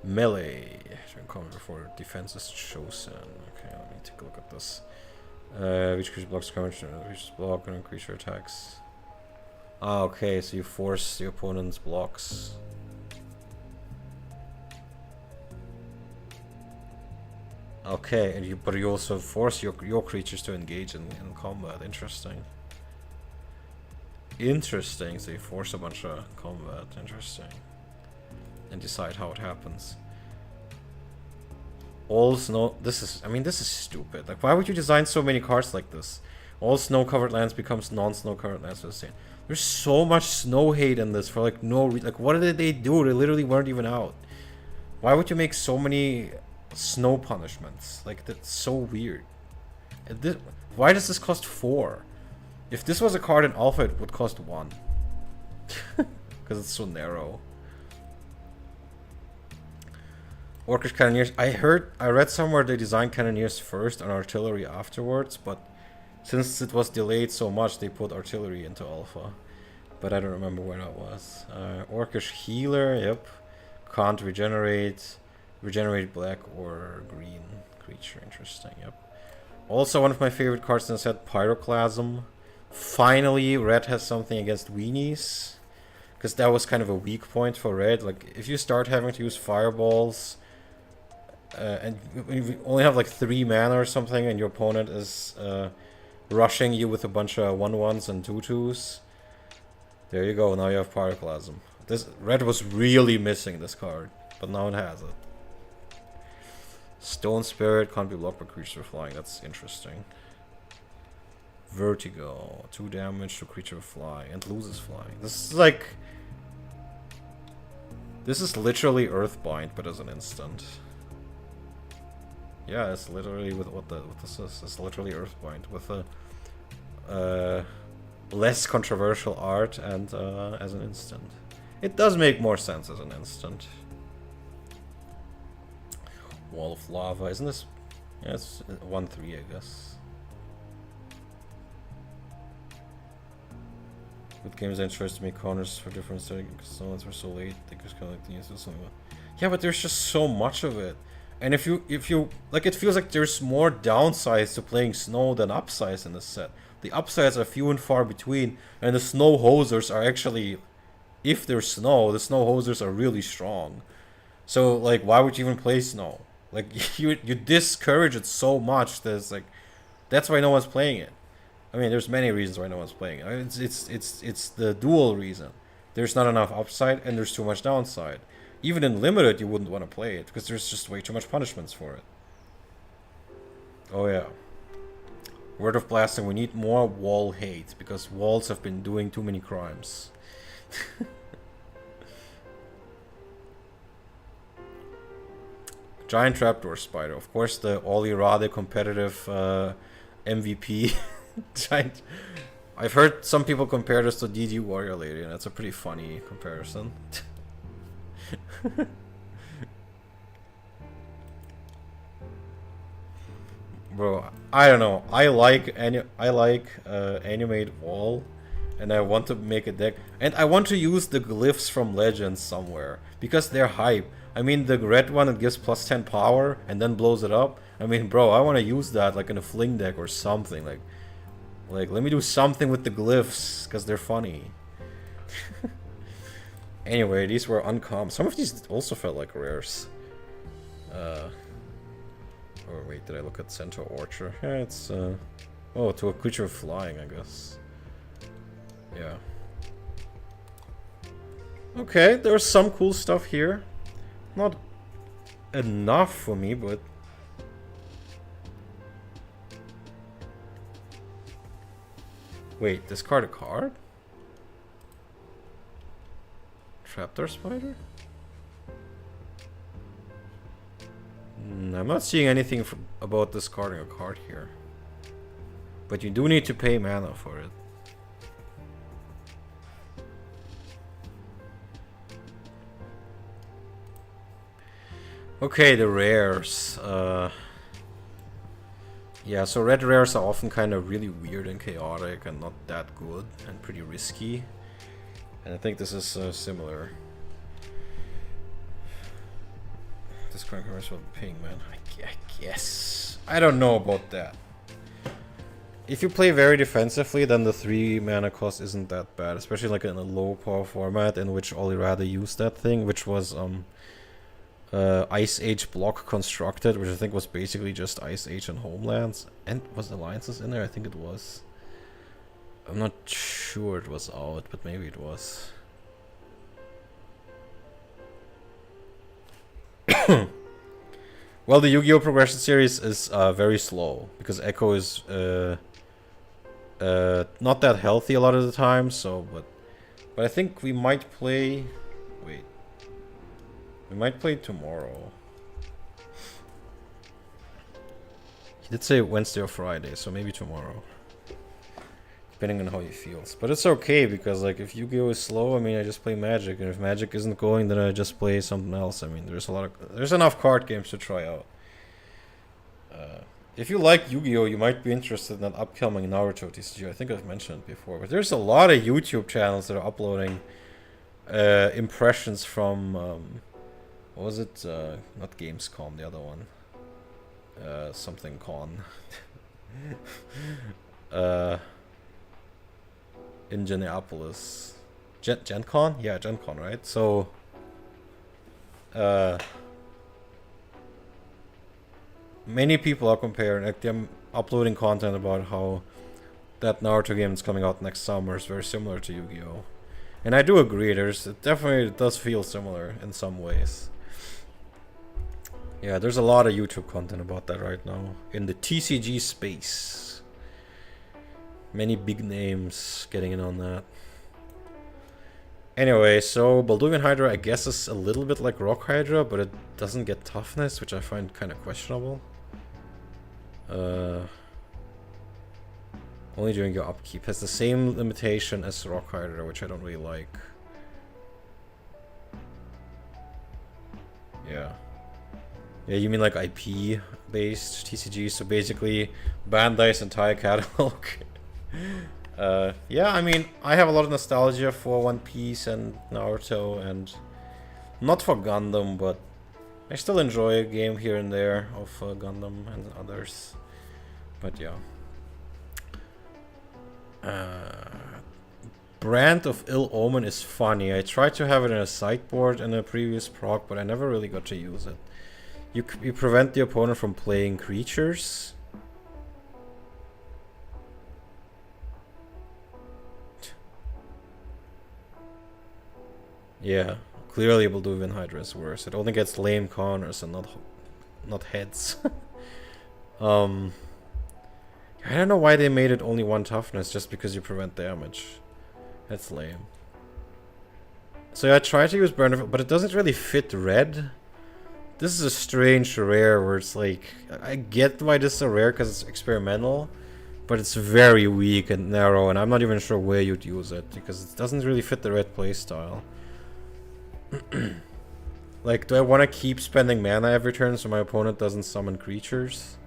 Melee. Cover before defense is chosen. Okay, let me take a look at this. Which creature blocks current creatures block and creature attacks. Ah, okay, so you force the opponent's blocks. Okay, and but you also force your creatures to engage in combat. Interesting. Interesting. So you force a bunch of combat. Interesting. And decide how it happens. All snow. This is. I mean, this is stupid. Like, why would you design so many cards like this? All snow-covered lands becomes non-snow-covered lands for the same. There's so much snow hate in this for like no like. What did they do? They literally weren't even out. Why would you make so many snow punishments? Like, that's so weird. Why does this cost 4? If this was a card in alpha, it would cost 1. Because it's so narrow. Orcish Cannoneers. I read somewhere they designed Cannoneers first and Artillery afterwards, but since it was delayed so much, they put Artillery into alpha. But I don't remember where that was. Orcish Healer, yep. Can't regenerate black or green creature. Interesting, yep. Also, one of my favorite cards in the set, Pyroclasm. Finally, red has something against weenies. Because that was kind of a weak point for red. Like, if you start having to use fireballs, and you only have like 3 mana or something, and your opponent is rushing you with a bunch of 1/1s and 2/2s, there you go, now you have Pyroclasm. This red was really missing this card, but now it has it. Stone Spirit can't be blocked by creatures with flying. That's interesting. Vertigo, 2 damage to creature with flying and loses flying. This is like, this is literally Earthbind, but as an instant. Yeah, it's literally with what this is. It's literally Earthbind with a less controversial art and as an instant. It does make more sense as an instant. Wall of Lava, isn't this? Yeah, it's 1/3, I guess. With games that interest me, corners for different stones were so late. They just kind of like to use something. Yeah, but there's just so much of it, and if you like, it feels like there's more downsides to playing snow than upsides in this set. The upsides are few and far between, and the snow hosers are actually, if there's snow, the snow hosers are really strong. So like, why would you even play snow? Like, you discourage it so much that it's like, that's why no one's playing it. I mean, there's many reasons why no one's playing it. It's the dual reason. There's not enough upside and there's too much downside. Even in limited, you wouldn't want to play it because there's just way too much punishments for it. Oh yeah. Word of Blasting, we need more wall hate because walls have been doing too many crimes. Giant Trapdoor Spider. Of course, the Olirade competitive MVP. Giant. I've heard some people compare this to DD Warrior Lady, and that's a pretty funny comparison. Bro, I don't know. I like Animate Wall, and I want to make a deck, and I want to use the glyphs from Legends somewhere because they're hype. I mean, the red one, it gives +10 power and then blows it up. I mean, bro, I want to use that like in a fling deck or something. Like let me do something with the glyphs because they're funny. Anyway, these were uncommon. Some of these also felt like rares. Or wait, did I look at Centaur Orchard? Yeah, it's oh, to a creature flying, I guess. Yeah. Okay, there's some cool stuff here. Not enough for me, but wait, discard a card? Trapdoor Spider? I'm not seeing anything about discarding a card here. But you do need to pay mana for it. Okay, the rares. Yeah, so red rares are often kind of really weird and chaotic and not that good and pretty risky. And I think this is similar. This current commercial ping, man. I guess. I don't know about that. If you play very defensively, then the 3 mana cost isn't that bad, especially like in a low power format in which Olirade used that thing, which was Ice Age block constructed, which I think was basically just Ice Age and Homelands. And was Alliances in there? I think it was. I'm not sure it was out, but maybe it was. Well, the Yu-Gi-Oh! Progression Series is very slow because Echo is not that healthy a lot of the time. So, but I think we might play. Wait, we might play tomorrow. He did say Wednesday or Friday, so maybe tomorrow. Depending on how he feels. But it's okay, because like if Yu-Gi-Oh! Is slow, I mean I just play Magic, and if Magic isn't going, then I just play something else. I mean there's enough card games to try out. If you like Yu-Gi-Oh! You might be interested in that upcoming Naruto TCG. I think I've mentioned it before, but there's a lot of YouTube channels that are uploading impressions from what was it? Not Gamescom, the other one. Something con. Indianapolis. Gen Con? Yeah, Gen Con, right? So many people are comparing, like they're uploading content about how that Naruto game that's coming out next summer is very similar to Yu-Gi-Oh! And I do agree, it definitely does feel similar in some ways. Yeah, there's a lot of YouTube content about that right now in the TCG space. Many big names getting in on that. Anyway, so Balduvian Hydra I guess is a little bit like Rock Hydra, but it doesn't get toughness, which I find kind of questionable. Only during your upkeep. Has the same limitation as Rock Hydra, which I don't really like. Yeah. Yeah, you mean like IP-based TCG, so basically Bandai's entire catalog. Yeah, I mean, I have a lot of nostalgia for One Piece and Naruto, and not for Gundam, but I still enjoy a game here and there of Gundam and others. But yeah. Brand of Ill Omen is funny. I tried to have it in a sideboard in a previous proc, but I never really got to use it. You prevent the opponent from playing creatures. Yeah, clearly Balduvian Hydra is worse. It only gets lame corners and not heads. I don't know why they made it only 1 toughness, just because you prevent damage. That's lame. So yeah, I tried to use Burn of, but it doesn't really fit red. This is a strange rare where it's like, I get why this is a rare because it's experimental, but it's very weak and narrow, and I'm not even sure where you'd use it because it doesn't really fit the red playstyle. Like, do I want to keep spending mana every turn so my opponent doesn't summon creatures?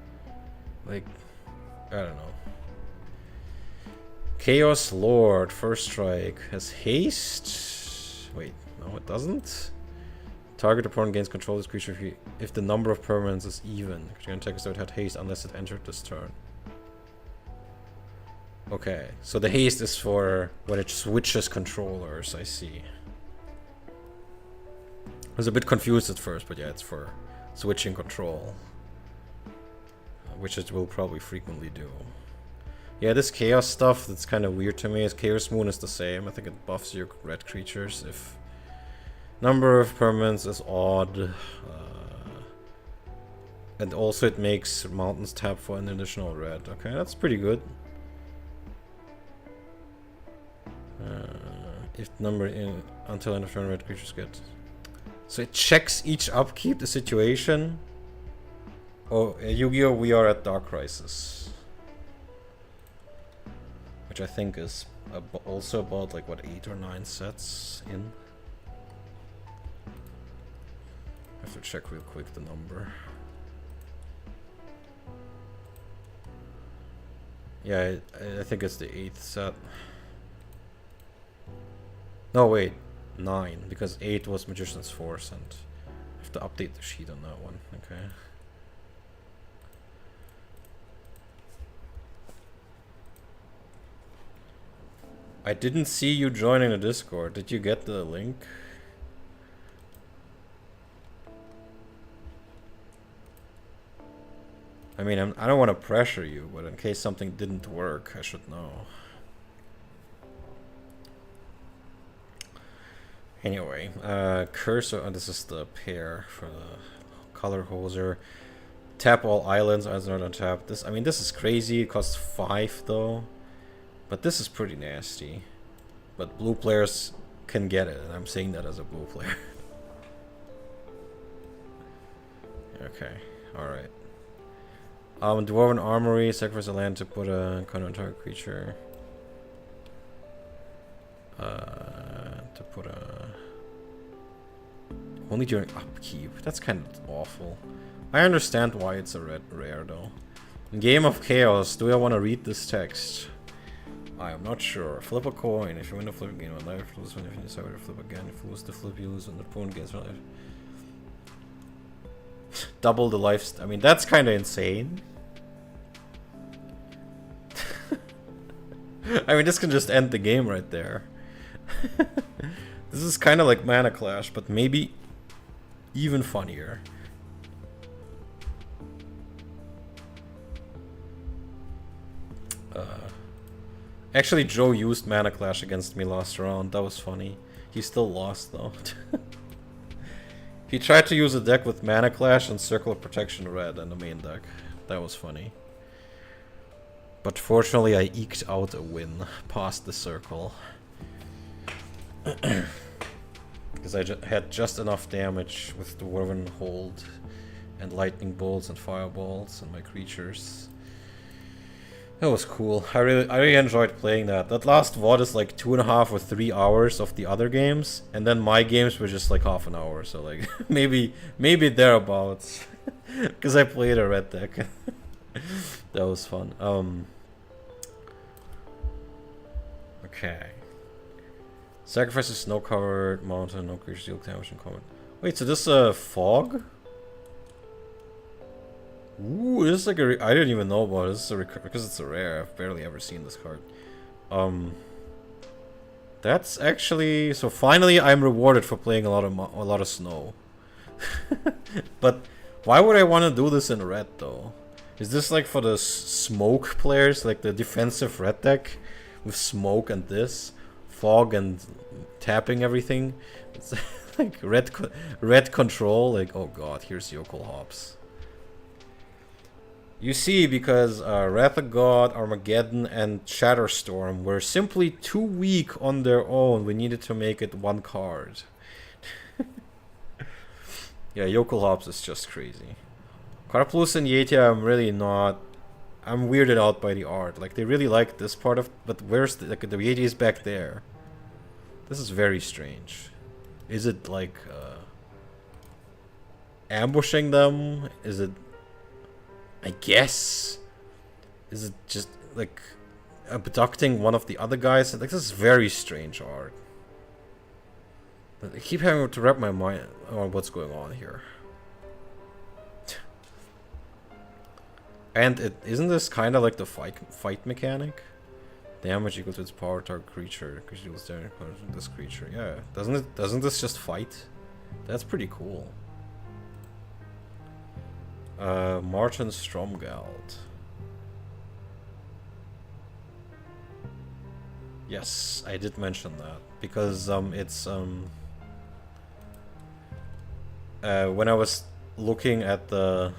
Like, I don't know. Chaos Lord, first strike, has haste. Wait, no, it doesn't. Target opponent gains control of this creature if the number of permanents is even. You can attack so it had haste unless it entered this turn. Okay, so the haste is for when it switches controllers, I see. I was a bit confused at first, but yeah, it's for switching control. Which it will probably frequently do. Yeah, this chaos stuff, that's kind of weird to me. Chaos Moon is the same. I think it buffs your red creatures if number of permanents is odd. And also it makes mountains tap for an additional red. Okay, that's pretty good. If number in until end of turn red creatures get. So it checks each upkeep the situation. Oh, Yu-Gi-Oh! We are at Dark Crisis. Which I think is also about like what 8 or 9 sets in. I have to check real quick the number. Yeah, I think it's the 8th set. No, wait, 9, because 8 was Magician's Force, and I have to update the sheet on that one. Okay. I didn't see you joining the Discord. Did you get the link? mean, I don't want to pressure you, but in case something didn't work, I should know. Anyway, cursor. Oh, this is the pair for the color hoser. Tap all islands. As not on tap. This. I mean, this is crazy. It costs 5 though, but this is pretty nasty. But blue players can get it, and I'm saying that as a blue player. Okay. All right. Dwarven Armory, sacrifice a land to put a counter on target creature. To put a... Only during upkeep. That's kind of awful. I understand why it's a red rare though. In Game of Chaos, do I want to read this text? I am not sure. Flip a coin. If you win the flip, gain 1 life. Lose one if you decide to flip again. If you lose the flip, you lose and the opponent gains 1 life. Double the life. I mean, that's kind of insane. I mean, this can just end the game right there. This is kind of like Mana Clash, but maybe even funnier. Actually, Joe used Mana Clash against me last round. That was funny. He still lost though. He tried to use a deck with Mana Clash and Circle of Protection red in the main deck. That was funny. But fortunately I eked out a win past the circle. Because I had just enough damage with Dwarven Hold and Lightning Bolts and Fireballs and my creatures. That was cool. I really enjoyed playing that. That last VOD is like 2.5 or 3 hours of the other games, and then my games were just like half an hour. So like maybe thereabouts, because I played a red deck. That was fun. Okay. Sacrifice a snow-covered mountain. No creatures deal damage in combat. Wait, so this is a fog? Ooh, this is like a... I didn't even know about it. This is a because it's a rare. I've barely ever seen this card. That's actually... So finally I'm rewarded for playing a lot of snow. But why would I want to do this in red though? Is this like for the smoke players? Like the defensive red deck? With smoke and this? Fog and tapping everything? It's like red control. Like, oh god, here's Yokel Hops. You see, because Wrath of God, Armageddon, and Shatterstorm were simply too weak on their own. We needed to make it 1 card. Yeah, Yokel Hops is just crazy. Karplus and Yeti, I'm really not... I'm weirded out by the art. Like, they really like this part of... But where's the... Like, the Yeti is back there. This is very strange. Is it, like, ambushing them? Is it... I guess. Is it just like abducting one of the other guys? Like, this is very strange art. But I keep having to wrap my mind on what's going on here. And isn't this kind of like the fight mechanic? Damage equal to its power target creature. Because you deals damage to this creature. Yeah, doesn't this just fight? That's pretty cool. Martin Stromgald. Yes, I did mention that because it's when I was looking at the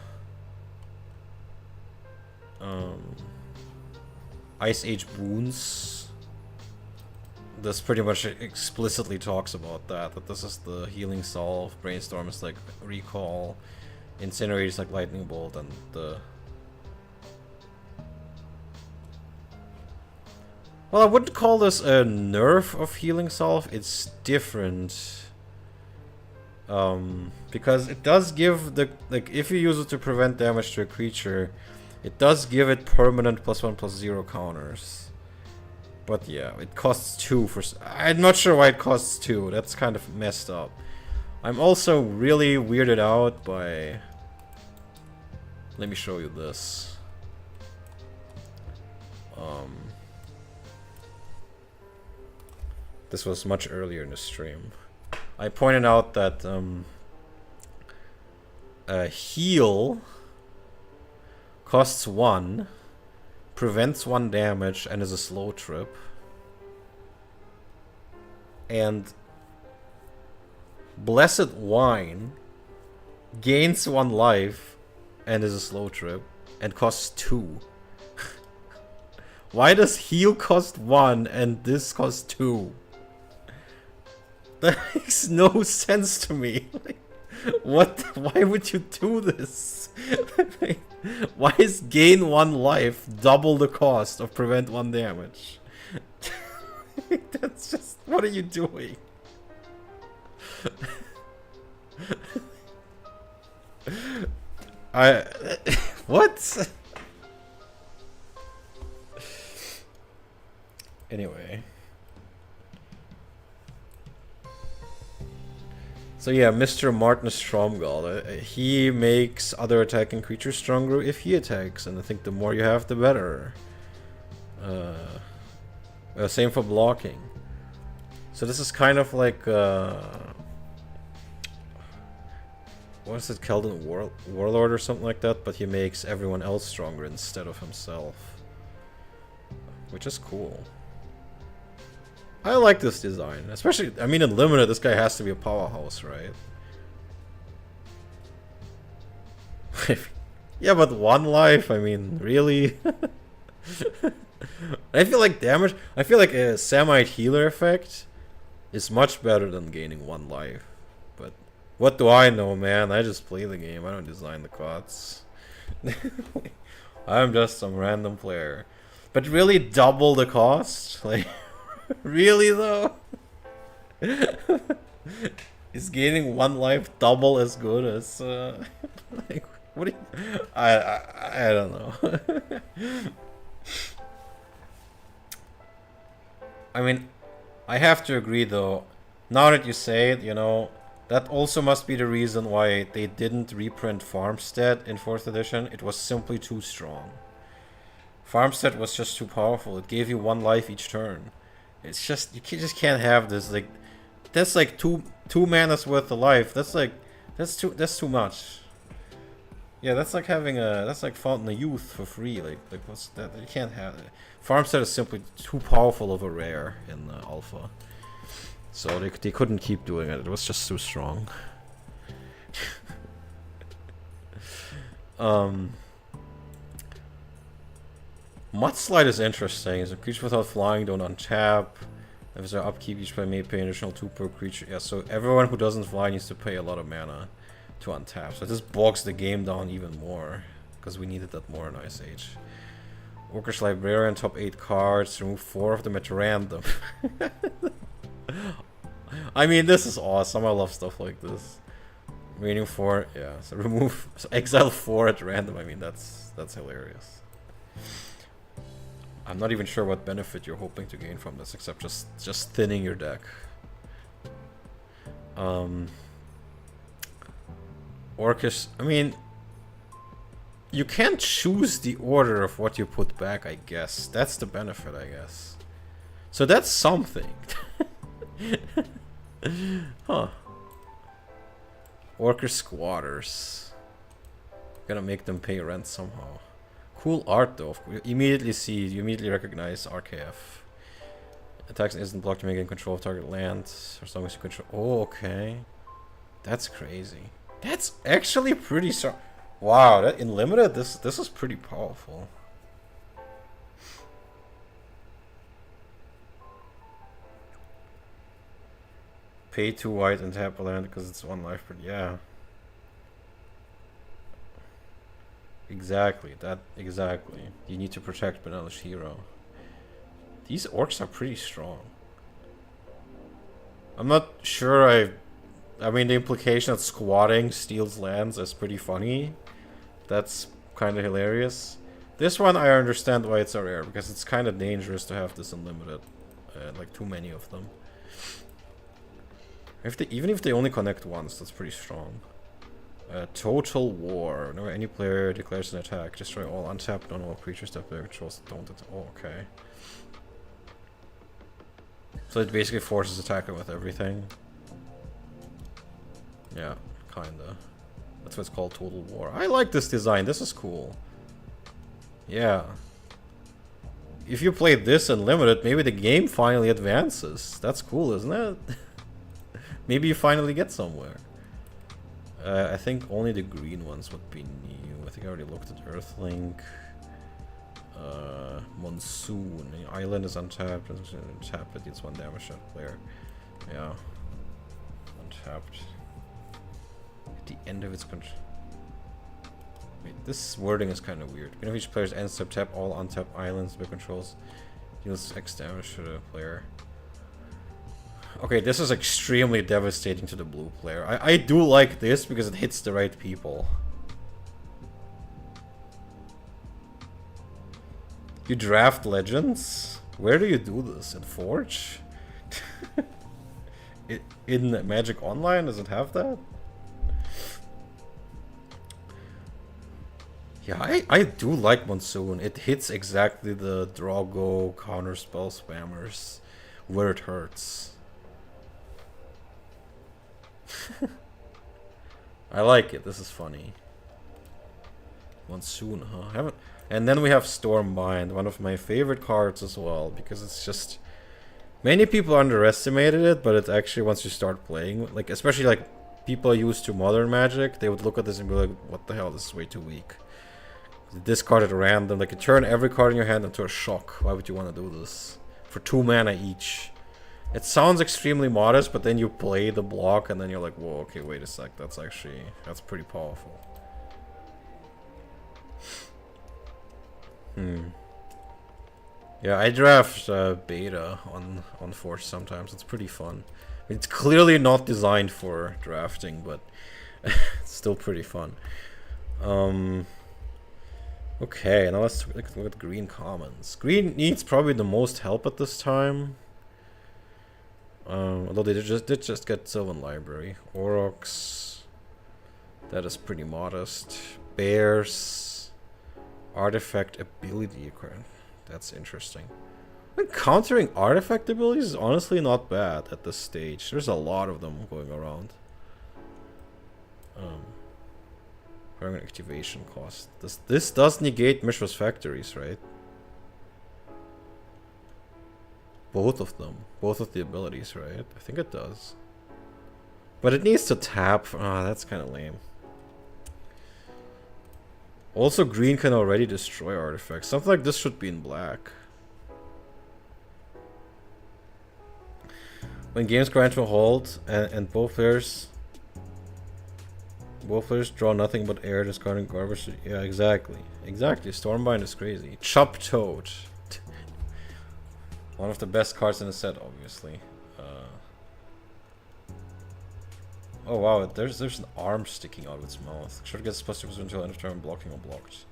Ice Age boons, this pretty much explicitly talks about that this is the healing salve, brainstorm is like recall, Incinerate is like lightning bolt, and the... Well, I wouldn't call this a nerf of healing salve. It's different. Because it does give the... Like, if you use it to prevent damage to a creature, it does give it permanent +1/+0 counters. But yeah, it costs 2 for... I'm not sure why it costs 2. That's kind of messed up. I'm also really weirded out by... Let me show you this. This was much earlier in the stream. I pointed out that heal Costs 1. Prevents 1 damage and is a slow trip. And Blessed Wine gains 1 life and is a slow trip and costs 2. Why does heal cost 1 and this cost 2? That makes no sense to me. Like, what? Why would you do this? Why is gain 1 life double the cost of prevent 1 damage? That's just... What are you doing? What? Anyway. So yeah, Mr. Martin Stromgall, he makes other attacking creatures stronger if he attacks, and I think the more you have, the better. Same for blocking. So this is kind of like, what is it, Keldon Warlord or something like that, but he makes everyone else stronger instead of himself. Which is cool. I like this design, especially, I mean, in Limited, this guy has to be a powerhouse, right? Yeah, but 1 life, I mean, really? I feel like damage, I feel like a Samite healer effect is much better than gaining 1 life. But what do I know, man? I just play the game, I don't design the cards. I'm just some random player. But really double the cost? Like... Really though? Is gaining 1 life double as good as like, what do you... I don't know. I mean, I have to agree though, now that you say it, you know, that also must be the reason why they didn't reprint Farmstead in 4th edition. It was simply too strong. Farmstead was just too powerful. It gave you 1 life each turn. It's just, you just can't have this, like, that's like two mana's worth of life. That's like, that's too much. Yeah, that's like having a, that's like Fountain of Youth for free. Like what's that? You can't have it. Farmstead is simply too powerful of a rare in Alpha. So they couldn't keep doing it. It was just too strong. Mudslide is interesting. It's a creature without flying, don't untap. If their upkeep, each player may pay an additional 2 per creature. Yeah, so everyone who doesn't fly needs to pay a lot of mana to untap. So this bogs the game down even more, because we needed that more in Ice Age. Orcish Librarian, top 8 cards, remove 4 of them at random. I mean, this is awesome. I love stuff like this. Meaning 4, yeah. So remove, so exile 4 at random. I mean, that's hilarious. I'm not even sure what benefit you're hoping to gain from this, except just thinning your deck. Orcish, I mean, you can't choose the order of what you put back, I guess. That's the benefit, I guess. So that's something. Huh. Orcish Squatters. Gonna make them pay rent somehow. Cool art though. You immediately recognize RKF. Attacks isn't blocked to make in control of target land as long as you control. Oh, okay. That's crazy. That's actually pretty strong. Wow, that in limited this is pretty powerful. Pay 2 white and tap a land because it's 1 life, but yeah. Exactly, exactly. You need to protect Benelish Hero. These orcs are pretty strong. I'm not sure I mean, the implication that squatting steals lands is pretty funny. That's kind of hilarious. This one I understand why it's a rare, because it's kind of dangerous to have this unlimited. Like too many of them. Even if they only connect once, that's pretty strong. Total War. Whenever any player declares an attack, destroy all untapped non-all creatures that player controls that don't. Oh, okay. So it basically forces attacker with everything. Yeah, kinda. That's what it's called, Total War. I like this design. This is cool. Yeah. If you play this unlimited, maybe the game finally advances. That's cool, isn't it? Maybe you finally get somewhere. I think only the green ones would be new. I think I already looked at Earthlink. Monsoon. The island is untapped. Untapped, it deals 1 damage to that player. Yeah. Untapped. At the end of its control. Wait, this wording is kind of weird. When each player's ends step tap all untapped islands by controls deals X damage to the player. Okay, this is extremely devastating to the blue player. I do like this because it hits the right people. You draft legends? Where do you do this? In Forge? In Magic Online? Does it have that? Yeah, I do like Monsoon. It hits exactly the Draw-Go counterspell spammers where it hurts. I like it. This is funny. Monsoon, huh? Haven't. And then we have Stormbind, one of my favorite cards as well, because it's just many people underestimated it, but it actually once you start playing, like especially like people used to Modern Magic, they would look at this and be like, "What the hell? This is way too weak." Discard at random, like you turn every card in your hand into a shock. Why would you want to do this for 2 mana each? It sounds extremely modest, but then you play the block and then you're like, whoa, okay, wait a sec, that's pretty powerful. Yeah, I draft beta on Forge sometimes. It's pretty fun. It's clearly not designed for drafting, but it's still pretty fun. Okay, now let's look at green commons. Green needs probably the most help at this time. Although they did just get Sylvan Library. Aurochs. That is pretty modest. Bears. Artifact ability. That's interesting. Like, countering artifact abilities is honestly not bad at this stage. There's a lot of them going around. Permanent activation cost. This does negate Mishra's Factories, right? Both of them. Both of the abilities, right? I think it does. But it needs to tap. Ah, that's kind of lame. Also, green can already destroy artifacts. Something like this should be in black. When games grind to a halt and both players draw nothing but air, discarding garbage. Yeah, exactly. Exactly. Stormbind is crazy. Chop Toad. One of the best cards in the set, obviously. Oh wow, there's an arm sticking out of its mouth. Should get plus 2% until end of turn, blocking or blocked.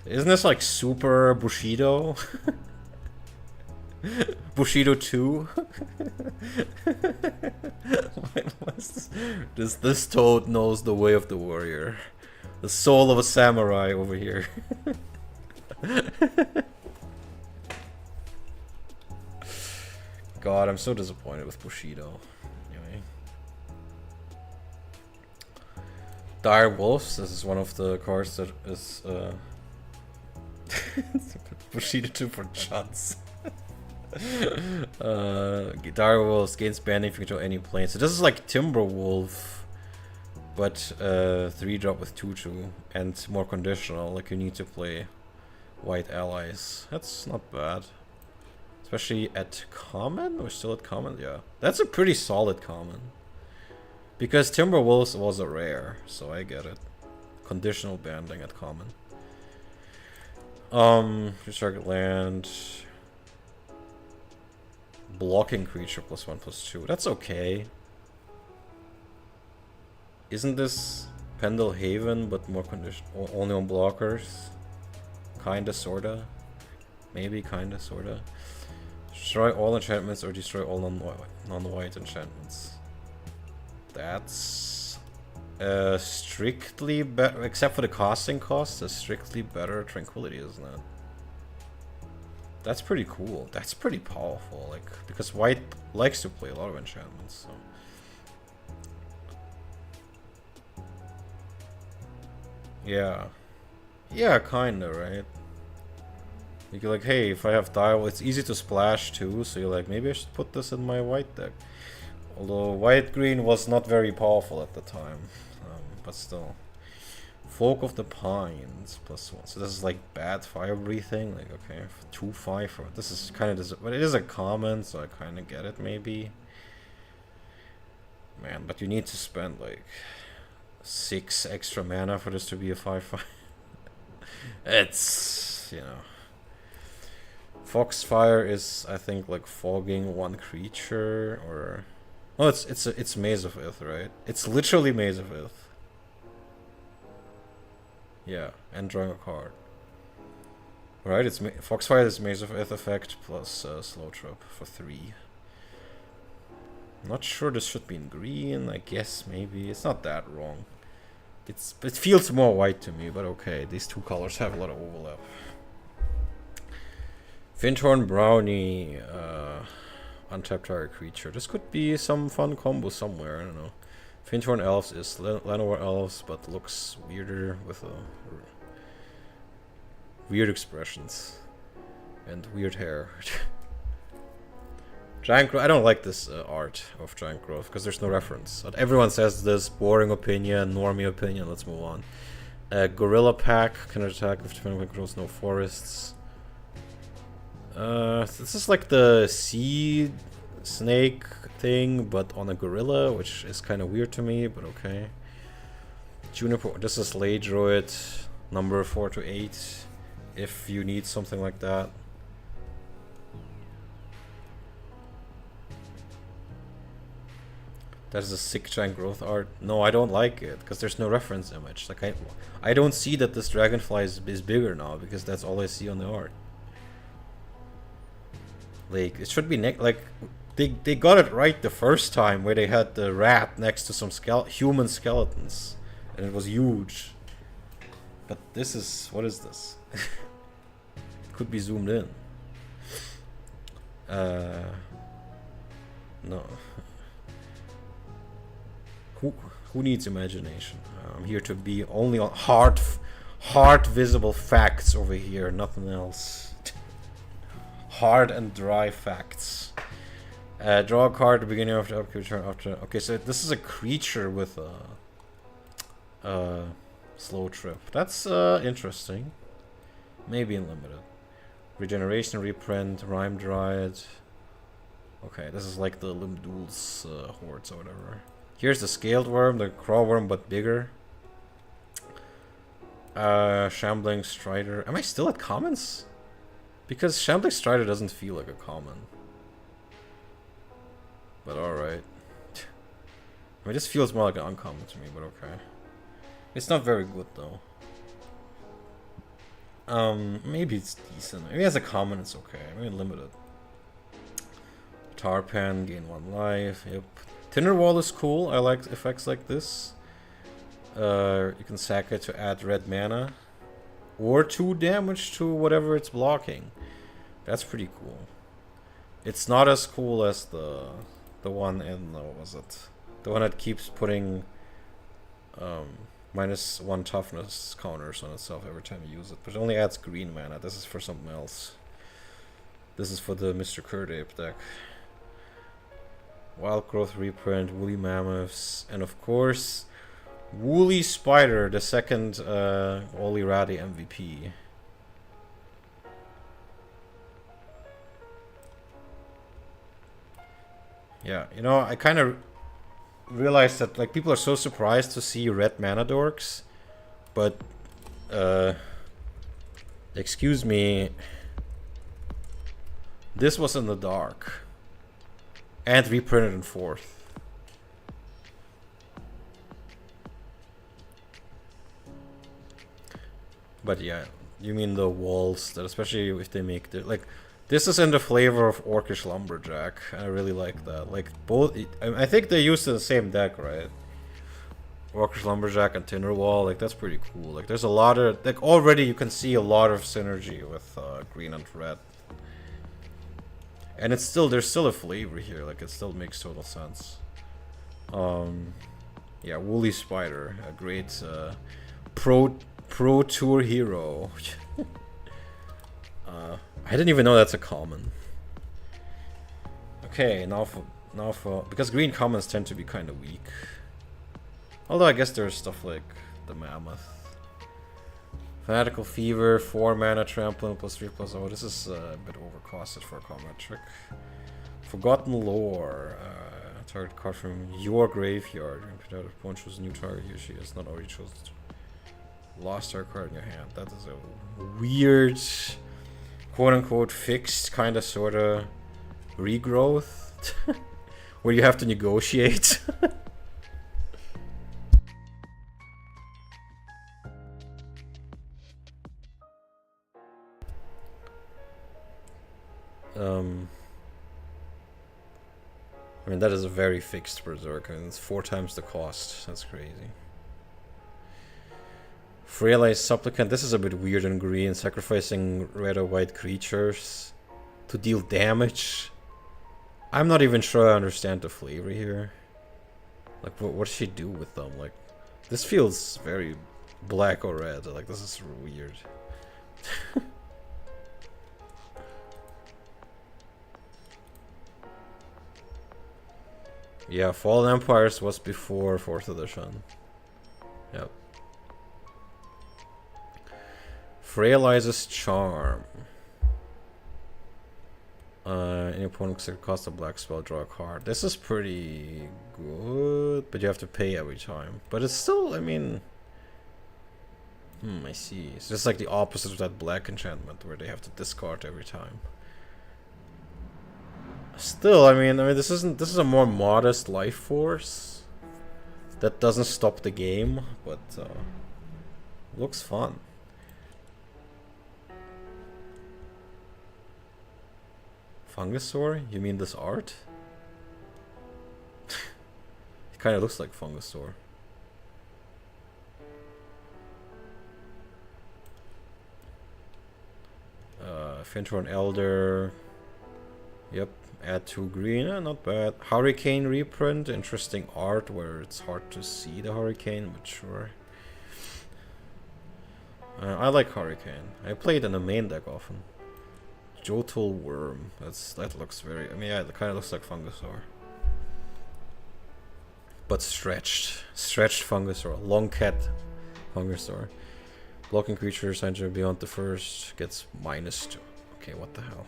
Isn't this like super Bushido? Bushido 2? This toad knows the way of the warrior. The soul of a samurai over here. God, I'm so disappointed with Bushido. Anyway. Dire Wolves, this is one of the cards that is Bushido 2 for Chuds. Dire Wolves gains banning if you control any plane. So this is like Timberwolf, but 3-drop with 2/2 and more conditional. Like you need to play white allies. That's not bad. Especially at common? We're still at common? Yeah. That's a pretty solid common. Because Timberwolves was a rare, so I get it. Conditional banding at common. Just target land. Blocking creature +1/+2. That's okay. Isn't this Pendle Haven, but more conditional? Only on blockers? Kinda, sorta. Maybe, kinda, sorta. Destroy all enchantments or destroy all non-white enchantments. That's strictly better, except for the casting cost, a strictly better Tranquility, isn't it? That's pretty cool. That's pretty powerful, like, because white likes to play a lot of enchantments, so. Yeah. Yeah, kinda, right? You're like, hey, if I have dial, it's easy to splash too, so you're like, maybe I should put this in my white deck. Although white-green was not very powerful at the time, but still. Folk of the Pines, +1. So this is like bad fire breathing, like, okay, 2/5. This is kind of, but it is a common, so I kind of get it, maybe. Man, but you need to spend like 6 extra mana for this to be a 5/5. It's, you know. Foxfire is, I think, like fogging one creature, or oh, it's Maze of Ith, right? It's literally Maze of Ith. Yeah, and drawing a card. Right, it's Foxfire is Maze of Ith effect plus Slow Trip for 3. Not sure this should be in green. I guess maybe it's not that wrong. It feels more white to me, but okay. These two colors have a lot of overlap. Finthorn Brownie, untapped target creature. This could be some fun combo somewhere. I don't know. Finthorn Elves is Llanowar Elves, but looks weirder with weird expressions and weird hair. Giant Growth. I don't like this art of Giant Growth because there's no reference. But everyone says this. Boring opinion, normie opinion. Let's move on. Gorilla Pack can attack if defending controls no forests. This is like the sea snake thing, but on a gorilla, which is kind of weird to me, but okay. Juniper. This is Ley Druid, number 4 to 8. If you need something like that. That is a sick Giant Growth art. No, I don't like it because there's no reference image. Like I don't see that this dragonfly is bigger now because that's all I see on the art. Like it should be like they got it right the first time where they had the rat next to some human skeletons and it was huge. But this is, what is this? It could be zoomed in. No. Who needs imagination? I'm here to be only on hard visible facts over here, nothing else. Hard and dry facts. Draw a card at the beginning of the upkeep turn after. Okay, so this is a creature with a slow trip. That's interesting. Maybe in limited. Regeneration, reprint, Rime Dryad. Okay, this is like the Limdul's hordes or whatever. Here's the Scaled Worm, the Craw Worm, but bigger. Shambling Strider. Am I still at commons? Because Shambling Strider doesn't feel like a common. But alright. I mean, this feels more like an uncommon to me, but okay. It's not very good though. Maybe it's decent. Maybe as a common it's okay. Maybe limited. Tarpan, gain 1 life. Yep. Thinner Wall is cool. I like effects like this. You can sack it to add red mana. Or 2 damage to whatever it's blocking. That's pretty cool. It's not as cool as the one in, what was it? The one that keeps putting -1 toughness counters on itself every time you use it. But it only adds green mana. This is for something else. This is for the Mr. Kurdape deck. Wild Growth reprint, Woolly Mammoths, and of course, Woolly Spider, the second Oli Radi MVP. Yeah, you know, I kind of realized that like people are so surprised to see red mana dorks, but excuse me, this was in the dark. And reprinted in 4th. But yeah, you mean the walls, that especially if they make the, like, this is in the flavor of Orcish Lumberjack. I really like that. Like both, I think they used the same deck, right? Orcish Lumberjack and Thinner Wall, like that's pretty cool. Like there's a lot of, like already you can see a lot of synergy with green and red. And it's still, there's still a flavor here, like it still makes total sense. Yeah, Woolly Spider, a great Pro Tour Hero. I didn't even know that's a common. Okay, now for because green commons tend to be kind of weak. Although I guess there's stuff like the Mammoth. Fanatical Fever, 4 mana trampoline plus 3+. Oh, this is a bit overcosted for a combat trick. Forgotten Lore. Target card from your graveyard. If opponent chooses a new target, usually it's not already chosen. Lost target card in your hand. That is a weird, quote unquote, fixed kind of sort of regrowth where you have to negotiate. I mean, that is a very fixed Berserker, and it's 4 times the cost. That's crazy. Frailized Supplicant. This is a bit weird in green. Sacrificing red or white creatures to deal damage. I'm not even sure I understand the flavor here. Like, what does she do with them? Like, this feels very black or red. Like, this is weird. Yeah, Fallen Empires was before 4th edition. Yep. Frailizes Charm. Any opponent can cost a black spell, draw a card. This is pretty good, but you have to pay every time. But it's still, I mean... I see. It's just like the opposite of that black enchantment, where they have to discard every time. Still, I mean, this is a more modest life force that doesn't stop the game, but looks fun. Fungusaur? You mean this art? It kind of looks like Fungusaur. Fintorn Elder. Yep. Add 2 green, not bad. Hurricane reprint, interesting art where it's hard to see the Hurricane, but sure. I like Hurricane. I play it in the main deck often. Jotol Worm, that looks very, I mean, yeah, it kind of looks like Fungusaur. But stretched Fungusaur, long cat Fungusaur. Blocking creatures enter beyond the first gets -2. Okay, what the hell?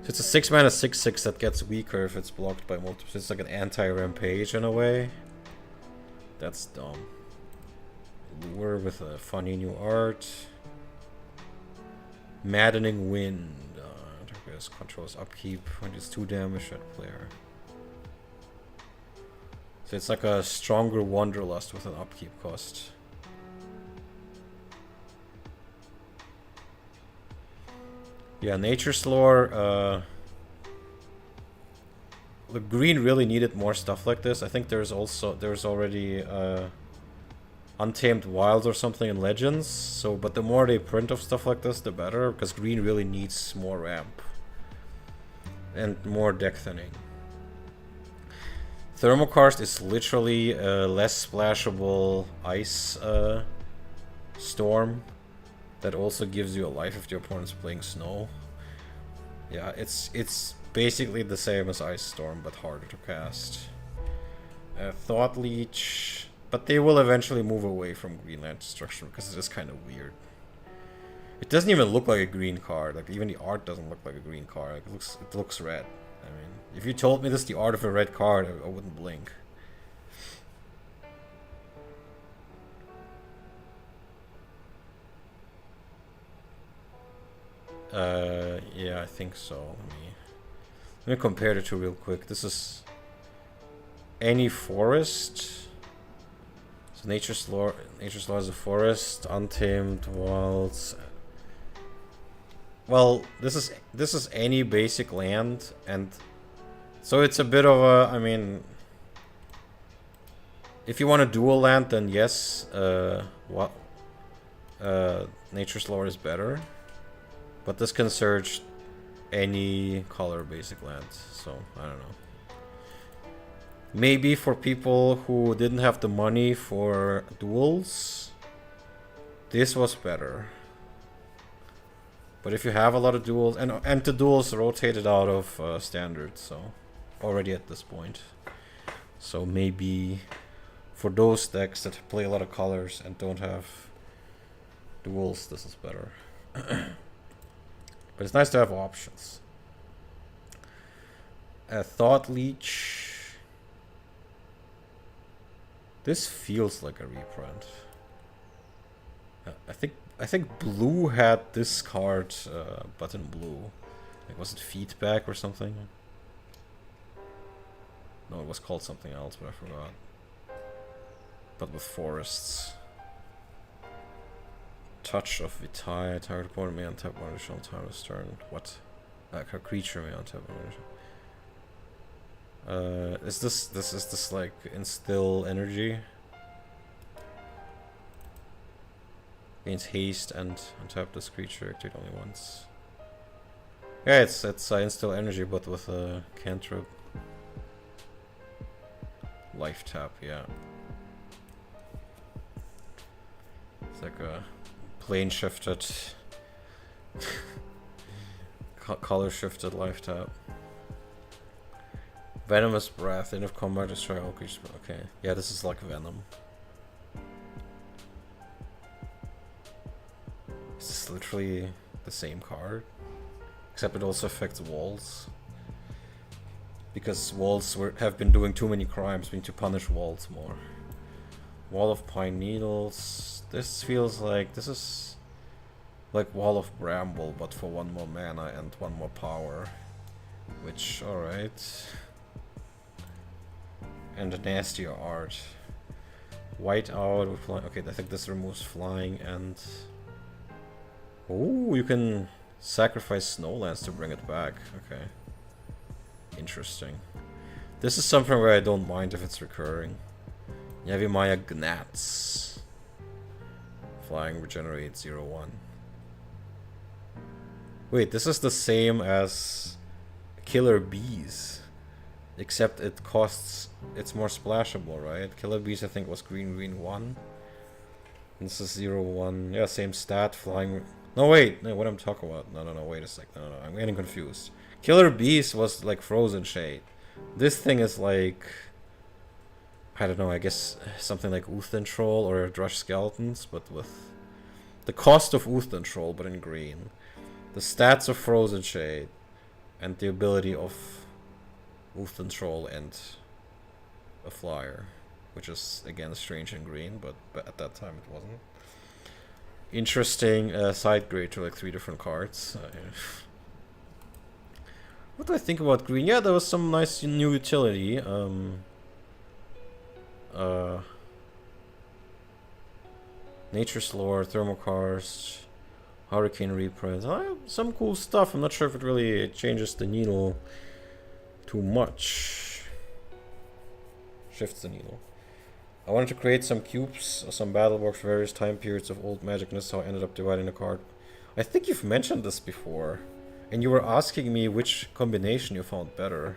So it's a 6 mana 6/6 that gets weaker if it's blocked by multiple. So it's like an anti-rampage in a way. That's dumb. Lure with a funny new art. Maddening Wind. Controls upkeep when it's 2 damage at player. So it's like a stronger Wanderlust with an upkeep cost. Yeah, Nature's Lore, the green really needed more stuff like this. I think there's already Untamed Wilds or something in Legends. So, but the more they print of stuff like this, the better, because green really needs more ramp and more deck thinning. Thermokarst is literally a less splashable ice storm that also gives you a life if your opponent's playing snow. Yeah, it's basically the same as Ice Storm, but harder to cast. Thought Leech, but they will eventually move away from Greenland Destruction because it is kind of weird. It doesn't even look like a green card. Like, even the art doesn't look like a green card. Like, it looks red. I mean, if you told me this is the art of a red card, I wouldn't blink. Yeah, I think so. Let me compare the two real quick. This is any forest. So Nature's Law is a forest. Untamed Wilds. Well, this is any basic land, and so it's a bit of a, I mean, if you want a dual land, then yes, Nature's Law is better. But this can search any color basic lands, so I don't know. Maybe for people who didn't have the money for duels, This was better. But if you have a lot of duels, and the duels rotated out of standard, so already at this point. So maybe for those decks that play a lot of colors and don't have duels, this is better. But it's nice to have options. Thought Leech. This feels like a reprint. I think blue had this card, but in blue. Like, was it Feedback or something? No, it was called something else, but I forgot. But with forests. Touch of Vitae. Target opponent may untap one additional time this turn. What? A creature may untap one additional. Is this like instill energy? Gains haste and untap this creature, activate only once. Yeah, it's instill energy, but with a cantrip. Life tap, yeah. It's like a plane shifted, color shifted life tap. Venomous Breath, end of combat, destroy all creatures. Okay, yeah, this is like Venom. Is this literally the same card? Except it also affects walls. Because walls have been doing too many crimes, we need to punish walls more. Wall of Pine Needles. This feels like, this is like Wall of Bramble, but for 1 more mana and 1 more power. Which, alright. And a nastier art. White out with flying. Okay, I think this removes flying and... Oh, you can sacrifice Snowlands to bring it back. Okay. Interesting. This is something where I don't mind if it's recurring. Yavimaya Gnats. Flying regenerate 0/1. Wait, this is the same as Killer Bees. Except it costs... It's more splashable, right? Killer Bees I think was green 1. This is 0/1. Yeah, same stat. Flying... No, wait. No, what I'm talking about. No, wait a sec. No, I'm getting confused. Killer Bees was like Frozen Shade. This thing is like... I don't know, I guess something like Uthan Troll or Drush Skeletons, but with the cost of Uthan Troll, but in green. The stats of Frozen Shade, and the ability of Uthan Troll and a flyer, which is again strange in green, but at that time it wasn't. Interesting side grade to like 3 different cards. What do I think about green? Yeah, there was some nice new utility. Nature's Lore, Thermokarst, Hurricane Reprint. Some cool stuff. I'm not sure if it really changes the needle too much. Shifts the needle. I wanted to create some cubes or some battle box for various time periods of old magic, and that's how I ended up dividing the card. I think you've mentioned this before, and you were asking me which combination you found better.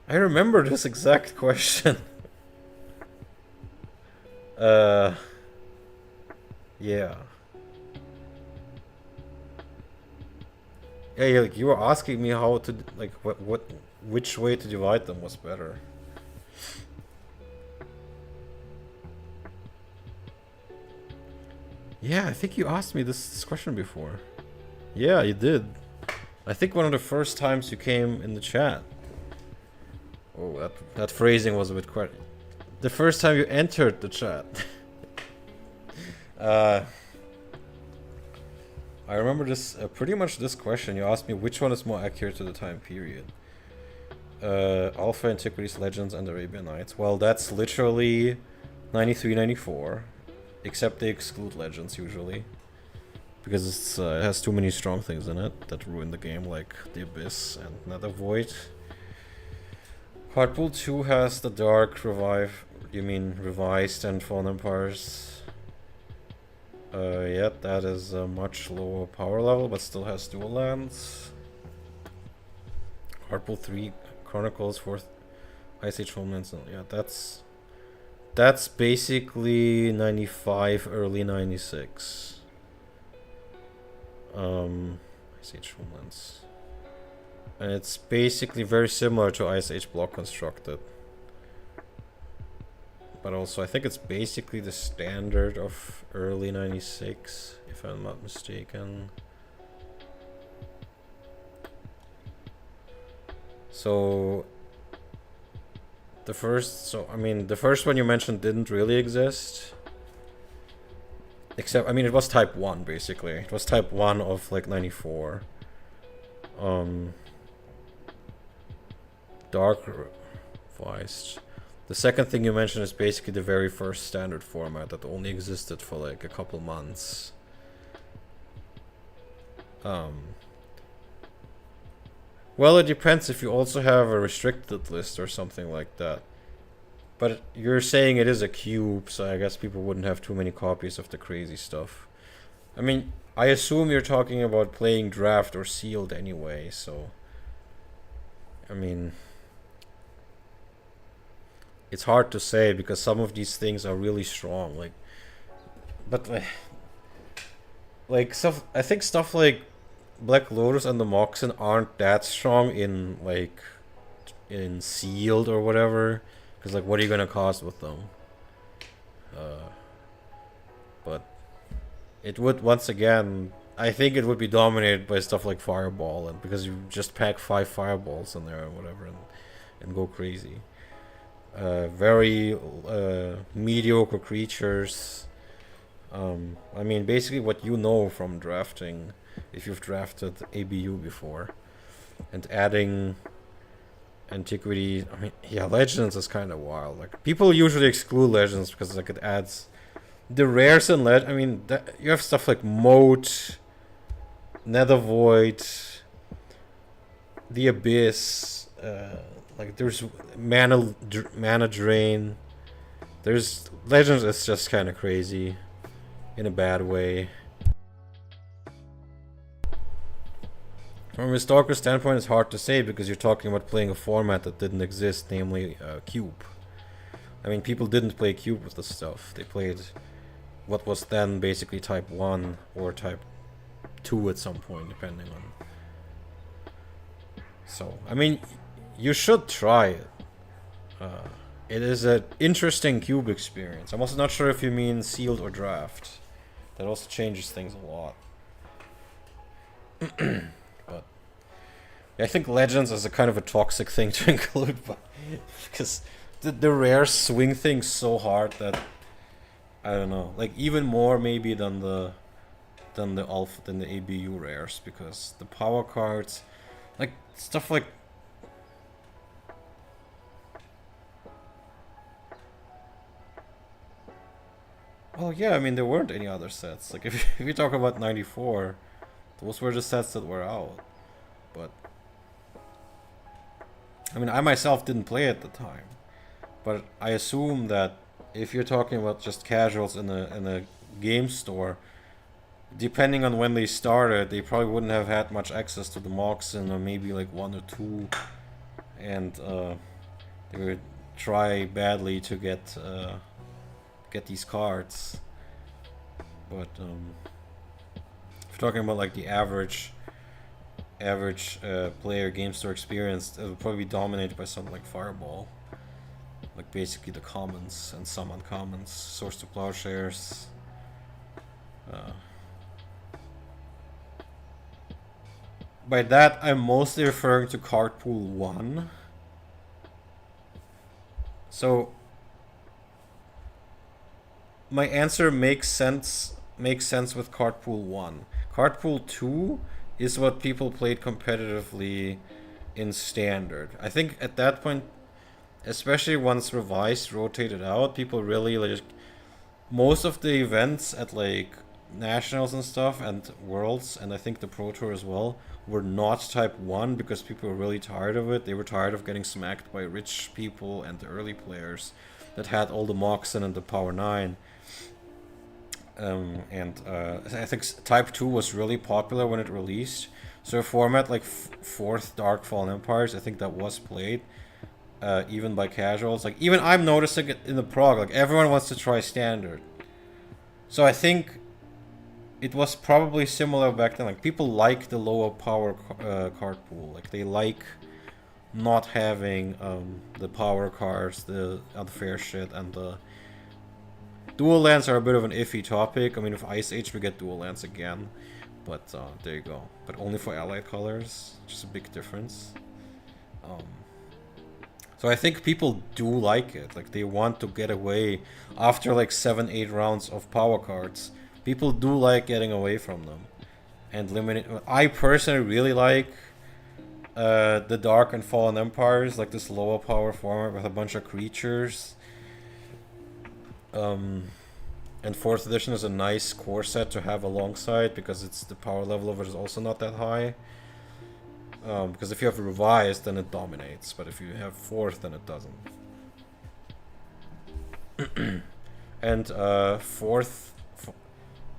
I remember this exact question. Yeah. Yeah, like you were asking me how to like which way to divide them was better. Yeah, I think you asked me this question before. Yeah, you did. I think one of the first times you came in the chat. Oh, that phrasing was a bit quite... The first time you entered the chat. I remember this, pretty much this question. You asked me which one is more accurate to the time period. Alpha, Antiquities, Legends, and Arabian Nights. Well, that's literally 93, 94. Except they exclude Legends usually. Because it has too many strong things in it that ruin the game, like the Abyss and Nether Void. Hardpool 2 has the Dark Revive, you mean Revised and Fallen Empires. Yeah, that is a much lower power level, but still has dual lands. Hardpool 3 Chronicles, 4th Ice Age Homelands, yeah, that's That's basically 95, early 96. Ice Age Homelands. And it's basically very similar to Ice Age Block Constructed. But also, I think it's basically the standard of early 96, if I'm not mistaken. So the first one you mentioned didn't really exist. Except, I mean, it was type 1, basically. It was type 1 of, like, 94. Dark Voiced. The second thing you mentioned is basically the very first standard format that only existed for, like, a couple months. Well, it depends if you also have a restricted list or something like that. But you're saying it is a cube, so I guess people wouldn't have too many copies of the crazy stuff. I mean, I assume you're talking about playing draft or sealed anyway, so... I mean... It's hard to say, because some of these things are really strong, like... But, like, stuff... I think stuff like Black Lotus and the Moxen aren't that strong in, like... in sealed or whatever. Because, like, what are you going to cost with them? But it would, once again, I think it would be dominated by stuff like Fireball, and because you just pack 5 Fireballs in there or whatever and go crazy. Very mediocre creatures. I mean, basically what you know from drafting, if you've drafted ABU before. And adding... Antiquity, I mean, yeah, Legends is kind of wild. Like, people usually exclude Legends because, like, it adds the rares in I mean, you have stuff like Moat, Nether Void, the Abyss. Like, there's mana Drain. There's Legends is just kind of crazy, in a bad way. From a historical standpoint, it's hard to say because you're talking about playing a format that didn't exist, namely Cube. I mean, people didn't play Cube with this stuff. They played what was then basically Type 1 or Type 2 at some point, depending on... So, I mean, you should try it. It is an interesting Cube experience. I'm also not sure if you mean sealed or draft. That also changes things a lot. But I think Legends is a kind of a toxic thing to include, because the rares swing things so hard that I don't know, like even more maybe than the ABU rares, because the power cards, like stuff like well, yeah, I mean there weren't any other sets. Like if you talk about 94, those were the sets that were out. But I mean, I myself didn't play at the time, but I assume that if you're talking about just casuals in a game store, depending on when they started, they probably wouldn't have had much access to the Moxen, or maybe like 1 or 2, and they would try badly to get these cards. But if you're talking about like the average player game store experience, it would probably be dominated by something like Fireball, like basically the commons and some uncommons, Source to Plowshares. By that, I'm mostly referring to Card Pool 1. So my answer makes sense with Card Pool 1. Card Pool 2 is what people played competitively in Standard. I think at that point, especially once Revised rotated out, people really like most of the events at like Nationals and stuff and Worlds, and I think the Pro Tour as well, were not Type 1 because people were really tired of it. They were tired of getting smacked by rich people and the early players that had all the Moxen and the Power 9. I think Type 2 was really popular when it released. So a format like 4th Dark Fallen Empires, I think that was played. even by casuals. Like, even I'm noticing it in the prog. Like, everyone wants to try standard. So I think it was probably similar back then. Like, people like the lower power card pool. Like, they like not having the power cards, the unfair shit, and the dual lands are a bit of an iffy topic. I mean, with Ice Age we get dual lands again, but there you go. But only for allied colors, which is a big difference. So I think people do like it. Like, they want to get away after like 7-8 rounds of power cards. People do like getting away from them and limiting. I personally really like the Dark and Fallen Empires, like this lower power format with a bunch of creatures. And 4th edition is a nice core set to have alongside because it's the power level of it is also not that high. Because if you have revised, then it dominates, but if you have 4th, then it doesn't. And 4th,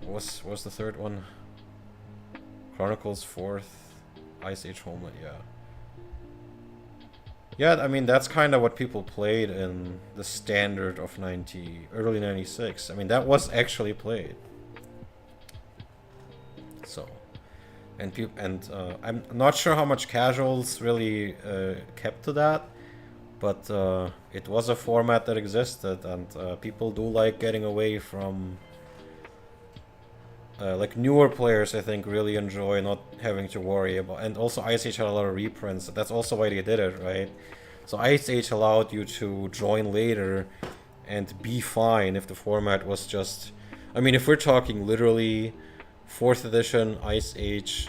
what was the 3rd one? Chronicles 4th, Ice Age Homeland, yeah. Yeah, I mean, that's kind of what people played in the standard of early 96. I mean, that was actually played. So, and I'm not sure how much casuals really kept to that, but it was a format that existed, and people do like getting away from. Like, newer players, I think, really enjoy not having to worry about. And also, Ice Age had a lot of reprints. That's also why they did it, right? So Ice Age allowed you to join later and be fine if the format was just. I mean, if we're talking literally 4th edition, Ice Age,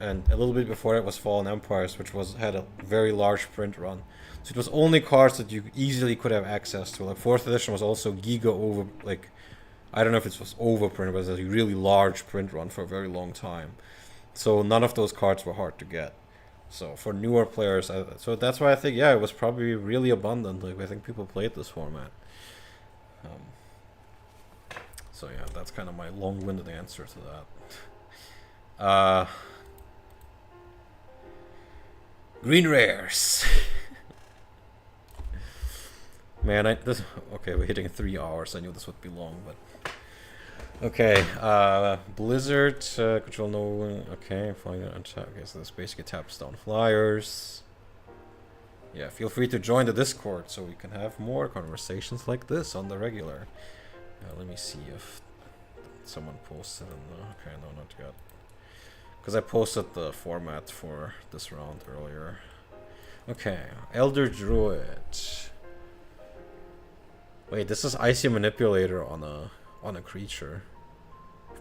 and a little bit before that was Fallen Empires, which had a very large print run. So it was only cards that you easily could have access to. Like, 4th edition was also giga over, like, I don't know if it was overprint, but it was a really large print run for a very long time. So none of those cards were hard to get. So for newer players, so that's why I think, yeah, it was probably really abundant. Like, I think people played this format. So yeah, that's kind of my long-winded answer to that. Green rares. Man, okay, we're hitting 3 hours. I knew this would be long, but okay. Blizzard, control no. Okay, flying on tap. Okay, so this basically taps down flyers. Yeah, feel free to join the Discord so we can have more conversations like this on the regular. Let me see if someone posted in the. Okay, no, not yet. Because I posted the format for this round earlier. Okay, Elder Druid. Wait, this is Icy Manipulator on a creature.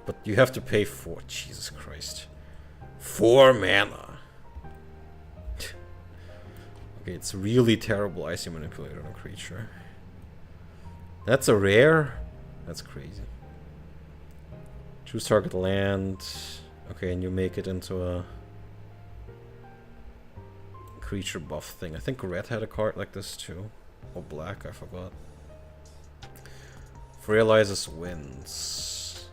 But you have to pay 4. Jesus Christ. 4 mana. Okay, it's really terrible Icy Manipulator on a creature. That's a rare? That's crazy. Choose target land. Okay, and you make it into a creature buff thing. I think red had a card like this too. Or black, I forgot. Realizes winds.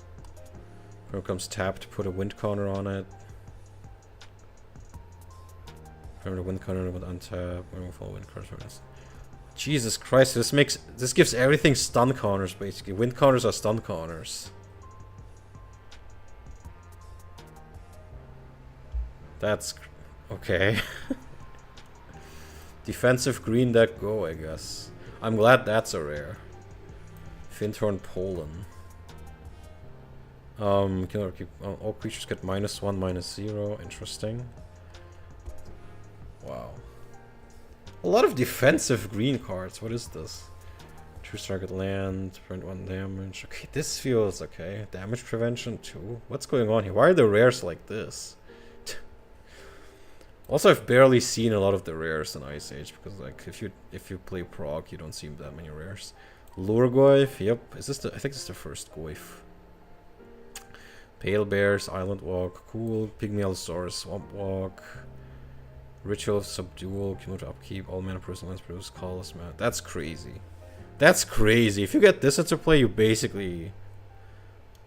Here comes tapped, put a wind counter on it. Remember the wind counter with untap. Wind counters. Jesus Christ, this gives everything stun counters basically. Wind counters are stun counters. That's okay. Defensive green deck go, I guess. I'm glad that's a rare. Fintorn Poland. All creatures get -1, -0. Interesting. Wow. A lot of defensive green cards. What is this? Choose target land, print 1 damage. Okay, this feels okay. Damage prevention 2. What's going on here? Why are the rares like this? Also, I've barely seen a lot of the rares in Ice Age because, like, if you play prog, you don't see that many rares. Lurgoyf, yep. Is this I think this is the first Goyf. Pale Bears, Island Walk, cool. Pygmy Allosaurus, Swamp Walk. Ritual of Subdual, cumulative upkeep, all mana personal lands produce colorless mana. That's crazy. That's crazy. If you get this into play, you basically.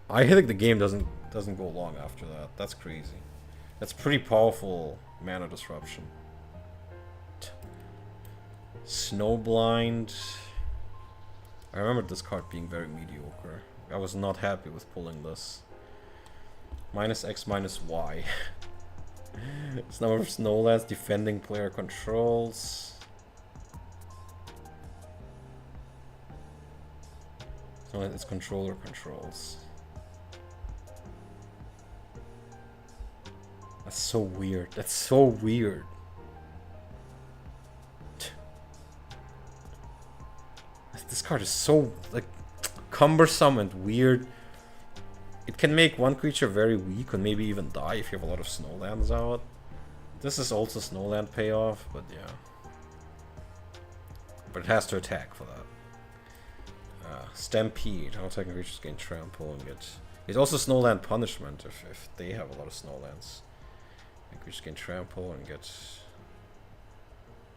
I think the game doesn't go long after that. That's crazy. That's pretty powerful mana disruption. Snowblind. I remember this card being very mediocre. I was not happy with pulling this. -X, -Y. It's number of Snowlands defending player controls. So it's controller controls. That's so weird. That's so weird. This card is so like cumbersome and weird. It can make one creature very weak and maybe even die if you have a lot of Snowlands out. This is also Snowland payoff, but yeah. But it has to attack for that. Stampede. All attacking creatures gain trample and get... It's also Snowland punishment if they have a lot of Snowlands. And creatures gain trample and get...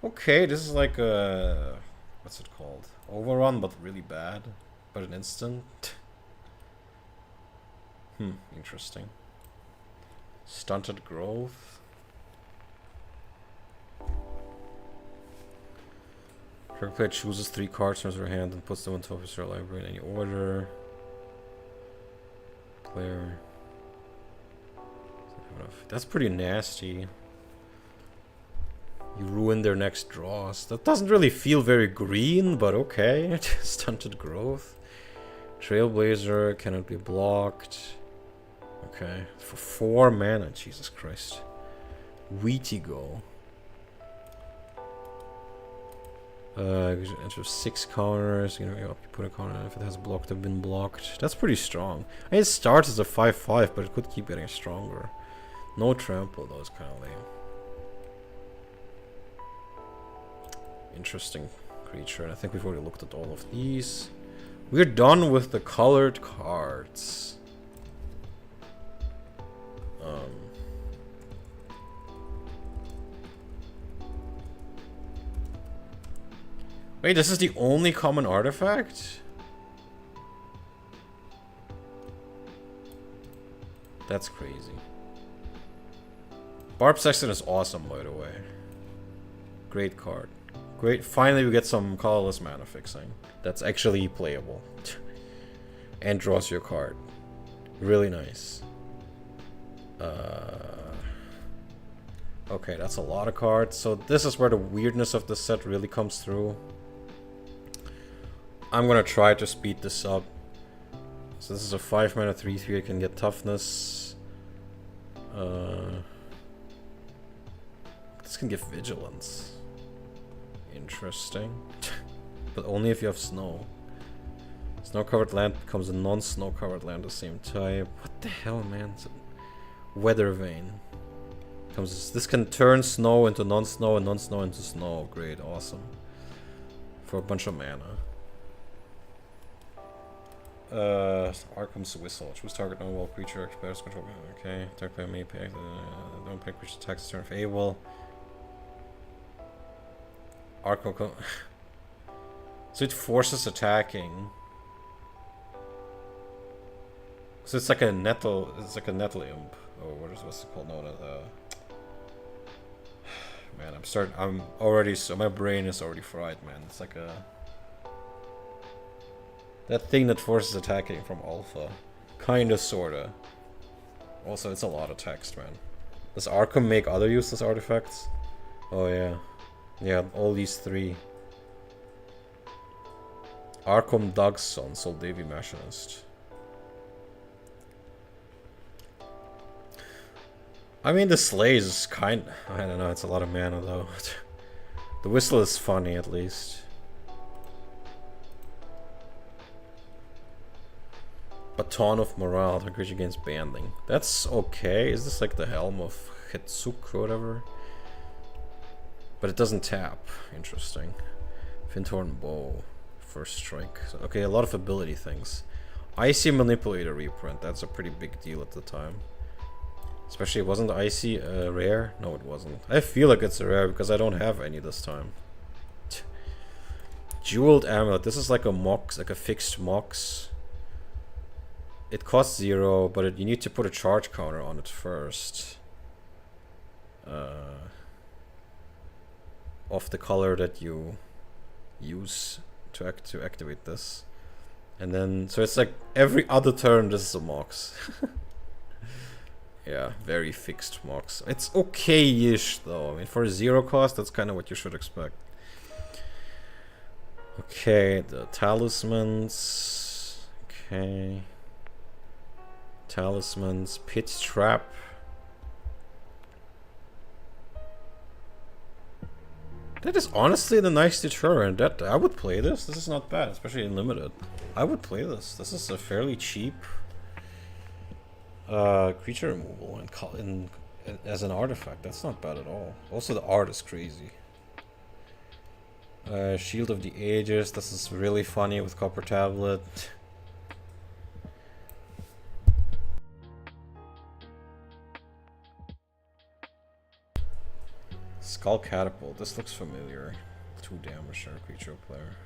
Okay, this is like a... What's it called? Overrun, but really bad. But an instant. Interesting. Stunted growth. Target player chooses 3 cards from their hand and puts them on top of their library in any order. Player. That's pretty nasty. You ruin their next draws. That doesn't really feel very green, but okay. Stunted growth. Trailblazer cannot be blocked. Okay. For 4 mana, Jesus Christ. Wheatigo. You enter 6 counters. You know, you put a counter if it has blocked or been blocked. That's pretty strong. I mean, it starts as a 5/5, but it could keep getting stronger. No trample, though, is kind of lame. Interesting creature, and I think we've already looked at all of these. We're done with the colored cards. Wait, this is the only common artifact? That's crazy. Barb Sexton is awesome, by the way. Great card. Great. Finally, we get some colorless mana fixing. That's actually playable. And draws your card. Really nice. Okay, that's a lot of cards. So this is where the weirdness of the set really comes through. I'm gonna try to speed this up. So this is a 5 mana 3/3. I can get toughness. This can give vigilance. Interesting. But only if you have snow. Snow-covered land becomes a non-snow-covered land of the same type. What the hell, man? Weather Vane. This can turn snow into non-snow and non-snow into snow. Great, awesome. For a bunch of mana. Arkham's Whistle. Choose target non-wall creature. Player's control. Okay. Target player may pay. Don't pay creature attacks turn of able. Arkham. So it forces attacking. So it's like a nettle. It's like a nettle imp. Oh, what's it called? No, man, I'm already. So my brain is already fried, man. It's like a. That thing that forces attacking from Alpha. Kinda, sorta. Also, it's a lot of text, man. Does Arkham make other useless artifacts? Oh, yeah. Yeah, all these 3. Arkham Doug's son, Soul Davy Machinist. I mean, the Slays is I don't know, it's a lot of mana, though. The Whistle is funny, at least. Baton of Morale, the creature gains banding. That's okay. Is this like the Helm of Hetsuk or whatever? But it doesn't tap. Interesting. Finthorn Bow. First strike. So, okay, a lot of ability things. Icy Manipulator reprint. That's a pretty big deal at the time. Especially, wasn't Icy rare? No, it wasn't. I feel like it's a rare because I don't have any this time. Jeweled Amulet. This is like a Mox, like a fixed Mox. It costs 0, but you need to put a charge counter on it first. Of the color that you use to activate this. And then, so it's like every other turn this is a Mox. Yeah, very fixed Mox. It's okay-ish though. I mean, for a 0 cost, that's kind of what you should expect. Okay, the talismans. Okay. Talismans, Pit Trap. That is honestly the nice deterrent. That I would play this. This is not bad, especially in limited. I would play this. This is a fairly cheap creature removal in as an artifact. That's not bad at all. Also, the art is crazy. Shield of the Ages. This is really funny with Copper Tablet. Skull Catapult. This looks familiar. 2 damage to a creature player.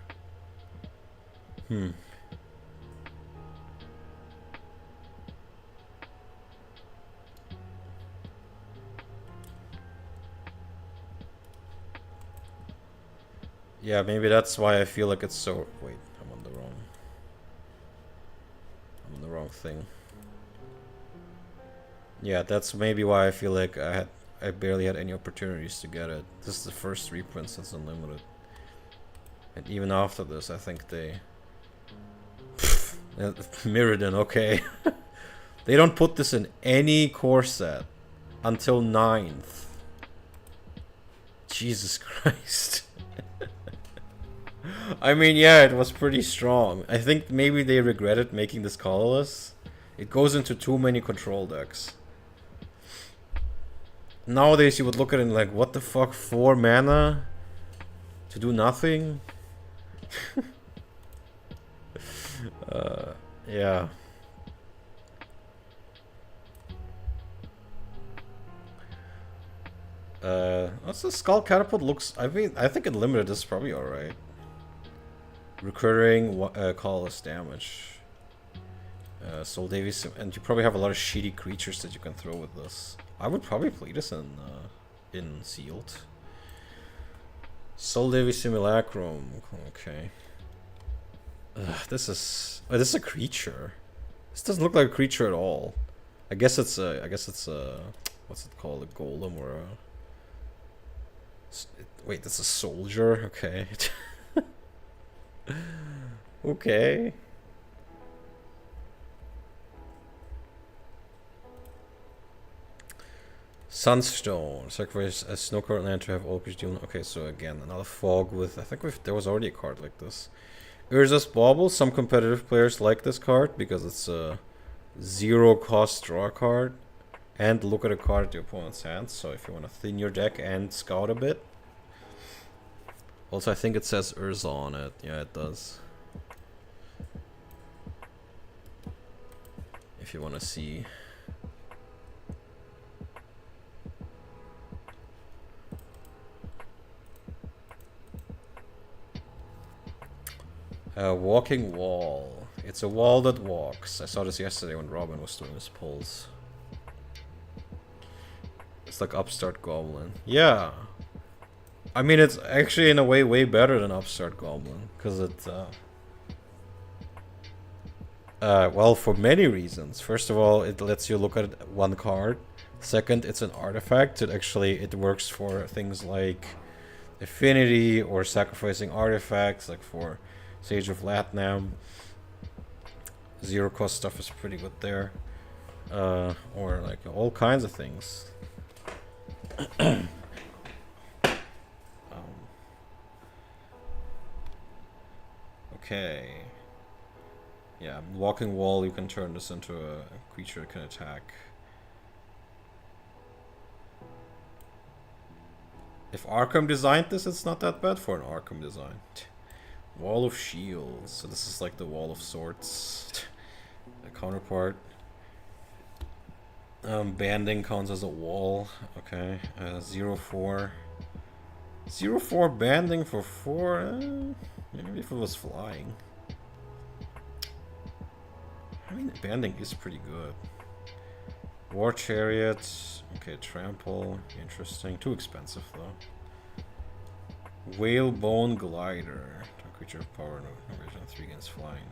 Yeah, maybe that's why I feel like it's so... Wait, I'm on the wrong thing. Yeah, that's maybe why I feel like I barely had any opportunities to get it. This is the first reprint since Unlimited. And even after this, I think they... Mirrodin, okay. They don't put this in any core set until 9th. Jesus Christ. I mean, yeah, it was pretty strong. I think maybe they regretted making this colorless. It goes into too many control decks. Nowadays, you would look at it and like, what the fuck, 4 mana to do nothing? Yeah. What's the Skull Catapult looks? I mean, I think in limited this is probably alright. Recurring colorless damage. Soul Davies, and you probably have a lot of shitty creatures that you can throw with this. I would probably play this in sealed. Soul Davies Simulacrum. Okay. This is a creature. This doesn't look like a creature at all. I guess it's a what's it called? A golem or a... Wait, that's a soldier? Okay. Okay. Sunstone. Sacrifice a snowcard land to have all creatures deal. Okay, so again, another fog with... I think there was already a card like this. Urza's Bauble. Some competitive players like this card because it's a 0 cost draw card. And look at a card at your opponent's hand. So if you want to thin your deck and scout a bit. Also, I think it says Urza on it. Yeah, it does. If you want to see. Walking wall. It's a wall that walks. I saw this yesterday when Robin was doing his polls. It's like Upstart Goblin. Yeah. I mean, it's actually in a way better than Upstart Goblin. Because it... well, for many reasons. First of all, it lets you look at one card. Second, it's an artifact. It works for things like Affinity or sacrificing artifacts, like for Sage of Latnam. 0 cost stuff is pretty good there. Or like all kinds of things. Okay. Yeah, Walking Wall, you can turn this into a creature that can attack. If Arkham designed this, it's not that bad for an Arkham design. Wall of Shields. So this is like the Wall of Swords. The counterpart. Banding counts as a wall. Okay. 0/4. 0/4 banding for 4. Maybe if it was flying. I mean, banding is pretty good. War Chariot. Okay, Trample. Interesting. Too expensive though. Whalebone Glider. Target creature of power, no vision, 3 against flying.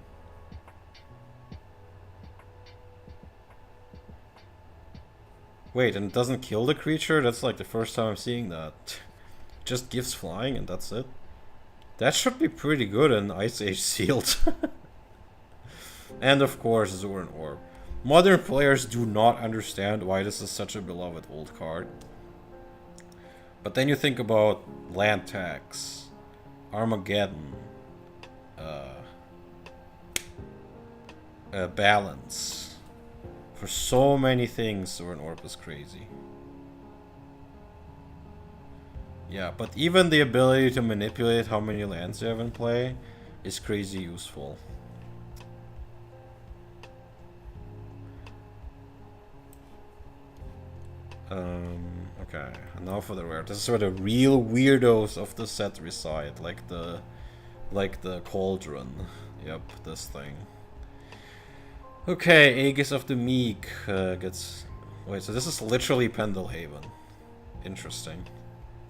Wait, and it doesn't kill the creature? That's like the first time I'm seeing that. Just gives flying and that's it. That should be pretty good in Ice Age Sealed. And of course, Zoran Orb. Modern players do not understand why this is such a beloved old card. But then you think about land tax, Armageddon, balance. For so many things, Zoran Orb is crazy. Yeah, but even the ability to manipulate how many lands you have in play is crazy useful. Okay, and now for the rare. This is where the real weirdos of the set reside, like the cauldron. Yep, this thing. Okay, Aegis of the Meek gets... Wait, so this is literally Pendelhaven. Interesting.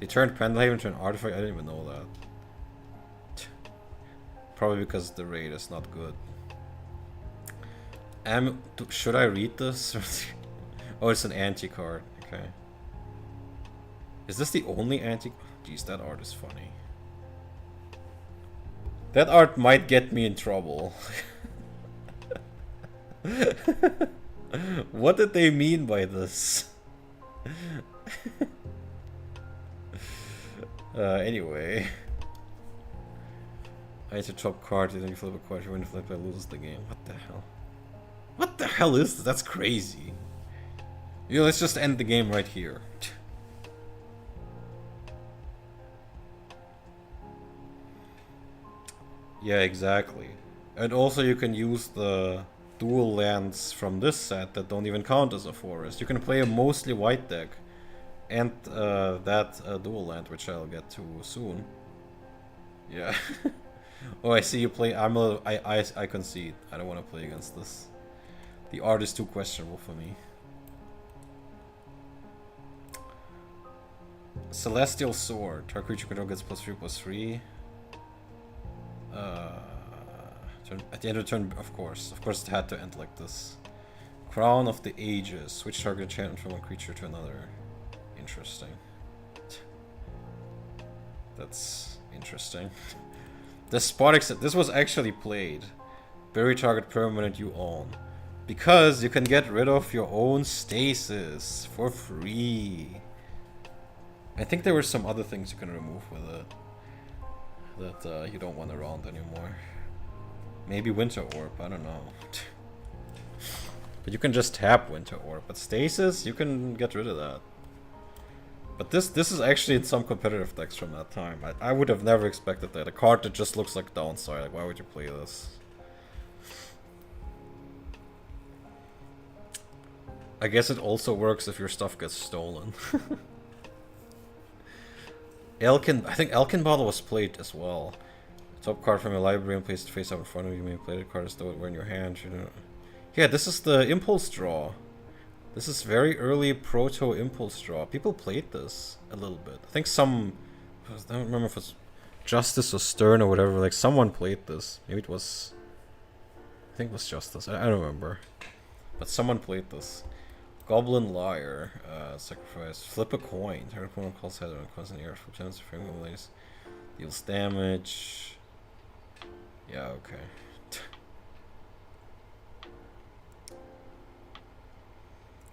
They turned Pendelhaven to an artifact? I didn't even know that. Probably because the raid is not good. Should I read this? Oh, it's an anti-card. Okay. Is this the only anti... Jeez, that art is funny. That art might get me in trouble. What did they mean by this? Anyway. I hit a top card, then you flip a card, you win, flip, I lose the game. What the hell? What the hell is this? That's crazy. Yeah, let's just end the game right here. Yeah, exactly. And also you can use the dual lands from this set that don't even count as a forest. You can play a mostly white deck and that dual land, which I'll get to soon. Yeah. Oh, I see you play. I concede. I don't want to play against this. The art is too questionable for me. Celestial Sword. Target creature control gets +3/+3. At the end of the turn, of course it had to end like this. Crown of the Ages. Switch target enchantment from one creature to another. Interesting. That's interesting. Despotic set. This was actually played. Bury target permanent you own. Because you can get rid of your own stasis for free. I think there were some other things you can remove with it that you don't want around anymore. Maybe Winter Orb, I don't know. But you can just tap Winter Orb. But Stasis, you can get rid of that. But this is actually in some competitive decks from that time. I would have never expected that. A card that just looks like downside. Like, why would you play this? I guess it also works if your stuff gets stolen. I think Elkin Bottle was played as well. Top card from your library and place it face up in front of you. You may play the card as though it were in your hand. Yeah, this is the Impulse Draw. This is very early proto Impulse Draw. People played this a little bit. I think some... I don't remember if it's Justice or Stern or whatever. Like, someone played this. Maybe it was... I think it was Justice. I don't remember. But someone played this. Goblin Liar. Sacrifice. Flip a coin. Target opponent calls head on constant air for chance to frame release. Deals damage. Yeah, okay.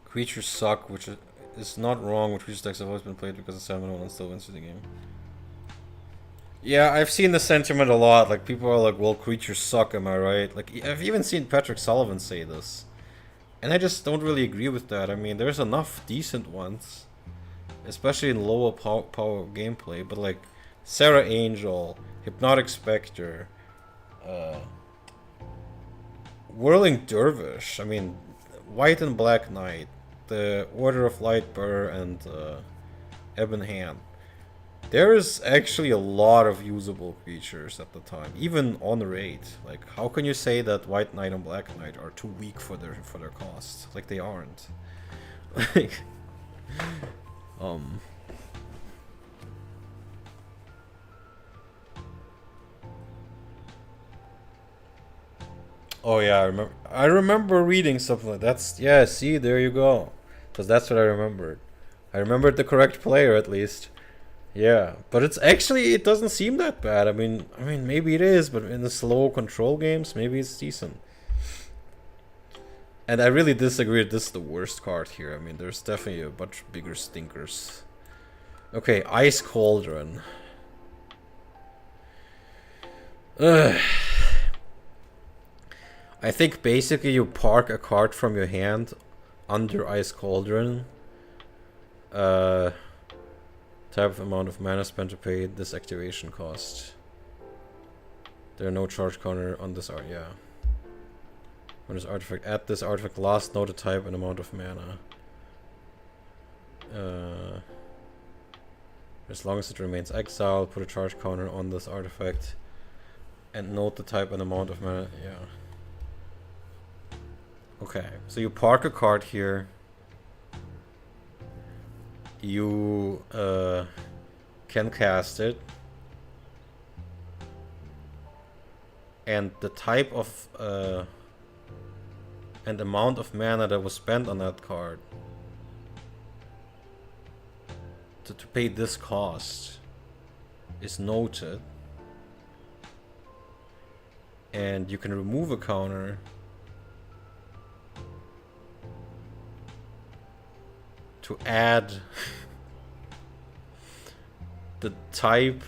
Creatures suck, which is not wrong, which creature decks have always been played because the 7-1 still wins the game. Yeah, I've seen the sentiment a lot. Like, people are like, well, creatures suck, am I right? Like, I've even seen Patrick Sullivan say this. And I just don't really agree with that. I mean, there's enough decent ones. Especially in lower power gameplay. But like, Sarah Angel, Hypnotic Spectre, Whirling Dervish, I mean, White and Black Knight, the Order of Lightbearer, and Ebon Hand. There is actually a lot of usable creatures at the time, even on raid. Like, how can you say that White Knight and Black Knight are too weak for their cost? Like, they aren't. Like, Oh yeah, I remember reading something like that's yeah. See, there you go, because that's what I remembered. I remembered the correct player at least. Yeah, but it's actually it doesn't seem that bad. I mean maybe it is, but in the slow control games, maybe it's decent. And I really disagree. This is the worst card here. I mean, there's definitely a bunch bigger stinkers. Okay, Ice Cauldron. Ugh. I think basically you park a card from your hand under Ice Cauldron. Type of amount of mana spent to pay this activation cost. There are no charge counter on this art. Yeah. When this artifact, add this artifact last noted type and amount of mana. As long as it remains exiled, put a charge counter on this artifact and note the type and amount of mana. Yeah. Okay, so you park a card here. You can cast it. And the type of and amount of mana that was spent on that card to pay this cost is noted. And you can remove a counter to add the type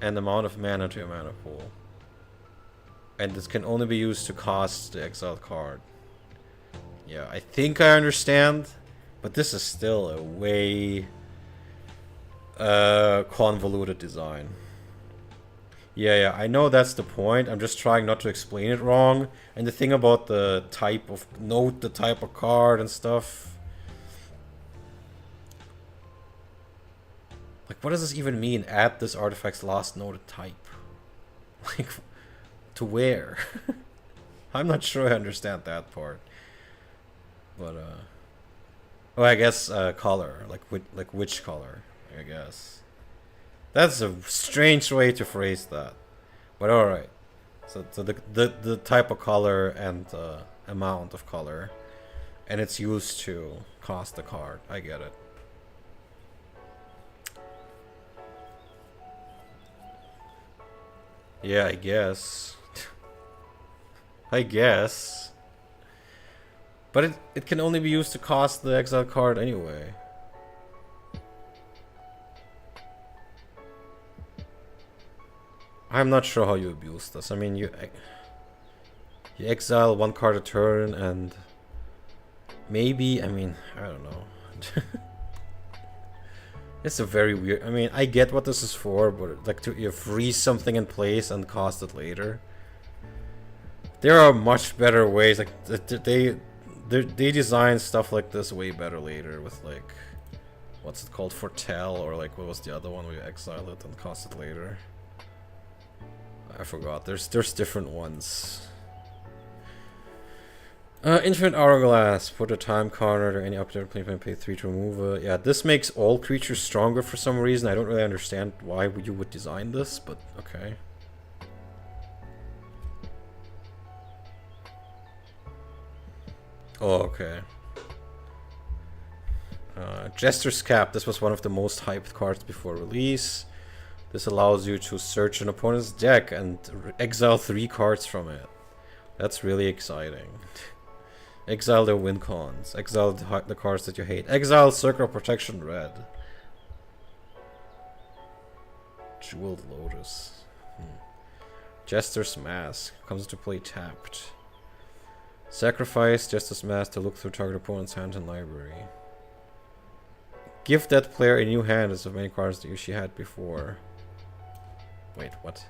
and amount of mana to your mana pool. And this can only be used to cast the exiled card. Yeah, I think I understand, but this is still a way convoluted design. Yeah, I know that's the point. I'm just trying not to explain it wrong. And the thing about the type of note, the type of card and stuff. Like, what does this even mean? Add this artifact's last noted type. Like, to where? I'm not sure I understand that part. But, oh, I guess, color. Like which color, I guess. That's a strange way to phrase that. But alright. So the type of color and amount of color. And it's used to cost the card. I get it. Yeah, I guess. I guess. But it can only be used to cost the exile card anyway. I'm not sure how you abuse this. I mean, you exile one card a turn and maybe, I mean, I don't know. It's a very weird, I mean, I get what this is for, but like to you freeze something in place and cost it later. There are much better ways, like they design stuff like this way better later with like, what's it called, Foretell, or like what was the other one where you exile it and cost it later? I forgot. There's different ones. Infinite Hourglass. Put a time counter to any update play, pay 3 to remove it. Yeah, this makes all creatures stronger for some reason. I don't really understand why you would design this, but okay. Oh, okay. Jester's Cap. This was one of the most hyped cards before release. This allows you to search an opponent's deck and exile 3 cards from it. That's really exciting. Exile their win cons. Exile the cards that you hate. Exile Circle of Protection Red. Jeweled Lotus. Jester's Mask. Comes into play tapped. Sacrifice Jester's Mask to look through target opponent's hand and library. Give that player a new hand as of many cards that she had before. Wait, what?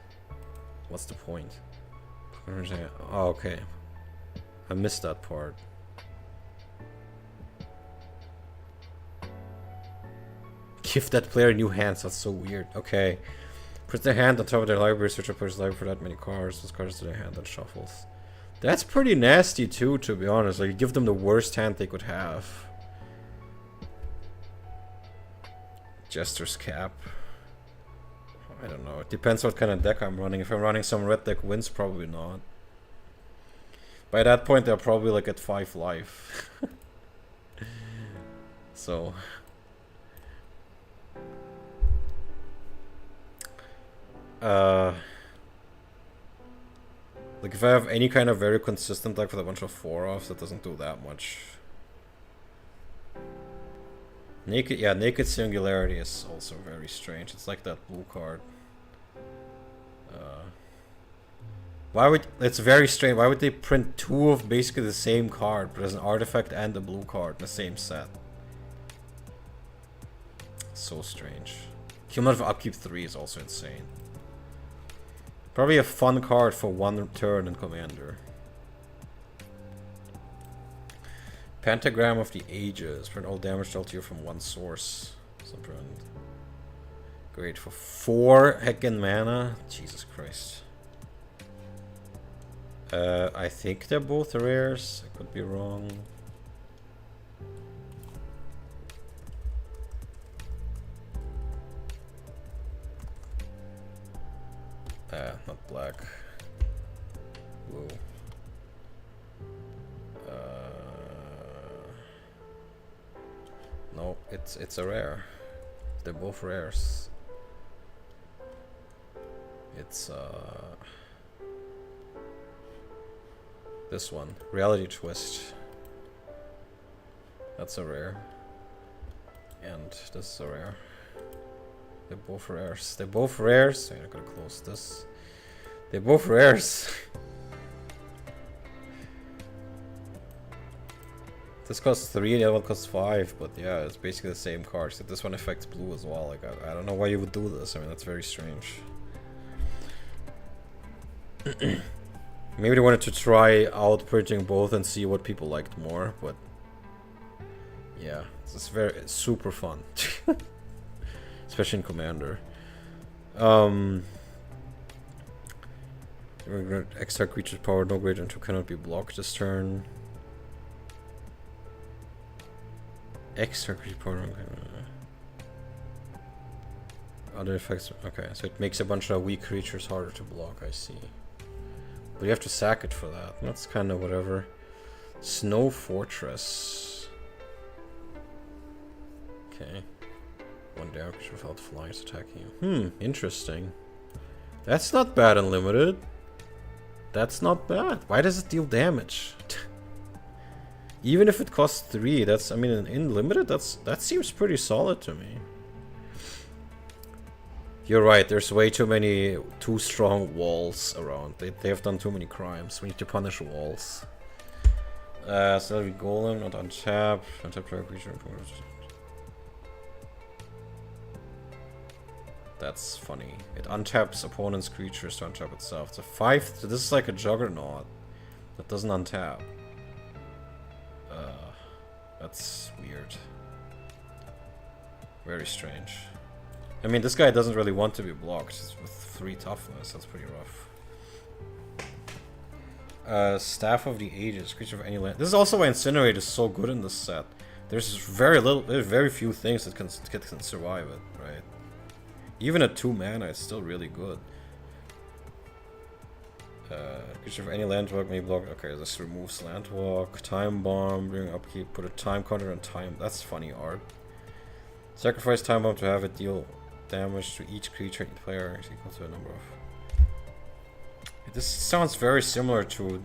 What's the point? Oh, okay. I missed that part. Give that player new hands, that's so weird. Okay. Put their hand on top of their library, search a player's library for that many cards. Those cards to their hand and shuffles. That's pretty nasty too, to be honest. Like, you give them the worst hand they could have. Jester's Cap. I don't know. It depends what kind of deck I'm running. If I'm running some red deck wins, probably not. By that point, they're probably like at 5 life. So... like if I have any kind of very consistent deck with a bunch of 4-offs, that doesn't do that much. Naked Singularity is also very strange. It's like that blue card. Why would... It's very strange. Why would they print 2 of basically the same card, but as an artifact and a blue card in the same set? So strange. Cumulative Upkeep 3 is also insane. Probably a fun card for 1 turn in Commander. Pentagram of the Ages. Print all damage dealt you from 1 source. Great. For 4 heckin' mana. Jesus Christ. I think they're both rares. I could be wrong. Not black. Blue. No, it's a rare. They're both rares. It's this one, Reality Twist. That's a rare. And this is a rare. They're both rares. They're both rares. I'm gonna close this. They're both rares. This costs 3, the other one costs 5, but yeah, it's basically the same card. So this one affects blue as well. Like I don't know why you would do this. I mean, that's very strange. Maybe they wanted to try out printing both and see what people liked more, but yeah, it's super fun. Especially in Commander. Extra creature's power, no greater than 2 cannot be blocked this turn. Extra creature power. Other effects. Okay, so it makes a bunch of weak creatures harder to block, I see. But you have to sack it for that. That's kind of whatever. Snow Fortress. Okay. 1 damage without flies attacking you. Interesting. That's not bad unlimited. That's not bad. Why does it deal damage? Even if it costs 3, that's, I mean, in limited, that seems pretty solid to me. You're right, there's way too many too strong walls around. They have done too many crimes. We need to punish walls. Celery Golem, not untap. Untap player creature. That's funny. It untaps opponent's creatures to untap itself. It's a 5. So this is like a Juggernaut that doesn't untap. That's weird. Very strange. I mean, this guy doesn't really want to be blocked with 3 toughness. That's pretty rough. Staff of the Ages, creature of any land. This is also why Incinerate is so good in this set. There's very few things that can survive it, right? Even at 2 mana, it's still really good. Creature of any landwalk may block. Okay, this removes landwalk. Time bomb, bring upkeep, put a time counter on time. That's funny art. Sacrifice time bomb to have it deal damage to each creature and player is equal to a number of. This sounds very similar to.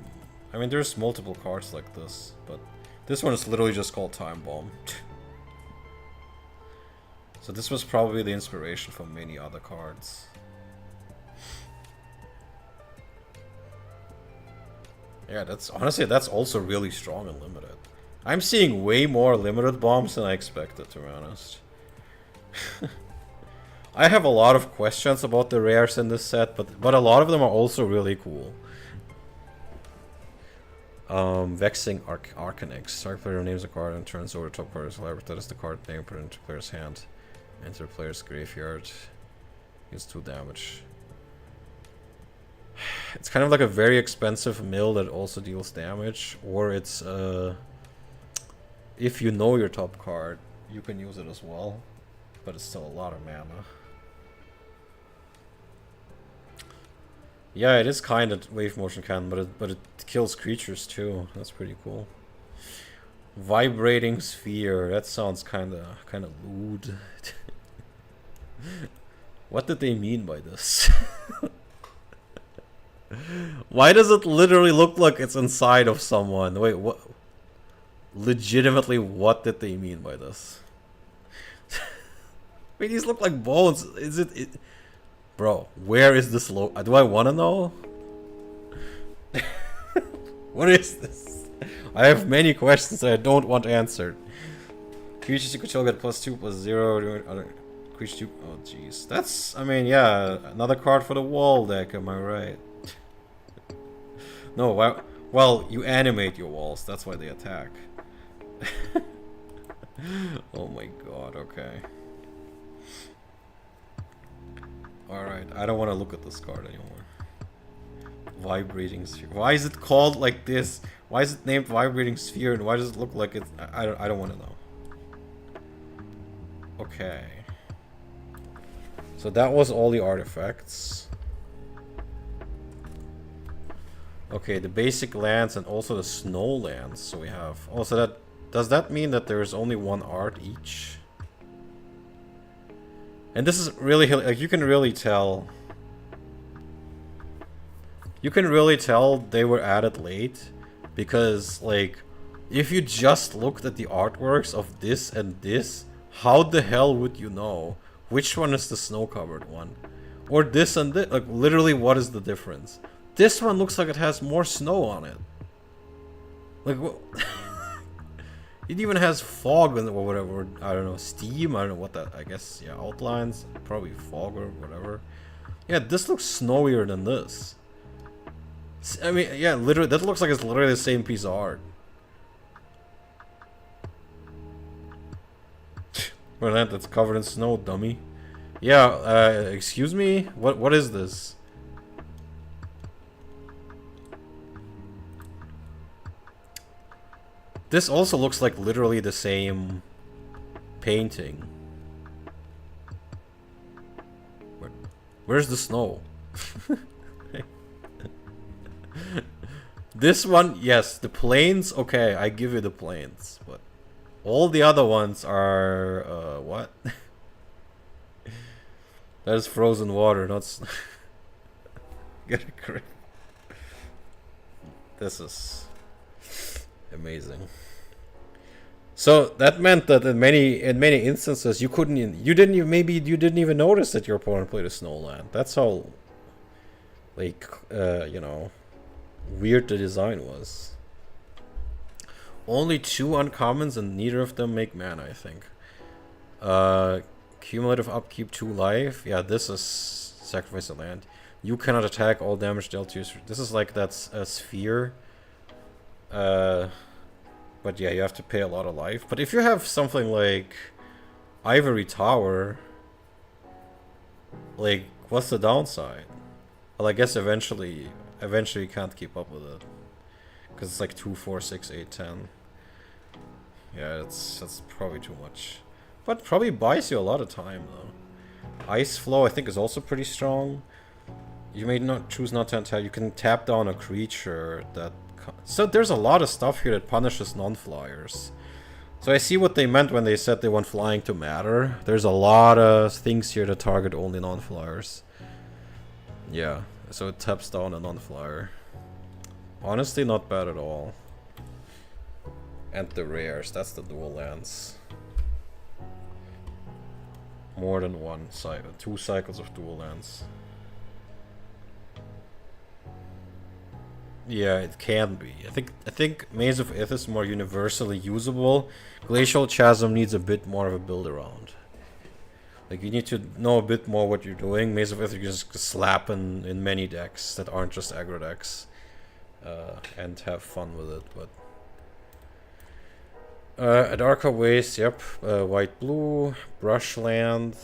I mean, there's multiple cards like this, but this one is literally just called Time Bomb. So this was probably the inspiration for many other cards. Yeah, that's honestly, that's also really strong and limited. I'm seeing way more limited bombs than I expected, to be honest. I have a lot of questions about the rares in this set, but a lot of them are also really cool. Vexing Arcanix. Target player names a card and turns over top player's library. That is the card name put into player's hand. Enter player's graveyard. Use 2 damage. It's kind of like a very expensive mill that also deals damage, or it's if you know your top card, you can use it as well, but it's still a lot of mana. Yeah, it is kind of wave motion cannon, but it kills creatures too. That's pretty cool. Vibrating sphere. That sounds kind of lewd. What did they mean by this? Why does it literally look like it's inside of someone? Wait, what? Legitimately, what did they mean by this? Wait, these look like bones. Is it? Bro, where is this do I want to know? What is this? I have many questions that I don't want answered. Creatures you control get +2/+0. Other creatures you. Oh, jeez. That's. I mean, yeah. Another card for the wall deck. Am I right? No. Well, you animate your walls. That's why they attack. Oh my god. Okay. Alright, I don't want to look at this card anymore. Vibrating sphere. Why is it called like this? Why is it named Vibrating Sphere, and why does it look like it's... I don't want to know. Okay. So that was all the artifacts. Okay, the basic lands and also the snow lands. So we have... Also, that... Does that mean that there's only one art each? And this is really, like, you can really tell. You can really tell they were added late. Because, like, if you just looked at the artworks of this and this, how the hell would you know which one is the snow-covered one? Or this and this? Like, literally, what is the difference? This one looks like it has more snow on it. Like, what? It even has fog or whatever. I don't know, steam. I don't know what that. I guess, yeah, outlines. Probably fog or whatever. Yeah, this looks snowier than this. I mean, yeah, literally, that looks like it's literally the same piece of art. Well, that's covered in snow, dummy. Yeah, excuse me? What is this? This also looks like literally the same painting. Where's the snow? This one, yes, the plains, okay, I give you the plains, but all the other ones are, what? That is frozen water, not get a grip. This is amazing. So that meant that in many instances you didn't even notice that your opponent played a snowland. That's how, like, you know, weird the design was. Only 2 uncommons and neither of them make mana, I think. Cumulative upkeep 2 life. Yeah, this is sacrifice a land. You cannot attack, all damage dealt to you. This is like that's a sphere. But yeah, you have to pay a lot of life. But if you have something like Ivory Tower, like, what's the downside? Well, I guess eventually you can't keep up with it. Because it's like 2, 4, 6, 8, 10. Yeah, that's probably too much. But probably buys you a lot of time, though. Ice Flow, I think, is also pretty strong. You may not choose not to attack. You can tap down a creature that... So there's a lot of stuff here that punishes non-flyers. So I see what they meant when they said they want flying to matter. There's a lot of things here that target only non-flyers. Yeah, so it taps down a non-flyer. Honestly, not bad at all. And the rares, that's the dual lands. More than one cycle, 2 cycles of dual lands. Yeah, it can be. I think Maze of Ith is more universally usable. Glacial Chasm needs a bit more of a build around. Like, you need to know a bit more what you're doing. Maze of Ith you just slap in many decks that aren't just aggro decks. And have fun with it, but... Adarka Waste, yep. White-blue, Brushland...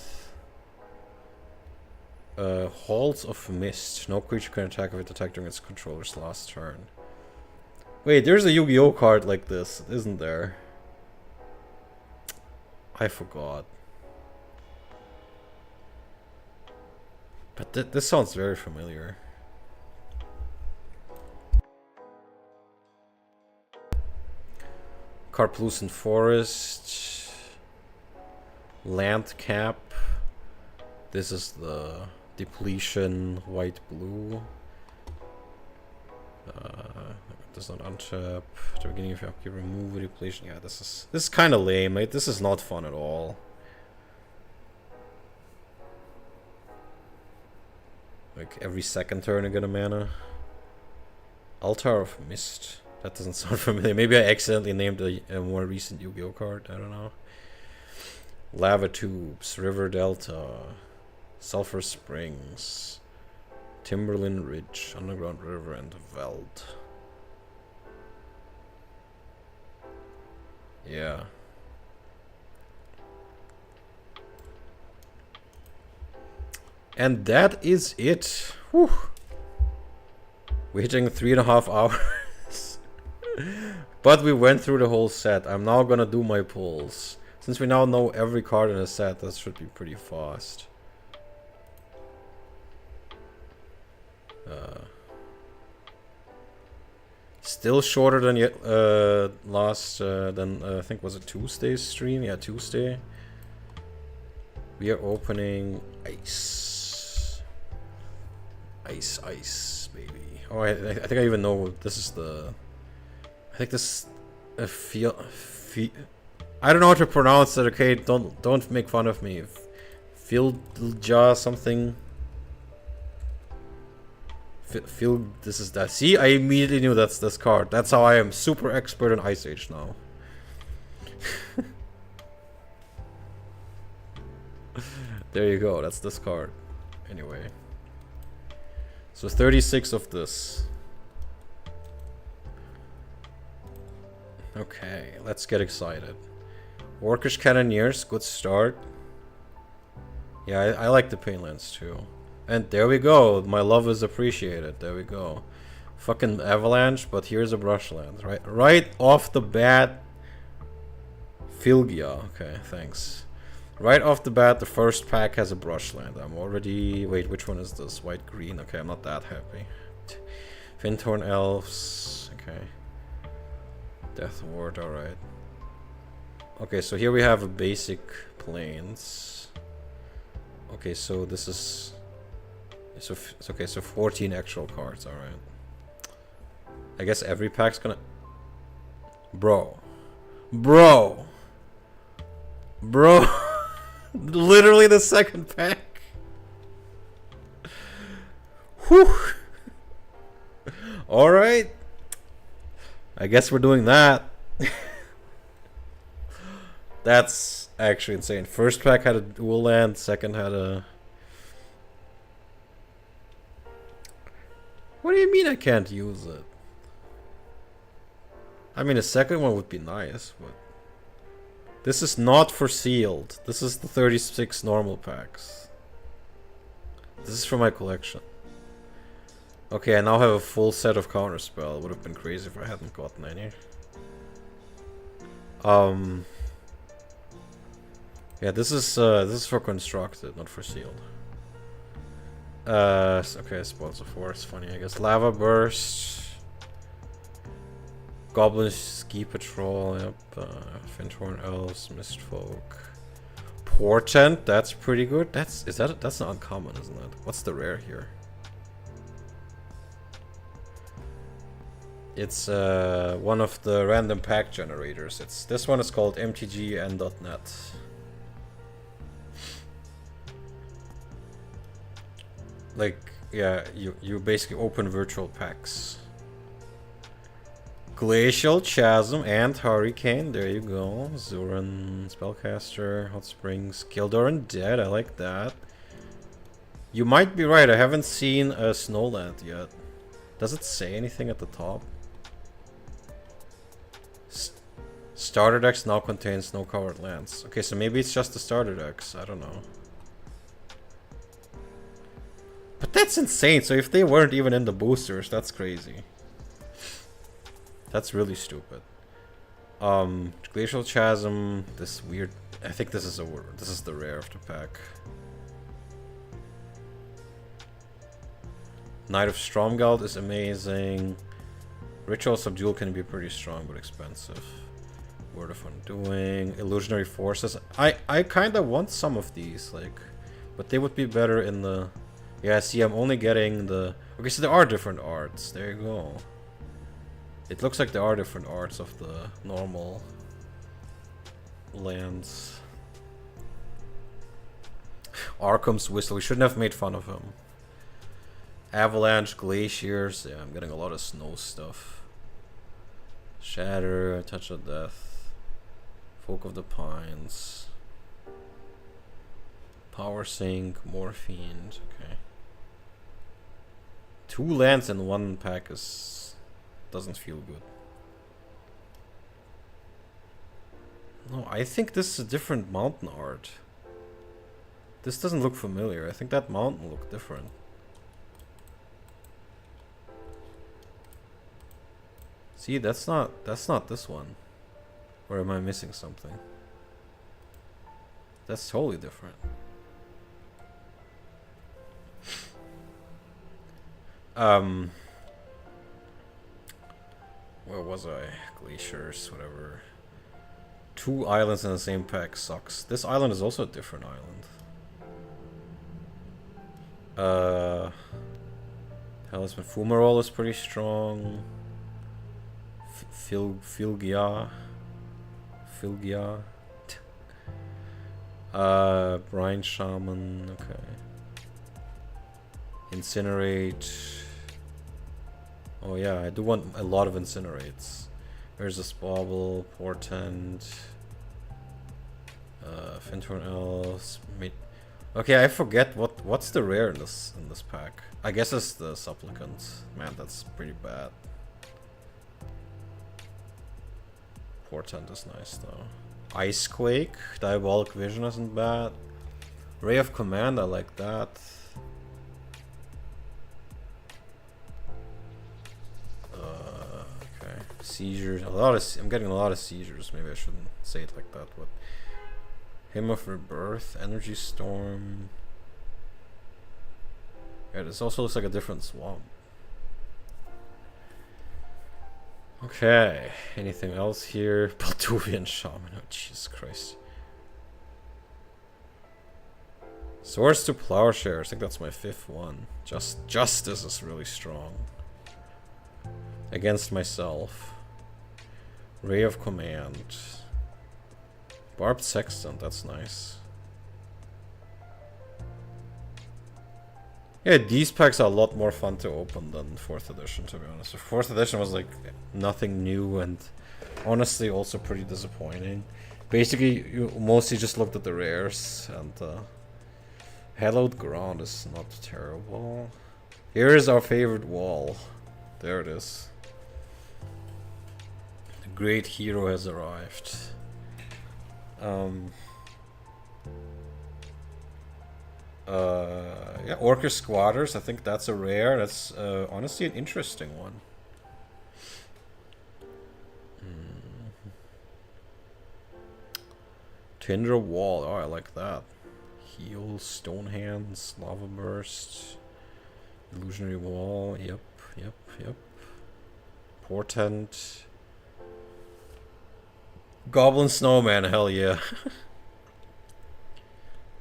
Halls of Mist. No creature can attack if it attacked during its controller's last turn. Wait, there's a Yu-Gi-Oh card like this, isn't there? I forgot. But this sounds very familiar. Carplucent Forest. Land Cap. This is the depletion, white, blue. Does not untap. At the beginning of your upkeep, remove a depletion. Yeah, this is kind of lame, mate. This is not fun at all. Like every second turn I get a mana. Altar of Mist. That doesn't sound familiar. Maybe I accidentally named a more recent Yu-Gi-Oh card. I don't know. Lava Tubes, River Delta, Sulphur Springs, Timberland Ridge, Underground River, and Veld. Yeah. And that is it. Whew. We're hitting 3.5 hours. But we went through the whole set. I'm now gonna do my pulls. Since we now know every card in the set, that should be pretty fast. Still shorter than last, I think was it Tuesday's stream? Yeah, Tuesday. We are opening Ice. Ice, baby. Oh, I think I even know this is the... I think this... I don't know how to pronounce it, okay? Don't make fun of me. Filja something. This is that. See, I immediately knew that's this card. That's how I am super expert in Ice Age now. There you go, that's this card. Anyway. So 36 of this. Okay, let's get excited. Orcish Cannoneers, good start. Yeah, I like the Painlands too. And there we go, my love is appreciated. There we go. Fucking Avalanche, but here's a Brushland. Right off the bat. Filgia, okay, thanks. Right off the bat, the first pack has a Brushland. I'm already... Wait, which one is this? White, green. Okay, I'm not that happy. Finthorn Elves. Okay. Death Ward, alright. Okay, so here we have a basic Plains. Okay, so this is... So okay, so 14 actual cards, alright. I guess every pack's gonna... Bro. Literally the second pack. Whew. Alright. I guess we're doing that. That's actually insane. First pack had a dual land, second had a... What do you mean I can't use it? I mean, a second one would be nice, but... This is not for sealed. This is the 36 normal packs. This is for my collection. Okay, I now have a full set of Counterspell. Would have been crazy if I hadn't gotten any. Yeah, this is for constructed, not for sealed. Okay, Spoils of Force, funny I guess. Lava Burst. Goblin Ski Patrol, yep. Finthorn Elves, Mistfolk. Portent, that's pretty good. That's not uncommon, isn't it? What's the rare here? It's one of the random pack generators. This one is called MTG.net. Like, yeah, you basically open virtual packs. Glacial Chasm and Hurricane, there you go. Zuran, Spellcaster, Hot Springs, Kildoran Dead, I like that. You might be right, I haven't seen a Snowland yet. Does it say anything at the top? Starter decks now contains snow-covered lands. Okay, so maybe it's just the starter decks, I don't know. But that's insane, so if they weren't even in the boosters, that's crazy. That's really stupid. Glacial Chasm, this weird... I think this is the rare of the pack. Knight of Stromgald is amazing. Ritual Subdual can be pretty strong but expensive. Word of Undoing, Illusionary Forces. I kind of want some of these, like, but they would be better in the... Yeah, see, I'm only getting the... Okay, so there are different arts. There you go. It looks like there are different arts of the normal lands. Arkham's Whistle. We shouldn't have made fun of him. Avalanche, Glaciers. Yeah, I'm getting a lot of snow stuff. Shatter, Touch of Death. Folk of the Pines. Power Sink, Morphine. Okay. 2 lands in 1 pack is... doesn't feel good. No, I think this is a different mountain art. This doesn't look familiar. I think that mountain looked different. See, that's not this one. Or am I missing something? That's totally different. Where was I? Glaciers, whatever. 2 islands in the same pack sucks. This island is also a different island. Talisman Fumarole is pretty strong. Filgia. Brine Shaman, okay. Incinerate. Oh yeah, I do want a lot of Incinerates. There's a Spobble, Portent, Fintorn Elves. Okay, I forget what's the rare in this pack. I guess it's the Supplicant. Man, that's pretty bad. Portent is nice though. Icequake, Diabolic Vision isn't bad. Ray of Command, I like that. Okay, seizures. I'm getting a lot of seizures. Maybe I shouldn't say it like that. But Hymn of Rebirth, Energy Storm. Yeah, this also looks like a different swamp. Okay, anything else here? Balduvian Shaman, oh Jesus Christ. Swords to Plowshares, I think that's my 5th one. Justice is really strong. Against myself. Ray of Command. Barbed Sextant, that's nice. Yeah, these packs are a lot more fun to open than 4th edition, to be honest. 4th edition was like nothing new and honestly also pretty disappointing. Basically, you mostly just looked at the rares, and Hallowed Ground is not terrible. Here is our favorite wall. There it is. The great hero has arrived. Yeah, Orcish Squatters, I think that's a rare. That's honestly an interesting one. Tindra Wall, oh I like that. Heal, Stone Hands, Lava Burst, Illusionary Wall, yep. Portent. Goblin Snowman, hell yeah.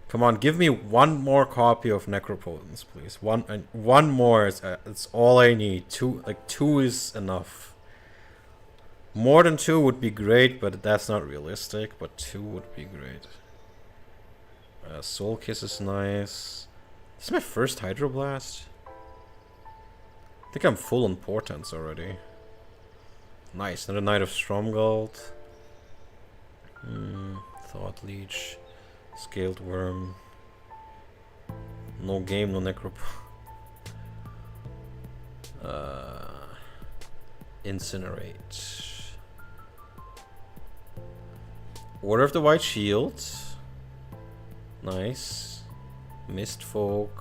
Come on, give me one more copy of Necropotence, please. One more. It's all I need. 2 is enough. More than 2 would be great, but that's not realistic. But 2 would be great. Soul Kiss is nice. This is my first Hydroblast. I think I'm full on Portents already. Nice. Another Knight of Stromgold. Thought Leech. Scaled Worm. No game, no Necrop. Incinerate. Order of the White Shield. Nice. Mistfolk.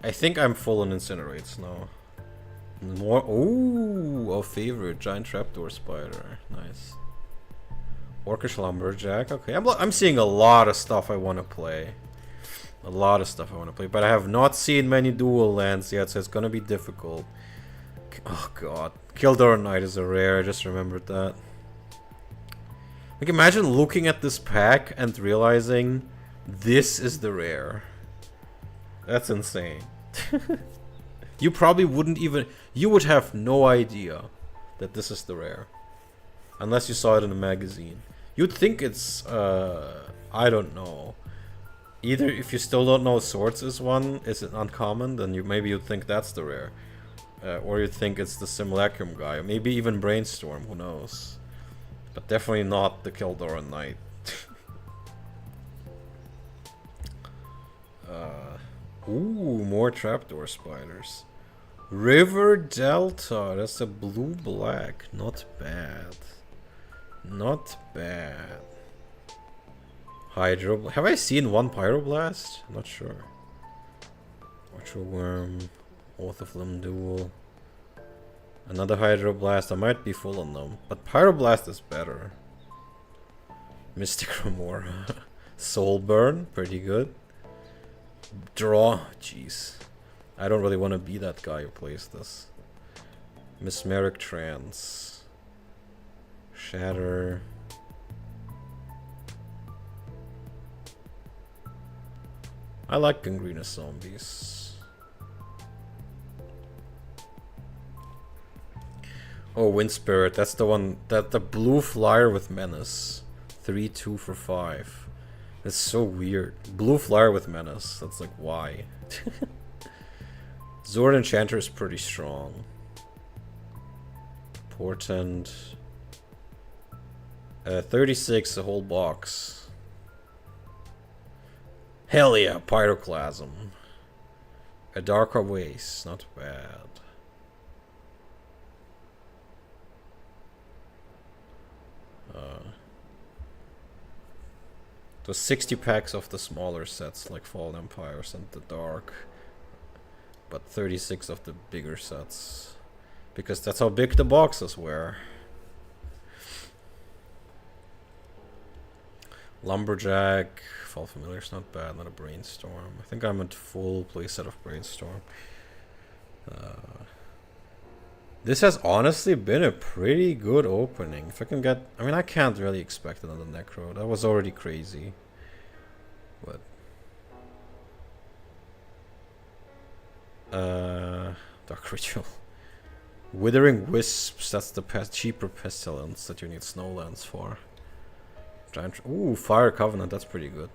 I think I'm full on Incinerates now. More. Ooh, our favorite. Giant Trapdoor Spider. Nice. Orcish Lumberjack. Okay, I'm seeing a lot of stuff I want to play. But I have not seen many dual lands yet, so it's gonna be difficult. Oh god. Kildare Knight is a rare, I just remembered that. Like, imagine looking at this pack and realizing this is the rare. That's insane. You probably wouldn't even... You would have no idea that this is the rare. Unless you saw it in a magazine. You'd think it's... I don't know. Either if you still don't know Swords is one, is it uncommon, then maybe you'd think that's the rare. Or you'd think it's the Simulacrum guy. Maybe even Brainstorm, who knows. But definitely not the Kildoran Knight. Ooh, more trapdoor spiders. River Delta, that's a blue-black. Not bad. Not bad. Hydro... Have I seen one Pyroblast? I'm not sure. Orchard Worm. Oath of Limb Duel. Another Hydroblast. I might be full on them. But Pyroblast is better. Mystic Remora. Soulburn. Pretty good. Draw. Jeez. I don't really want to be that guy who plays this. Mesmeric Trance. Shatter. I like Gangrenous Zombies. Oh, Wind Spirit. That's the one. That the blue flyer with Menace. 3/2 for 5. That's so weird. Blue flyer with Menace. That's like, why? Zord Enchanter is pretty strong. Portent. 36, a whole box. Hell yeah, Pyroclasm. A Darker Waste, not bad. Those 60 packs of the smaller sets like Fallen Empires and the Dark. But 36 of the bigger sets. Because that's how big the boxes were. Lumberjack. Fall Familiar's not bad, not a Brainstorm. I think I'm at full playset of Brainstorm. This has honestly been a pretty good opening. If I can get... I mean, I can't really expect another Necro. That was already crazy. But... Dark Ritual. Withering Wisps, that's the cheaper Pestilence that you need Snowlands for. Giant... Ooh, Fire Covenant, that's pretty good.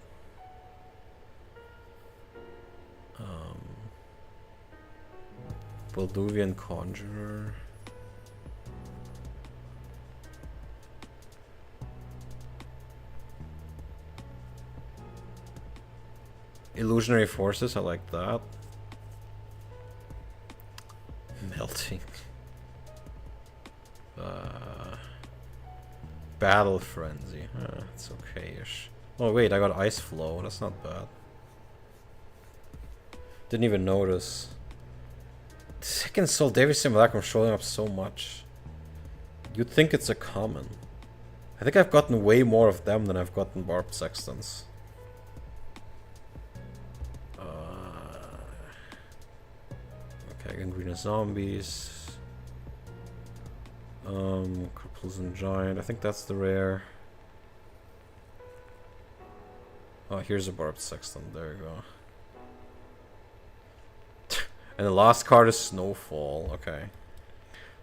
Balduvian Conjurer. Illusionary Forces, I like that. Melting. Battle Frenzy. It's okay-ish. Oh wait, I got Ice Flow. That's not bad. Didn't even notice. Second Soul Davis Simulacrum showing up so much. You'd think it's a common. I think I've gotten way more of them than I've gotten Barbed Sextons. Okay, Gangrenous Zombies. Cripples Giant. I think that's the rare. Oh, here's a Barbed Sexton. There you go. And the last card is Snowfall. Okay.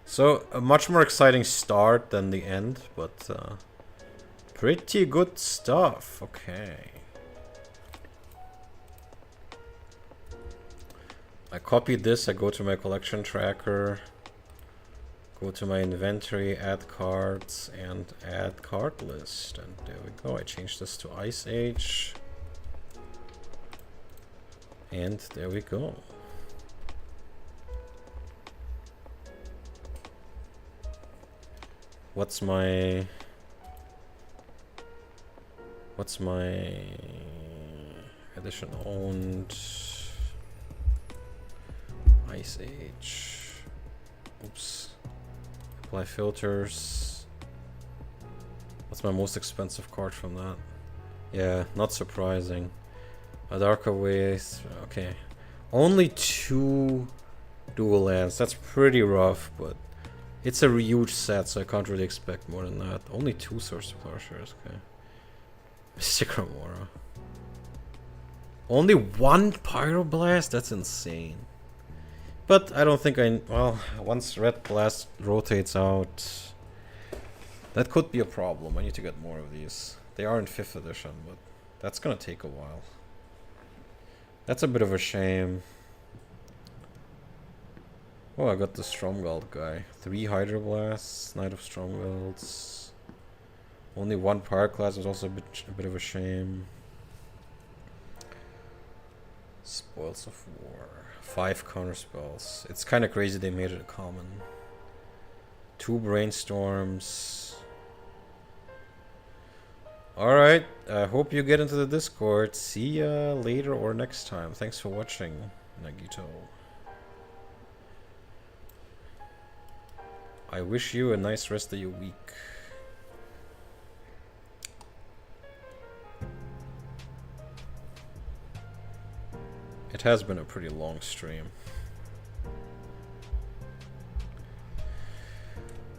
So, a much more exciting start than the end, but pretty good stuff. Okay. I copied this, I go to my collection tracker, go to my inventory, add cards, and add card list. And there we go. I changed this to Ice Age. And there we go. What's my edition owned? Ice Age. Oops. Apply filters. What's my most expensive card from that? Yeah, not surprising. A Darker Waste. Okay. Only 2 dual lands. That's pretty rough, but It's a huge set, so I can't really expect more than that. Only 2 Source of Power shares, okay. Mystic Remora. Only 1 Pyroblast? That's insane. But I don't think well, once Red Blast rotates out, that could be a problem. I need to get more of these. They are in 5th edition, but that's gonna take a while. That's a bit of a shame. Oh, I got the Stromgald guy. 3 Hydroblasts, Knight of Stromgalds. Only 1 Pyroclast was also a bit of a shame. Spoils of War. 5 counterspells. It's kind of crazy they made it a common. 2 Brainstorms. Alright, I hope you get into the Discord. See ya later or next time. Thanks for watching, Nagito. I wish you a nice rest of your week. It has been a pretty long stream.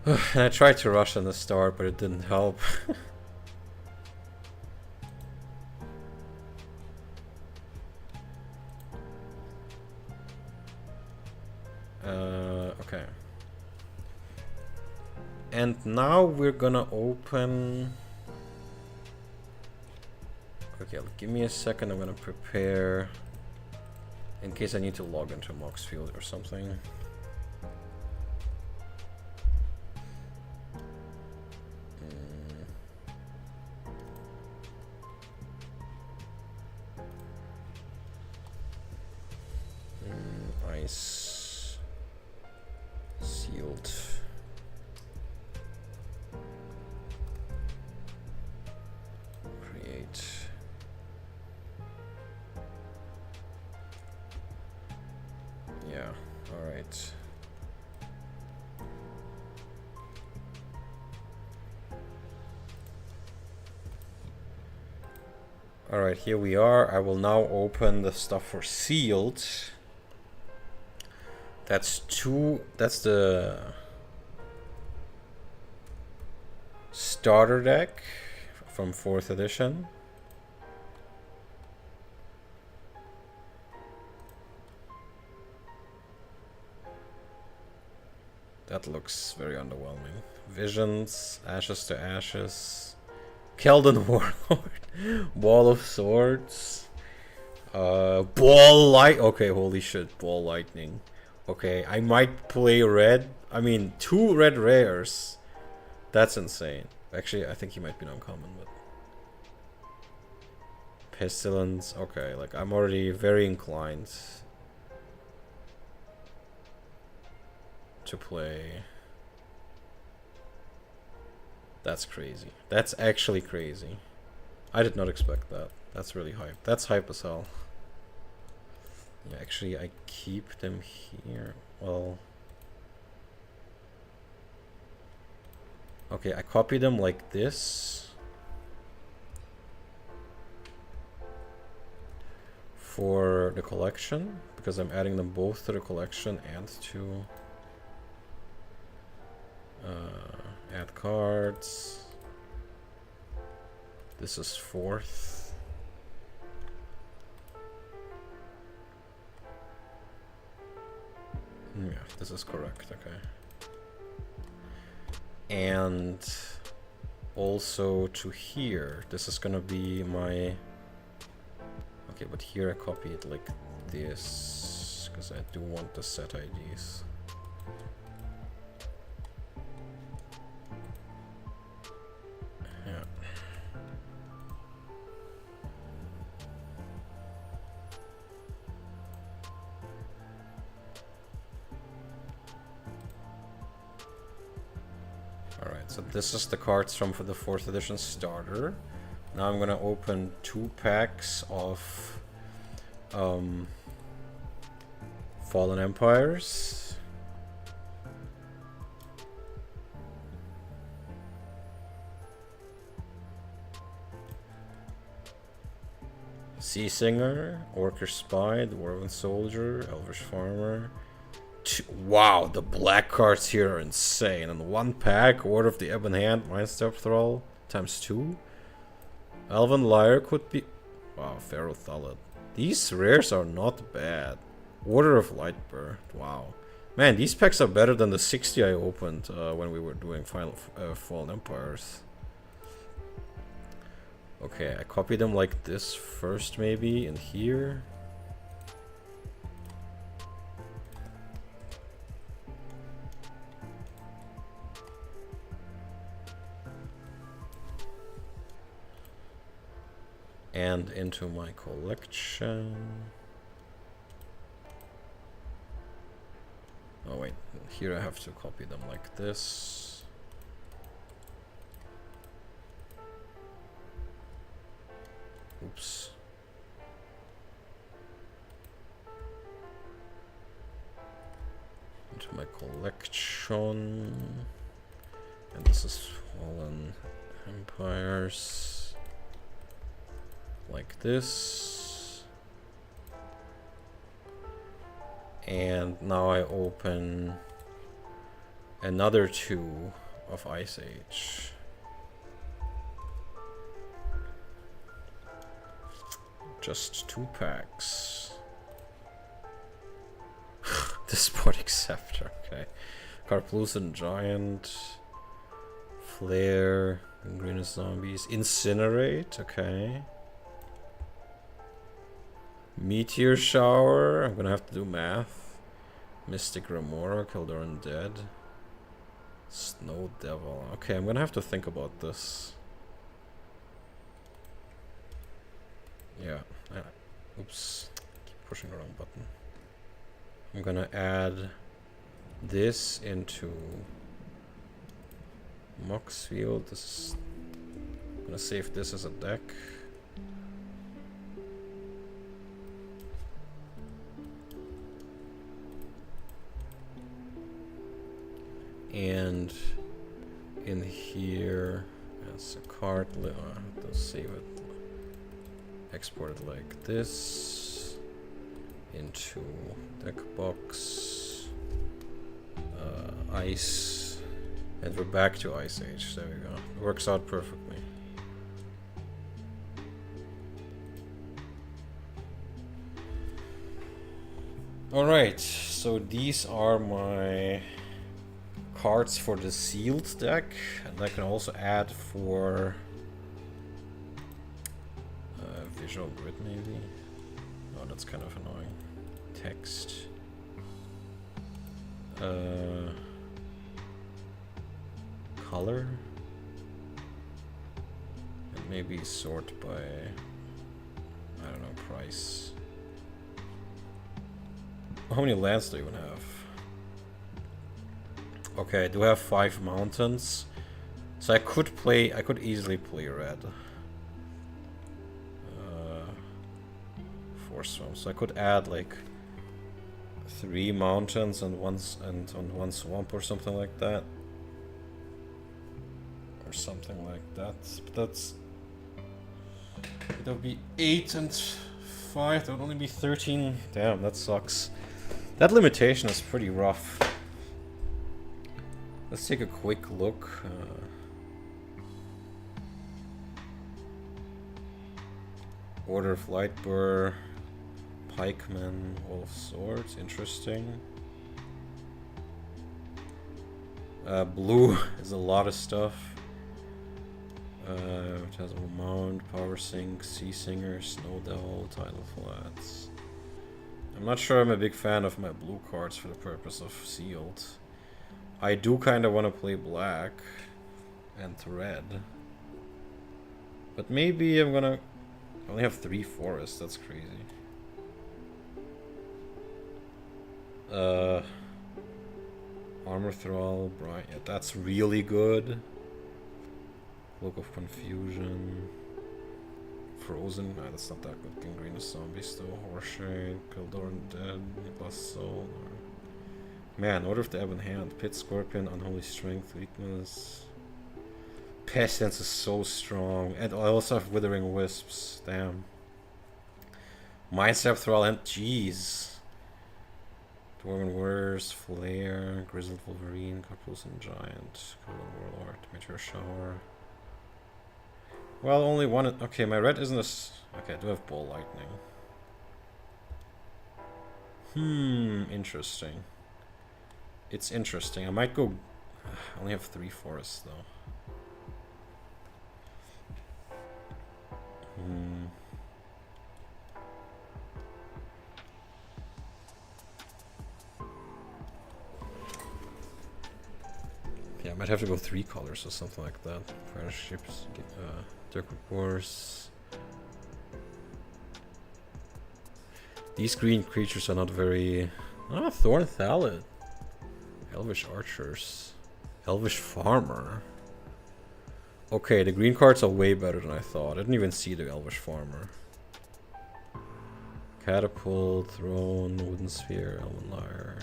And I tried to rush in the start, but it didn't help. Okay. And now we're gonna open... Okay, give me a second, I'm gonna prepare... in case I need to log into Moxfield or something. Ice sealed. Create. Yeah, all right. All right, here we are. I will now open the stuff for sealed. That's the starter deck from 4th edition. That looks very underwhelming. Visions, Ashes to Ashes, Keldon Warlord, Wall of Swords, Ball Light. Okay, holy shit, Ball Lightning. Okay, I might play red. I mean, 2 red rares. That's insane. Actually, I think he might be an uncommon, but... Pestilence. Okay, like, I'm already very inclined to play. That's crazy. That's actually crazy. I did not expect that. That's really hype. That's hype as hell. Yeah, actually, I keep them here. Well... Okay, I copy them like this. For the collection, because I'm adding them both to the collection and to... add cards. This is 4th. Yeah, this is correct, okay. And also to here, this is gonna be my... Okay, but here I copy it like this, because I do want the set IDs. Yeah. Alright, so this is the cards from for the 4th edition starter. Now I'm gonna open 2 packs of Fallen Empires. Sea Singer, Orcish Spy, Dwarven Soldier, Elvish Farmer, Wow, the black cards here are insane. And one pack, Order of the Ebon Hand, Mindstep Thrall, ×2. Elven Lyre could be... Wow, Pharaoh Thullet. These rares are not bad. Order of Lightbird, wow. Man, these packs are better than the 60 I opened when we were doing Fallen Empires. Okay, I copy them like this first maybe, in here. And into my collection. Oh wait, here I have to copy them like this. Oops. Into my collection. And this is Fallen Empires. Like this. And now I open another 2 of Ice Age. Just 2 packs. Despotic Scepter, okay. Carplucent Giant. Flare. Greenest Zombies. Incinerate, okay. Meteor Shower. I'm gonna have to do math. Mystic Remora. Kildoran Dead. Snow Devil. Okay, I'm gonna have to think about this. Yeah. Oops. Keep pushing the wrong button. I'm gonna add this into Moxfield. I'm gonna save this as a deck. And in here, as a card, let's save it. Export it like this into deck box, ice, and we're back to Ice Age. There we go. It works out perfectly. All right, so these are my cards for the sealed deck, and I can also add for visual grid maybe. Oh, that's kind of annoying. Text. Color. And maybe sort by, I don't know, price. How many lands do you even have? Okay, I do have 5 mountains. So I could easily play red. 4 swamps. So I could add like 3 mountains and one swamp or something like that. Or something like that. But that would be 8 and 5. That would only be 13. Damn, that sucks. That limitation is pretty rough. Let's take a quick look. Order of Lightbur, Pikeman, Wall of Swords, interesting. Blue is a lot of stuff. It has a Mount, Power Sink, Sea Singer, Snow Devil, Tidal Flats. I'm not sure I'm a big fan of my blue cards for the purpose of sealed. I do kind of want to play black and red. But maybe I'm gonna... I only have 3 forests, that's crazy. Armor Thrall, Bright, yeah, that's really good. Cloak of Confusion. Frozen, nah, that's not that good. Greenest Zombie still. Horshade, Kildoran Dead, Bust Soul. Man, Order of the Ebon Hand, Pit Scorpion, Unholy Strength, Weakness. Pestilence is so strong. And I also have Withering Wisps, damn. Mindstep Thrall and jeez. Dwarven Warriors, Flare, Grizzled Wolverine, Carpulsan Giant, Golden Warlord, Meteor Shower. Well, only one. Okay, my red isn't as. Okay, I do have Ball Lightning. Interesting. It's interesting. I might go. I only have 3 forests though. Yeah, I might have to go 3 colors or something like that. Fire ships, Dirk Wars. These green creatures are not very. Thorn Thallid. Elvish Archers. Elvish Farmer. Okay, the green cards are way better than I thought. I didn't even see the Elvish Farmer. Catapult, Throne, Wooden Sphere, Elven Lyre.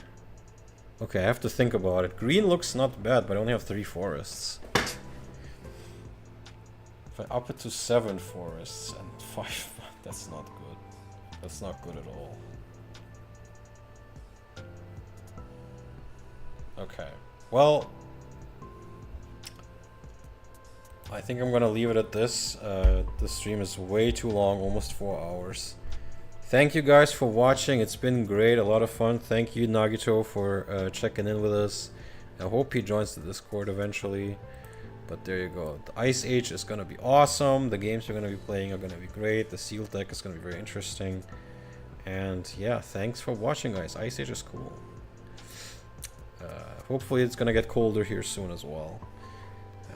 Okay, I have to think about it. Green looks not bad, but I only have 3 forests. If I up it to 7 forests and 5, that's not good. That's not good at all. Okay, well, I think I'm gonna leave it at this. The stream is way too long, almost 4 hours. Thank you guys for watching. It's been great, a lot of fun. Thank you, Nagito, for checking in with us. I hope he joins the Discord eventually. But there you go. The Ice Age is gonna be awesome. The games you're gonna be playing are gonna be great. The sealed deck is gonna be very interesting. And yeah, thanks for watching, guys. Ice Age is cool. Hopefully it's gonna get colder here soon as well.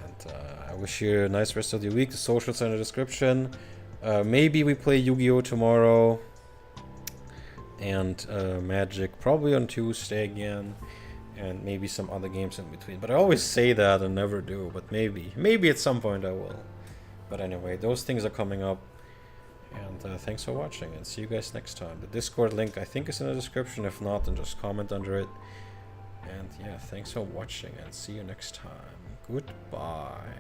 And I wish you a nice rest of the week. The socials are in the description. Maybe we play Yu-Gi-Oh! Tomorrow. And Magic probably on Tuesday again. And maybe some other games in between. But I always say that and never do. But maybe at some point I will. But anyway, those things are coming up. And thanks for watching. And see you guys next time. The Discord link I think is in the description. If not, then just comment under it. And yeah, thanks for watching. And see you next time. Goodbye.